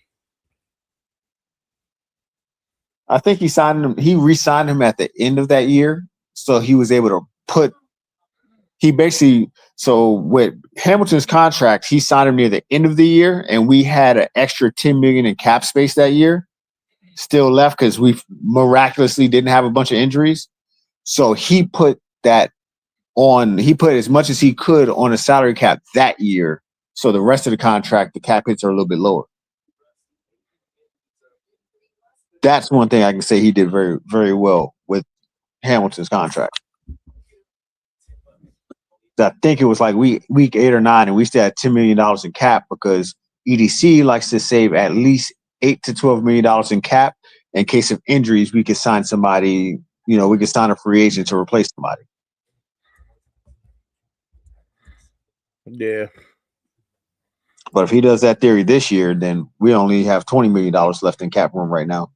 I think he signed him. He re-signed him at the end of that year, so he was able to put. He basically with Hamilton's contract, he signed him near the end of the year, and we had an extra $10 million in cap space that year, still left because we miraculously didn't have a bunch of injuries. So he put that on. He put as much as he could on a salary cap that year. So the rest of the contract, the cap hits are a little bit lower. That's one thing I can say he did very, very well with Hamilton's contract. I think it was like week 8 or 9, and we still had $10 million in cap because EDC likes to save at least $8 to $12 million in cap. In case of injuries, we could sign somebody, we could sign a free agent to replace somebody.
Yeah.
But if he does that theory this year, then we only have $20 million left in cap room right now.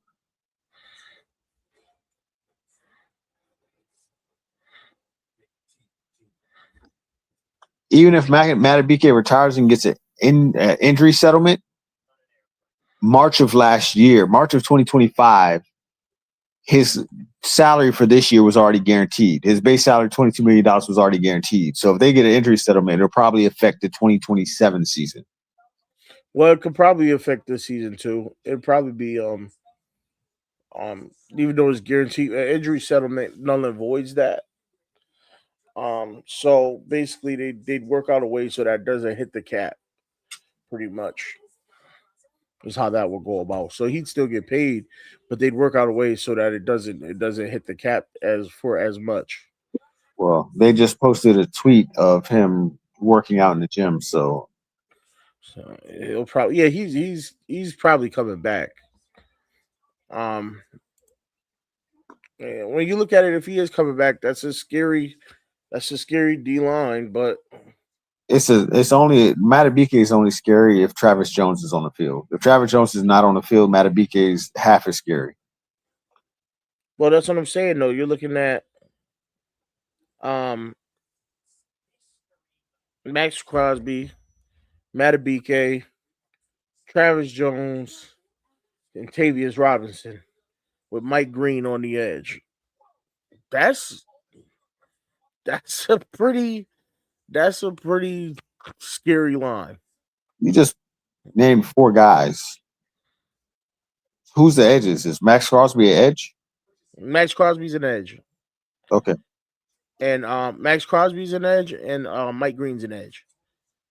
Even if Madubuike retires and gets an injury settlement, March of 2025, his salary for this year was already guaranteed. His base salary, $22 million, was already guaranteed. So if they get an injury settlement, it'll probably affect the 2027 season.
Well, it could probably affect this season too. It'd probably be even though it's guaranteed, injury settlement null and voids that. So basically they'd work out a way so that it doesn't hit the cap, pretty much. Is how that will go about. So he'd still get paid, but they'd work out a way so that it doesn't hit the cap as much.
Well, they just posted a tweet of him working out in the gym, so
he'll probably he's probably coming back. And when you look at it, if he is coming back, that's a scary D line, but
it's only Madubuike is only scary if Travis Jones is on the field. If Travis Jones is not on the field, Madubuike is half as scary.
Well, that's what I'm saying though. You're looking at Max Crosby, Madubuike, Travis Jones, and Tavius Robinson with Mike Green on the edge. That's a pretty scary line.
You just named 4 guys. Who's the edges? Is Max Crosby an edge?
Max Crosby's an edge.
Okay.
And Max Crosby's an edge, and Mike Green's an edge.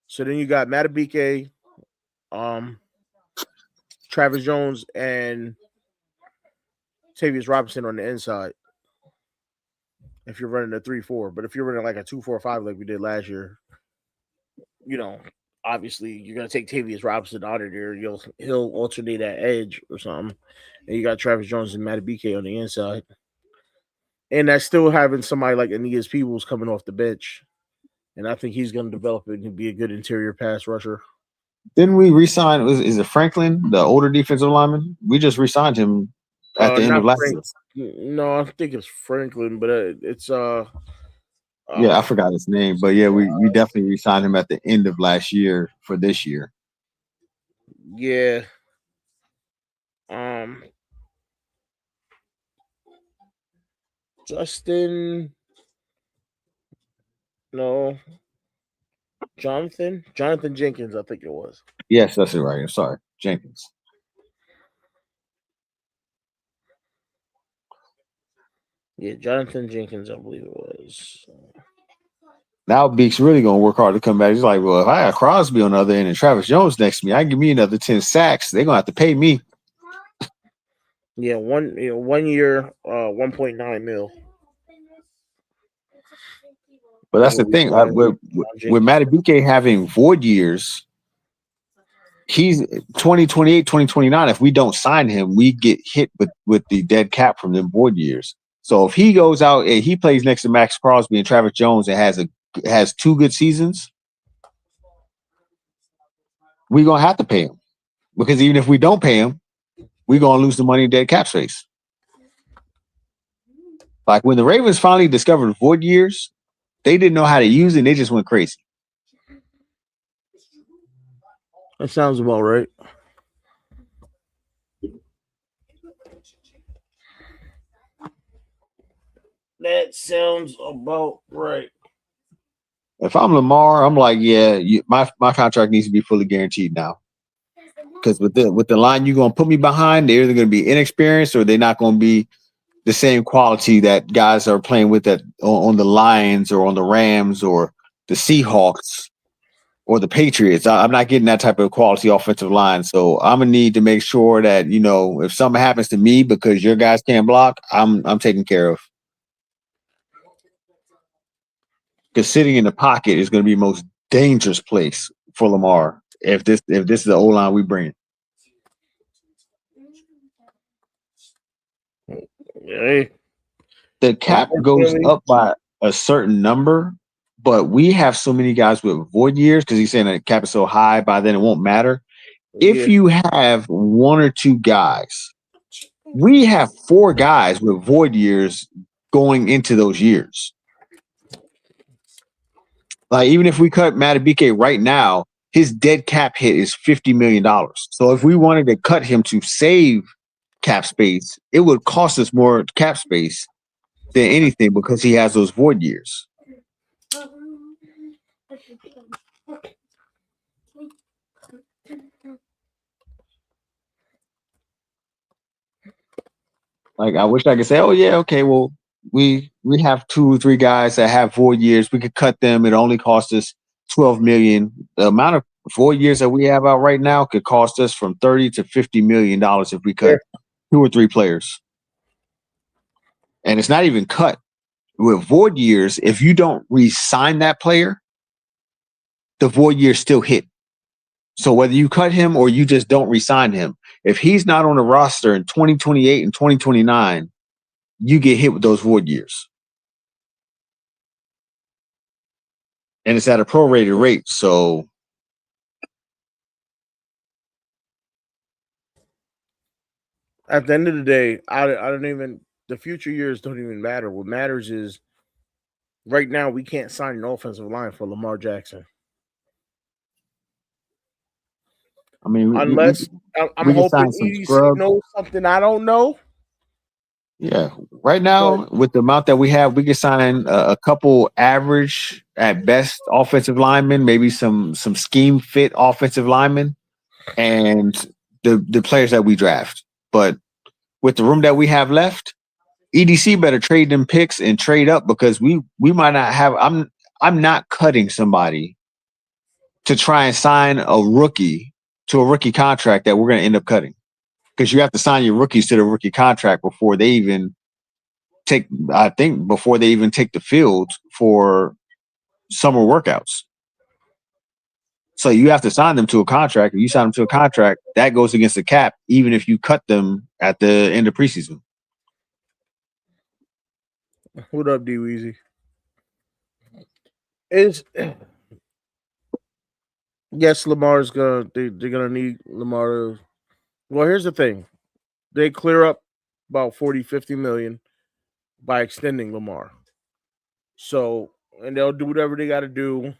So then you got Madubuike, Travis Jones, and Tavius Robinson on the inside. If you're running a 3-4, but if you're running like a 2-4-5 like we did last year, obviously you're gonna take Tavius Robinson out of there. He'll alternate that edge or something, and you got Travis Jones and Madubuike on the inside, and that's still having somebody like Aeneas Peebles coming off the bench, and I think he's gonna develop it and be a good interior pass rusher.
Didn't we re-sign? Is it Franklin, the older defensive lineman? We just re-signed him at the end
Not
of last
Frank.
year.
No, I think it's Franklin, but it's
Yeah, I forgot his name, but yeah, we definitely re-signed him at the end of last year for this year.
yeah. Justin. No. Jonathan Jenkins, I think it was.
Yes, that's it right. I'm sorry, Jenkins.
Yeah, Jonathan Jenkins, I believe it was.
Now Beek's really gonna work hard to come back. He's like, well, if I got Crosby on the other end and Travis Jones next to me, I can give me another 10 sacks. They're gonna have to pay me.
Yeah, 1 year, 1.9 mil.
But that's the thing. With Madubuike having void years, he's 2028, 2029. If we don't sign him, we get hit with the dead cap from them void years. So if he goes out and he plays next to Max Crosby and Travis Jones and has 2 good seasons, we're gonna have to pay him. Because even if we don't pay him, we're gonna lose the money in dead cap space. Like when the Ravens finally discovered void years, they didn't know how to use it, and they just went crazy.
That sounds about right. That sounds about right.
If I'm Lamar, I'm like, yeah, my contract needs to be fully guaranteed now. Because with the line you're gonna put me behind, they're either gonna be inexperienced or they're not gonna be the same quality that guys are playing with on the Lions or on the Rams or the Seahawks or the Patriots. I'm not getting that type of quality offensive line. So I'm gonna need to make sure that, if something happens to me because your guys can't block, I'm taken care of. Because sitting in the pocket is going to be the most dangerous place for Lamar if this is the O-line we bring.
Hey.
The cap goes up by a certain number, but we have so many guys with void years because he's saying that the cap is so high, by then it won't matter. If you have 1 or 2 guys, we have 4 guys with void years going into those years. Like, even if we cut Madubuike right now, his dead cap hit is $50 million. So if we wanted to cut him to save cap space, it would cost us more cap space than anything because he has those void years. Like, I wish I could say, oh yeah, okay, well, we have 2 or 3 guys that have void years. We could cut them. It only cost us $12 million. The amount of void years that we have out right now could cost us from $30 to $50 million if we cut 2 or 3 players. And it's not even cut. With void years, if you don't re-sign that player, the void years still hit. So whether you cut him or you just don't re-sign him, if he's not on the roster in 2028 and 2029, you get hit with those void years. And it's at a prorated rate, so
at the end of the day, I don't even, the future years don't even matter. What matters is right now we can't sign an offensive line for Lamar Jackson.
I mean,
unless I'm hoping EDC knows something I don't know.
Yeah, right now with the amount that we have, we can sign a couple average at best offensive linemen, maybe some scheme fit offensive linemen, and the players that we draft. But with the room that we have left, EDC better trade them picks and trade up because we might not have. I'm not cutting somebody to try and sign a rookie to a rookie contract that we're going to end up cutting. Because you have to sign your rookies to the rookie contract before they even take the field for summer workouts. So you have to sign them to a contract. If you sign them to a contract, that goes against the cap, even if you cut them at the end of preseason.
What up, D Weezy? Yes, Lamar's they're gonna need Lamar to. Well, here's the thing. They clear up about 40, 50 million by extending Lamar. So, and they'll do whatever they got to do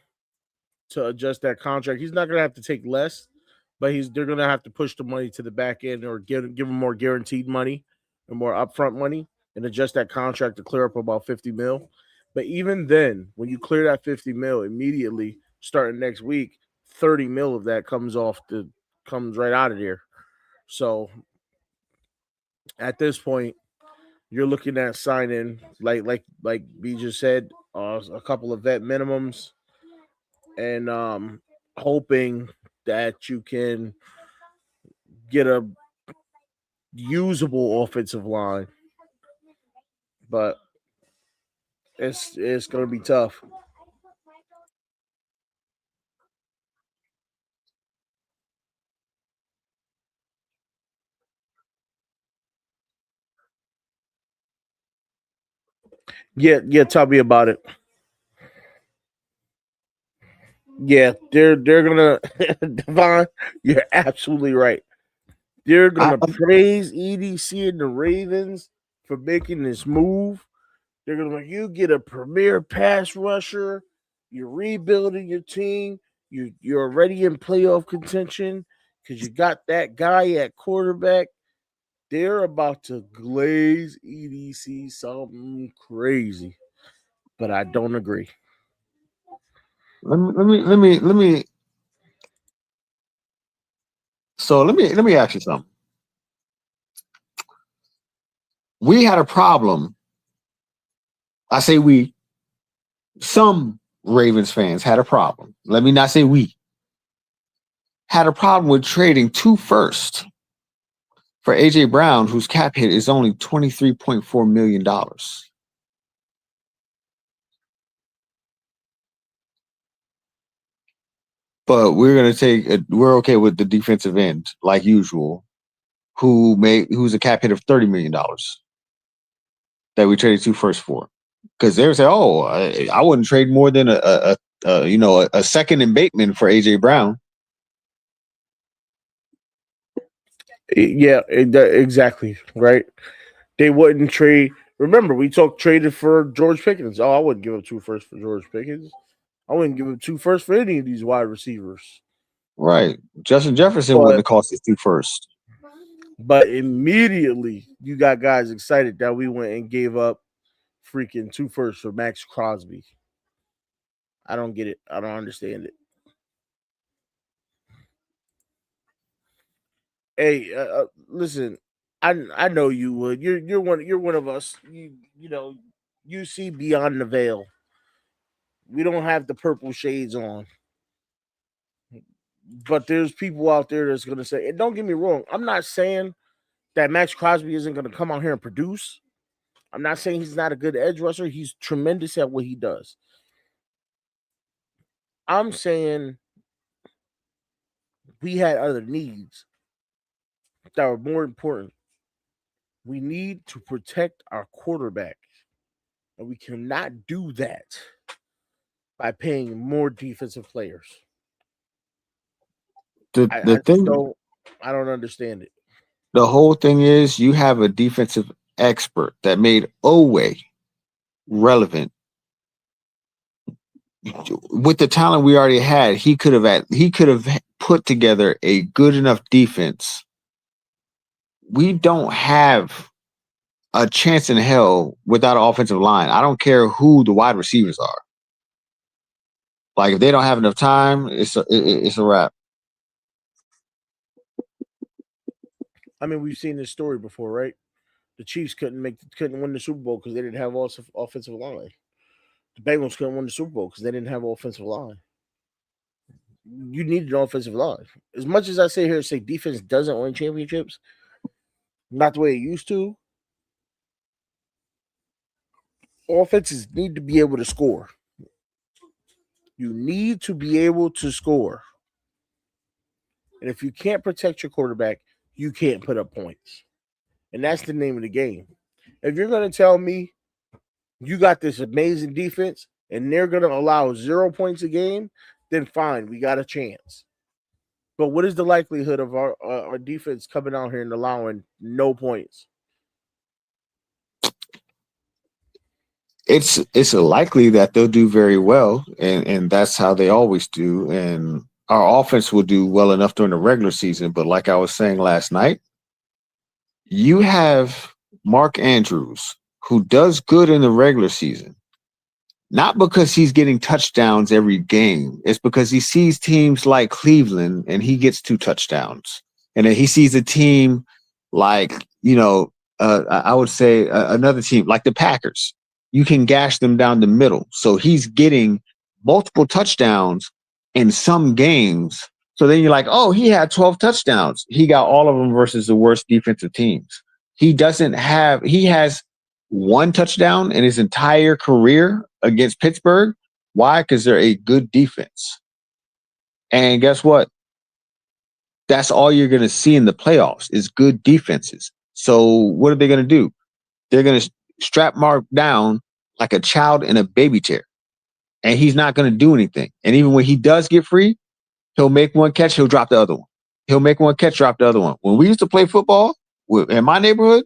to adjust that contract. He's not going to have to take less, but they're going to have to push the money to the back end or give him more guaranteed money and more upfront money and adjust that contract to clear up about 50 mil. But even then, when you clear that 50 mil immediately, starting next week, 30 mil of that comes right out of there. So at this point, you're looking at signing like B just said, a couple of vet minimums, and hoping that you can get a usable offensive line. But it's going to be tough. Yeah, tell me about it. Yeah, they're gonna Devon, you're absolutely right. They're gonna praise EDC and the Ravens for making this move. They're gonna like, you get a premier pass rusher, you're rebuilding your team, you're already in playoff contention because you got that guy at quarterback. They're about to glaze EDC something crazy, but I don't agree.
Let me. So let me ask you something. We had a problem. I say we. Some Ravens fans had a problem. Let me not say we. Had a problem with trading 2 firsts for AJ Brown, whose cap hit is only $23.4 million. But we're okay with the defensive end, like usual, who's a cap hit of $30 million that we traded 2 firsts for. Because they would say, "Oh, I wouldn't trade more than a second in Bateman for AJ Brown."
Yeah, exactly right. They wouldn't trade. Remember, we traded for George Pickens. Oh, I wouldn't give up 2 firsts for George Pickens. I wouldn't give up 2 firsts for any of these wide receivers.
Right. Justin Jefferson wouldn't have cost us 2 firsts.
But immediately you got guys excited that we went and gave up freaking 2 firsts for Max Crosby. I don't get it. I don't understand it. Hey, listen, I know you would. You're one of us. You see beyond the veil. We don't have the purple shades on. But there's people out there that's gonna say, and don't get me wrong, I'm not saying that Max Crosby isn't gonna come out here and produce. I'm not saying he's not a good edge rusher. He's tremendous at what he does. I'm saying we had other needs that were more important. We need to protect our quarterback. And we cannot do that by paying more defensive players. I don't understand it.
The whole thing is you have a defensive expert that made Oweh relevant. With the talent we already had, he could have put together a good enough defense. We don't have a chance in hell without an offensive line. I don't care who the wide receivers are. Like if they don't have enough time, it's a wrap.
I mean, we've seen this story before, right? The Chiefs couldn't win the Super Bowl because they didn't have offensive line. The Bengals couldn't win the Super Bowl because they didn't have offensive line. You needed an offensive line. As much as I sit here and say defense doesn't win championships, not the way it used to. Offenses need to be able to score. You need to be able to score. And if you can't protect your quarterback, you can't put up points. And that's the name of the game. If you're going to tell me you got this amazing defense and they're going to allow 0 points a game, then fine, we got a chance. But what is the likelihood of our defense coming out here and allowing no points?
it's likely that they'll do very well, and that's how they always do. And our offense will do well enough during the regular season. But like I was saying last night, you have Mark Andrews, who does good in the regular season, not because he's getting touchdowns every game. It's because he sees teams like Cleveland and he gets 2 touchdowns. And then he sees a team like, I would say another team like the Packers. You can gash them down the middle. So he's getting multiple touchdowns in some games. So then you're like, oh, he had 12 touchdowns. He got all of them versus the worst defensive teams. He has 1 touchdown in his entire career against Pittsburgh. Why? Because they're a good defense. And guess what? That's all you're going to see in the playoffs is good defenses. So what are they going to do? They're going to strap Mark down like a child in a baby chair. And he's not going to do anything. And even when he does get free, he'll make 1 catch, he'll drop the other one. He'll make 1 catch, drop the other one. When we used to play football in my neighborhood,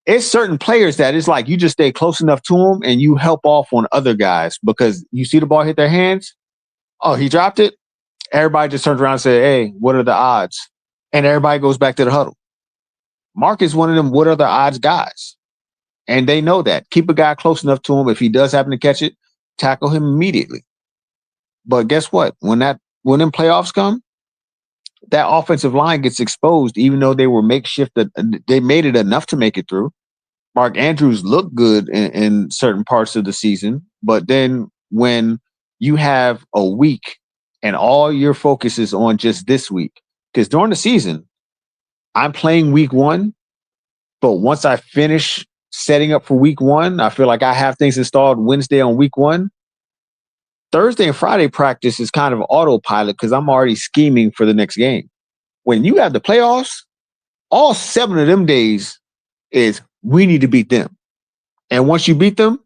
it's certain players that it's like you just stay close enough to them and you help off on other guys because you see the ball hit their hands. Oh, he dropped it. Everybody just turns around and says, hey, what are the odds? And everybody goes back to the huddle. Mark is one of them what are the odds guys. And they know that. Keep a guy close enough to him. If he does happen to catch it, tackle him immediately. But guess what? When them playoffs come, that offensive line gets exposed, even though they were makeshift. They made it enough to make it through. Mark Andrews looked good in certain parts of the season, but then when you have a week and all your focus is on just this week, because during the season, I'm playing week 1, but once I finish setting up for week 1, I feel like I have things installed Wednesday on week 1. Thursday and Friday practice is kind of autopilot because I'm already scheming for the next game. When you have the playoffs, all 7 of them days is we need to beat them. And once you beat them,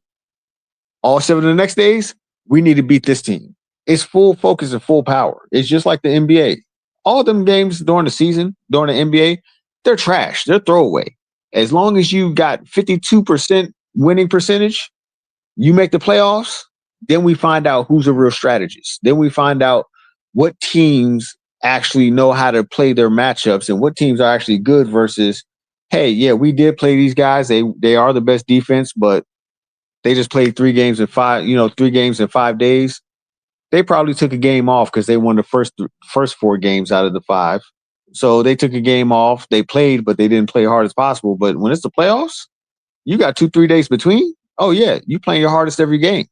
all 7 of the next days, we need to beat this team. It's full focus and full power. It's just like the NBA. All them games during the season, during the NBA, they're trash. They're throwaway. As long as you got 52% winning percentage, you make the playoffs, then we find out who's a real strategist. Then we find out what teams actually know how to play their matchups and what teams are actually good versus, hey, yeah, we did play these guys. They are the best defense, but they just played 3 games in 5 days. They probably took a game off because they won the first 4 games out of the 5. So they took a game off. They played, but they didn't play hard as possible. But when it's the playoffs, you got 2-3 days between. Oh, yeah, you playing your hardest every game.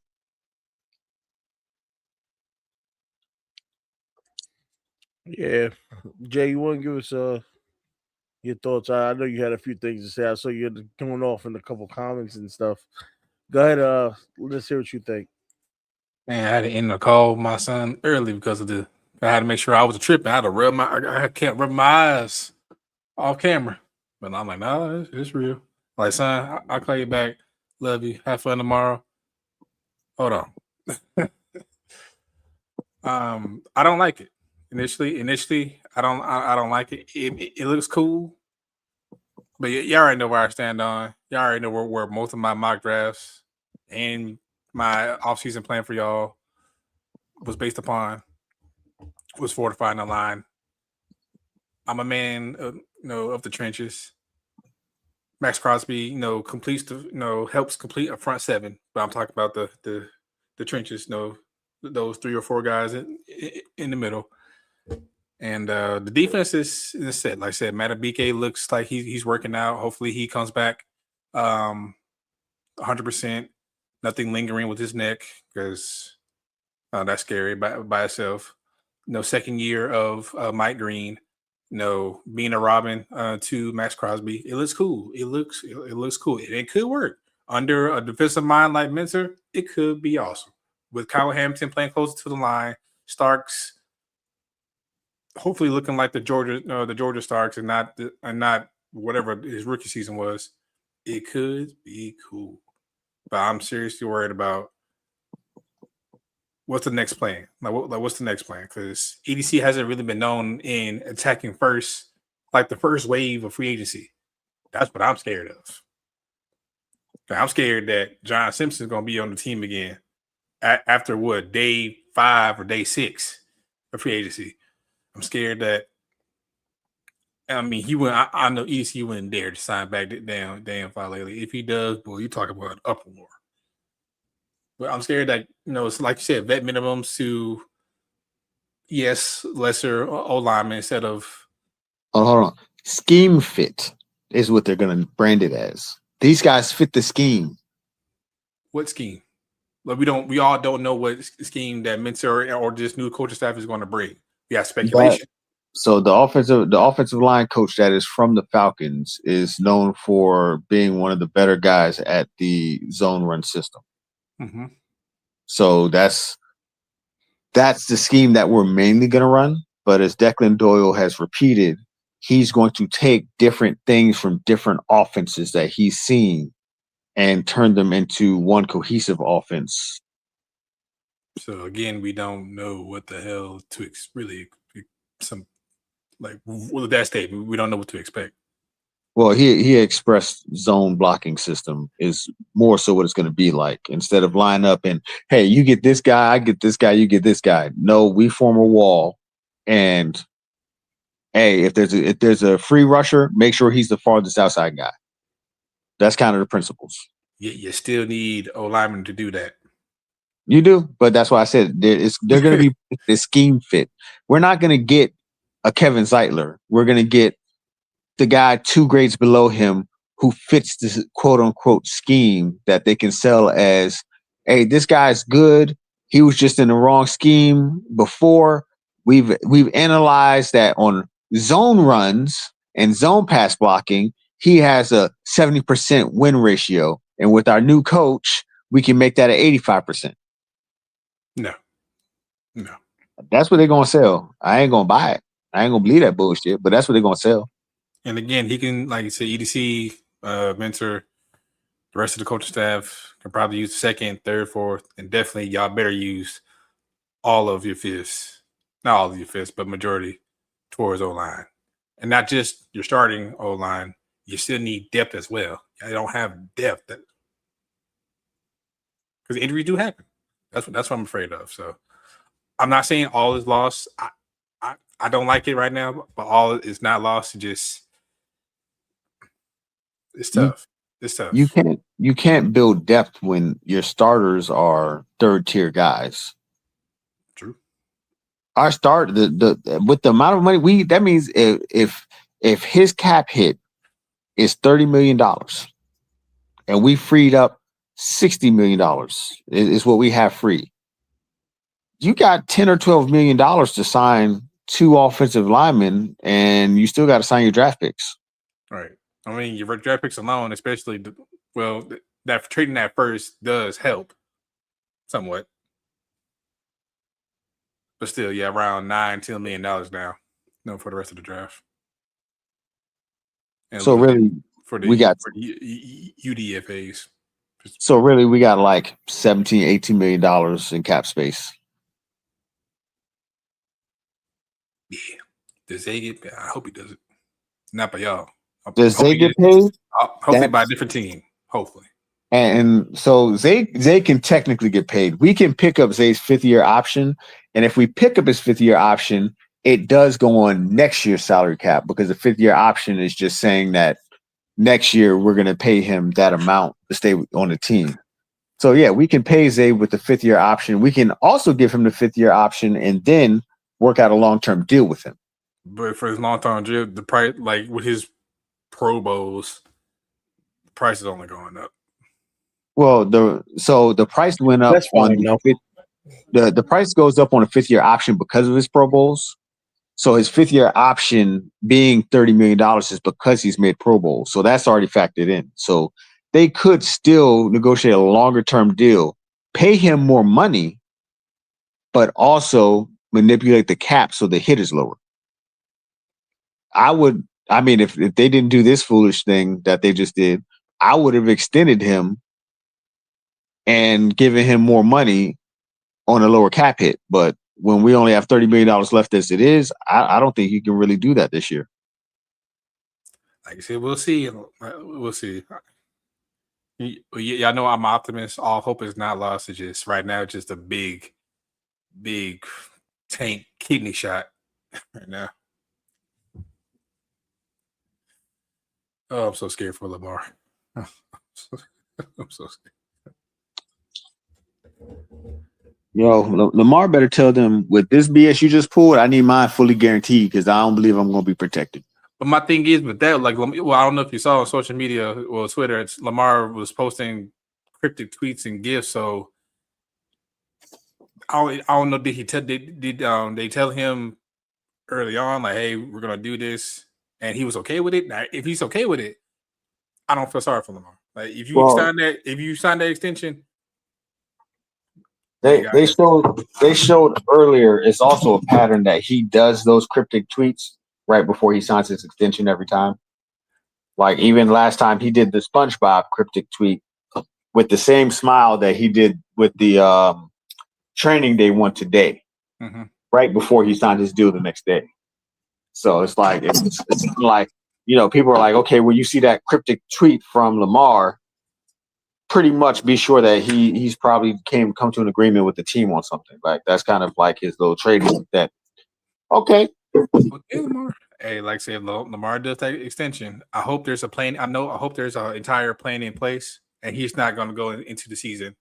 Yeah. Jay, you want to give us your thoughts? I know you had a few things to say. I saw you going off in a couple comments and stuff. Go ahead. Let's hear what you think.
Man, I had to end the call with my son early because of I had to make sure I was tripping. I had to I can't rub my eyes off camera. But I'm like, nah, it's real. Like, son, I'll call you back. Love you. Have fun tomorrow. Hold on. I don't like it. Initially, I don't like it. It looks cool. But y'all already know where I stand on. Y'all already know where most of my mock drafts and my offseason plan for y'all was based upon, was fortifying the line. I'm a man of the trenches. Max Crosby, completes helps complete a front 7, but I'm talking about the trenches, those 3 or 4 guys in the middle. And the defense is set. Like I said, Matabike looks like he's working out. Hopefully he comes back 100%. Nothing lingering with his neck because that's scary by itself. Second year of Mike Green. Being a Robin to Max Crosby. It looks cool. It looks cool. It could work under a defensive mind like Minter. It could be awesome with Kyle Hamilton playing closer to the line. Starks hopefully looking like the Georgia Starks and not whatever his rookie season was. It could be cool. But I'm seriously worried about what's the next plan. What's the next plan? Because EDC hasn't really been known in attacking first, like the first wave of free agency. That's what I'm scared of. I'm scared that John Simpson's going to be on the team again after what, day 5 or day 6 of free agency. I'm scared that. I mean, he went. I know EC wouldn't dare to sign back Dan Falele. If he does, boy, you talk about an uproar. But I'm scared that it's like you said, vet minimums to lesser O linemen instead of.
Oh, hold on. Scheme fit is what they're going to brand it as. These guys fit the scheme.
What scheme? Like we all don't know what scheme that Minter or this new coaching staff is going to bring. We have speculation.
So the offensive line coach that is from the Falcons is known for being one of the better guys at the zone run system.
Mm-hmm.
So that's the scheme that we're mainly going to run. But as Declan Doyle has repeated, he's going to take different things from different offenses that he's seen and turn them into one cohesive offense.
So again, we don't know what the hell to really with that statement. We don't know what to expect.
Well, he expressed zone blocking system is more so what it's going to be like. Instead of line up and, hey, you get this guy, I get this guy, you get this guy. No, we form a wall, and hey, if there's a free rusher, make sure he's the farthest outside guy. That's kind of the principles.
You still need O linemen to do that.
You do, but that's why I said they're going to be the scheme fit. We're not going to get a Kevin Zeitler. We're going to get the guy 2 grades below him who fits this quote unquote scheme that they can sell as, hey, this guy's good. He was just in the wrong scheme before. We've analyzed that on zone runs and zone pass blocking, he has a 70% win ratio. And with our new coach, we can make that at 85%.
No.
That's what they're going to sell. I ain't going to buy it. I ain't going to believe that bullshit, but that's what they're going to sell.
And again, he can, like you said, EDC, Mentor, the rest of the coaching staff can probably use second, third, fourth, and definitely y'all better use all of your fifths. Not all of your fifths, but majority towards O-line. And not just your starting O-line. You still need depth as well. You don't have depth. Because injuries do happen. That's what I'm afraid of. So I'm not saying all is lost. I don't like it right now, but all is not lost. It's tough. It's tough.
You can't build depth when your starters are 3rd-tier guys.
True.
Our start the with the amount of money that means if his cap hit is $30 million and we freed up $60 million is what we have free. You got $10 or $12 million to sign 2 offensive linemen, and you still got to sign your draft picks.
Right. I mean, your draft picks alone, especially that trading that first does help somewhat. But still, yeah, around $9-10 million now. For the rest of the draft. And
so really,
for the UDFAs.
So really, we got like $17-18 million in cap space.
Yeah. Does Zay get paid? I hope he does it. Not by y'all.
Does Zay get paid?
Hopefully by a different team. Hopefully.
And so Zay can technically get paid. We can pick up Zay's 5th-year option. And if we pick up his 5th-year option, it does go on next year's salary cap because the 5th-year option is just saying that next year we're going to pay him that amount to stay on the team. So, yeah, we can pay Zay with the 5th-year option. We can also give him the 5th-year option and then work out a long-term deal with him.
But for his long-term deal, the price, like with his Pro Bowls, the price is only going up.
Well, the price went up.
That's fine.
The price goes up on a 5th-year option because of his Pro Bowls. So his 5th-year option being $30 million is because he's made Pro Bowls. So that's already factored in. So they could still negotiate a longer-term deal, pay him more money, but also manipulate the cap so the hit is lower. If they didn't do this foolish thing that they just did, I would have extended him and given him more money on a lower cap hit. But when we only have $30 million left as it is, I don't think you can really do that this year.
Like I said, we'll see. We'll see. Y'all know I'm an optimist. All hope is not lost. It's just right now, just a big tank kidney shot right now. Oh, I'm so scared for Lamar. I'm so scared.
Yo, Lamar better tell them with this BS you just pulled, I need mine fully guaranteed because I don't believe I'm going to be protected.
But my thing is with that, like, well, I don't know if you saw on social media or Twitter, it's Lamar was posting cryptic tweets and gifs. So I don't know. Did he tell? Did they tell him early on, like, hey, we're gonna do this, and he was okay with it? Now, if he's okay with it, I don't feel sorry for Lamar. Like, if you sign that extension,
They showed earlier. It's also a pattern that he does those cryptic tweets right before he signs his extension every time. Like even last time he did the SpongeBob cryptic tweet with the same smile that he did with the training day one today, right before he signed his deal the next day. So it's like it's like, you know, people are like, okay, when you see that cryptic tweet from Lamar, pretty much be sure that he's probably come to an agreement with the team on something. Like that's kind of like his little trade with that. Okay,
Lamar. Hey, like I said, Lamar does that extension. I hope there's a plan. I hope there's an entire plan in place, and he's not going to go into the season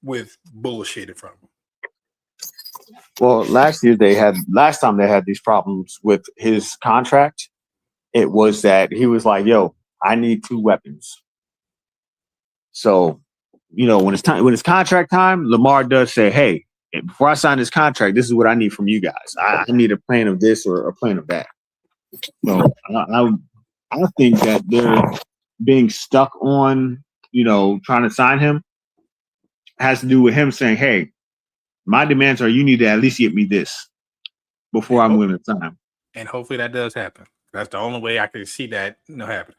with bullshit in front of him.
Well, last time they had these problems with his contract, it was that he was like, yo, I need 2 weapons. So, you know, when it's contract time, Lamar does say, hey, before I sign this contract, this is what I need from you guys. I need a plan of this or a plan of that. So I think that they're being stuck on, you know, trying to sign him has to do with him saying, hey, my demands are you need to at least get me this before I'm willing to sign.
And hopefully that does happen. That's the only way I can see that happening.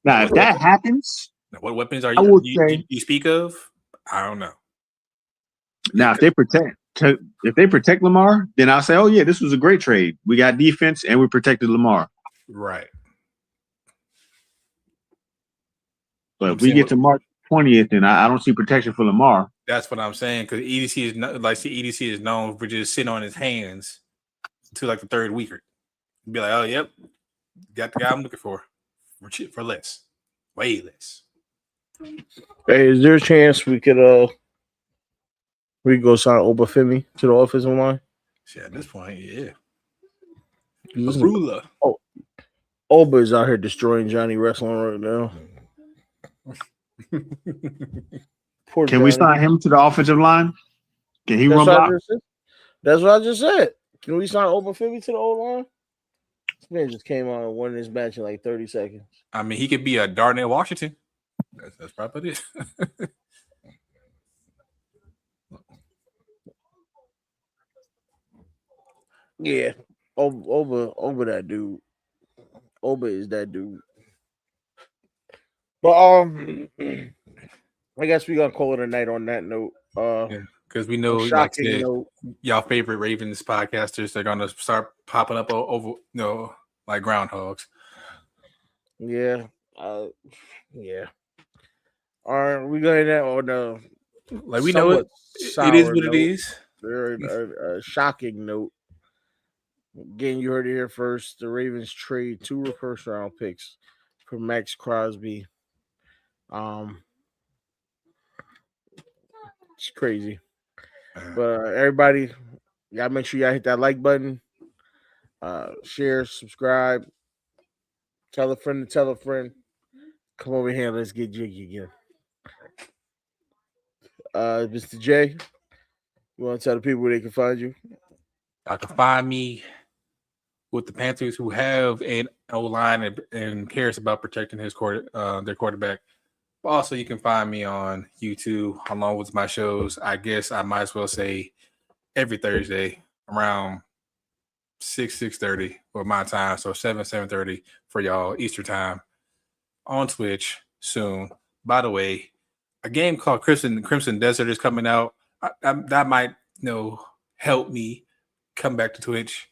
Now, if that happens,
what weapons are you speak of? I don't know.
Now, if they protect Lamar, then I'll say, oh yeah, this was a great trade. We got defense and we protected Lamar.
Right.
But if we get to March 20th, then I don't see protection for Lamar.
That's what I'm saying, because EDC is known for just sitting on his hands to like the third week. Be like, oh yep, got the guy I'm looking for less, way less.
Hey, is there a chance we could go sign Obafemi to the offensive line?
Yeah, at this point, yeah.
Oh, Oba is out here destroying Johnny wrestling right now.
Can Johnny. We sign him to the offensive line? Can he run block?
That's what I just said. Can we sign Obafemi to the O line? This man just came on and won this match in like 30 seconds.
I mean, he could be a Darnell Washington. That's probably it.
Yeah, Oba that dude. Oba is that dude. But I guess we're gonna call it a night on that note.
Because we know, like I said, y'all favorite Ravens podcasters, they're gonna start popping up over, like groundhogs.
Yeah, yeah. All right, we going that on the
like we know it is what
note.
it is.
Very a shocking note. Again, you heard it here first. The Ravens trade 2 first round picks for Max Crosby. It's crazy. But everybody, y'all make sure y'all hit that like button, share, subscribe, tell a friend to tell a friend. Come over here, let's get jiggy again. Mr. J, you want to tell the people where they can find you?
I can find me with the Panthers, who have an O-line and cares about protecting their quarterback. But also, you can find me on YouTube along with my shows. I guess I might as well say every Thursday around 6:30 for my time, so 7:30 for y'all Eastern time on Twitch soon. By the way, a game called Crimson Desert is coming out. That might help me come back to Twitch.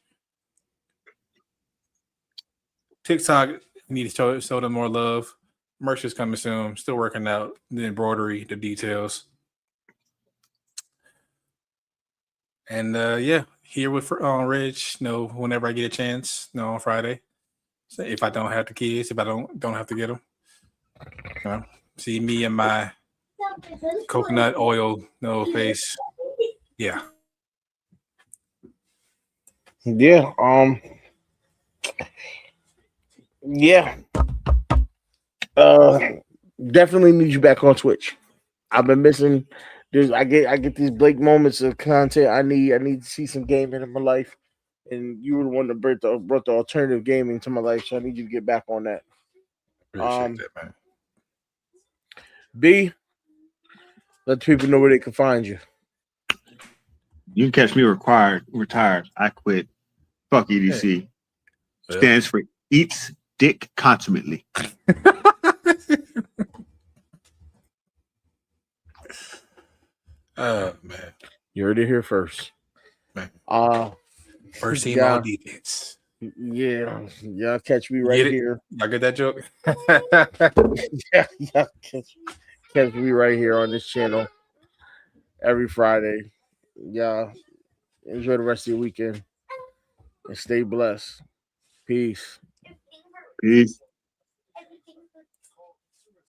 TikTok, need to show them more love. merch is coming soon. Still working out the embroidery, the details. And yeah, here with Reg, whenever I get a chance, on Friday. So if I don't have the kids, if I don't have to get them, see me and my coconut oil face. Yeah.
Yeah. Yeah. Definitely need you back on Twitch. I've been missing. I get these Blake moments of content. I need to see some gaming in my life, and you were the one that brought the alternative gaming to my life. So I need you to get back on that.
Appreciate that, man.
B, let the people know where they can find you.
You can catch me retired. I quit. Fuck EDC.
Yeah.
Stands for Eats Dick Consummately.
Man.
You heard it here first.
Man. First team
yeah.
all defense.
Yeah, y'all catch me right here.
Y'all get that joke?
yeah, catch me right here on this channel every Friday. Yeah, enjoy the rest of your weekend and stay blessed. Peace.
Peace.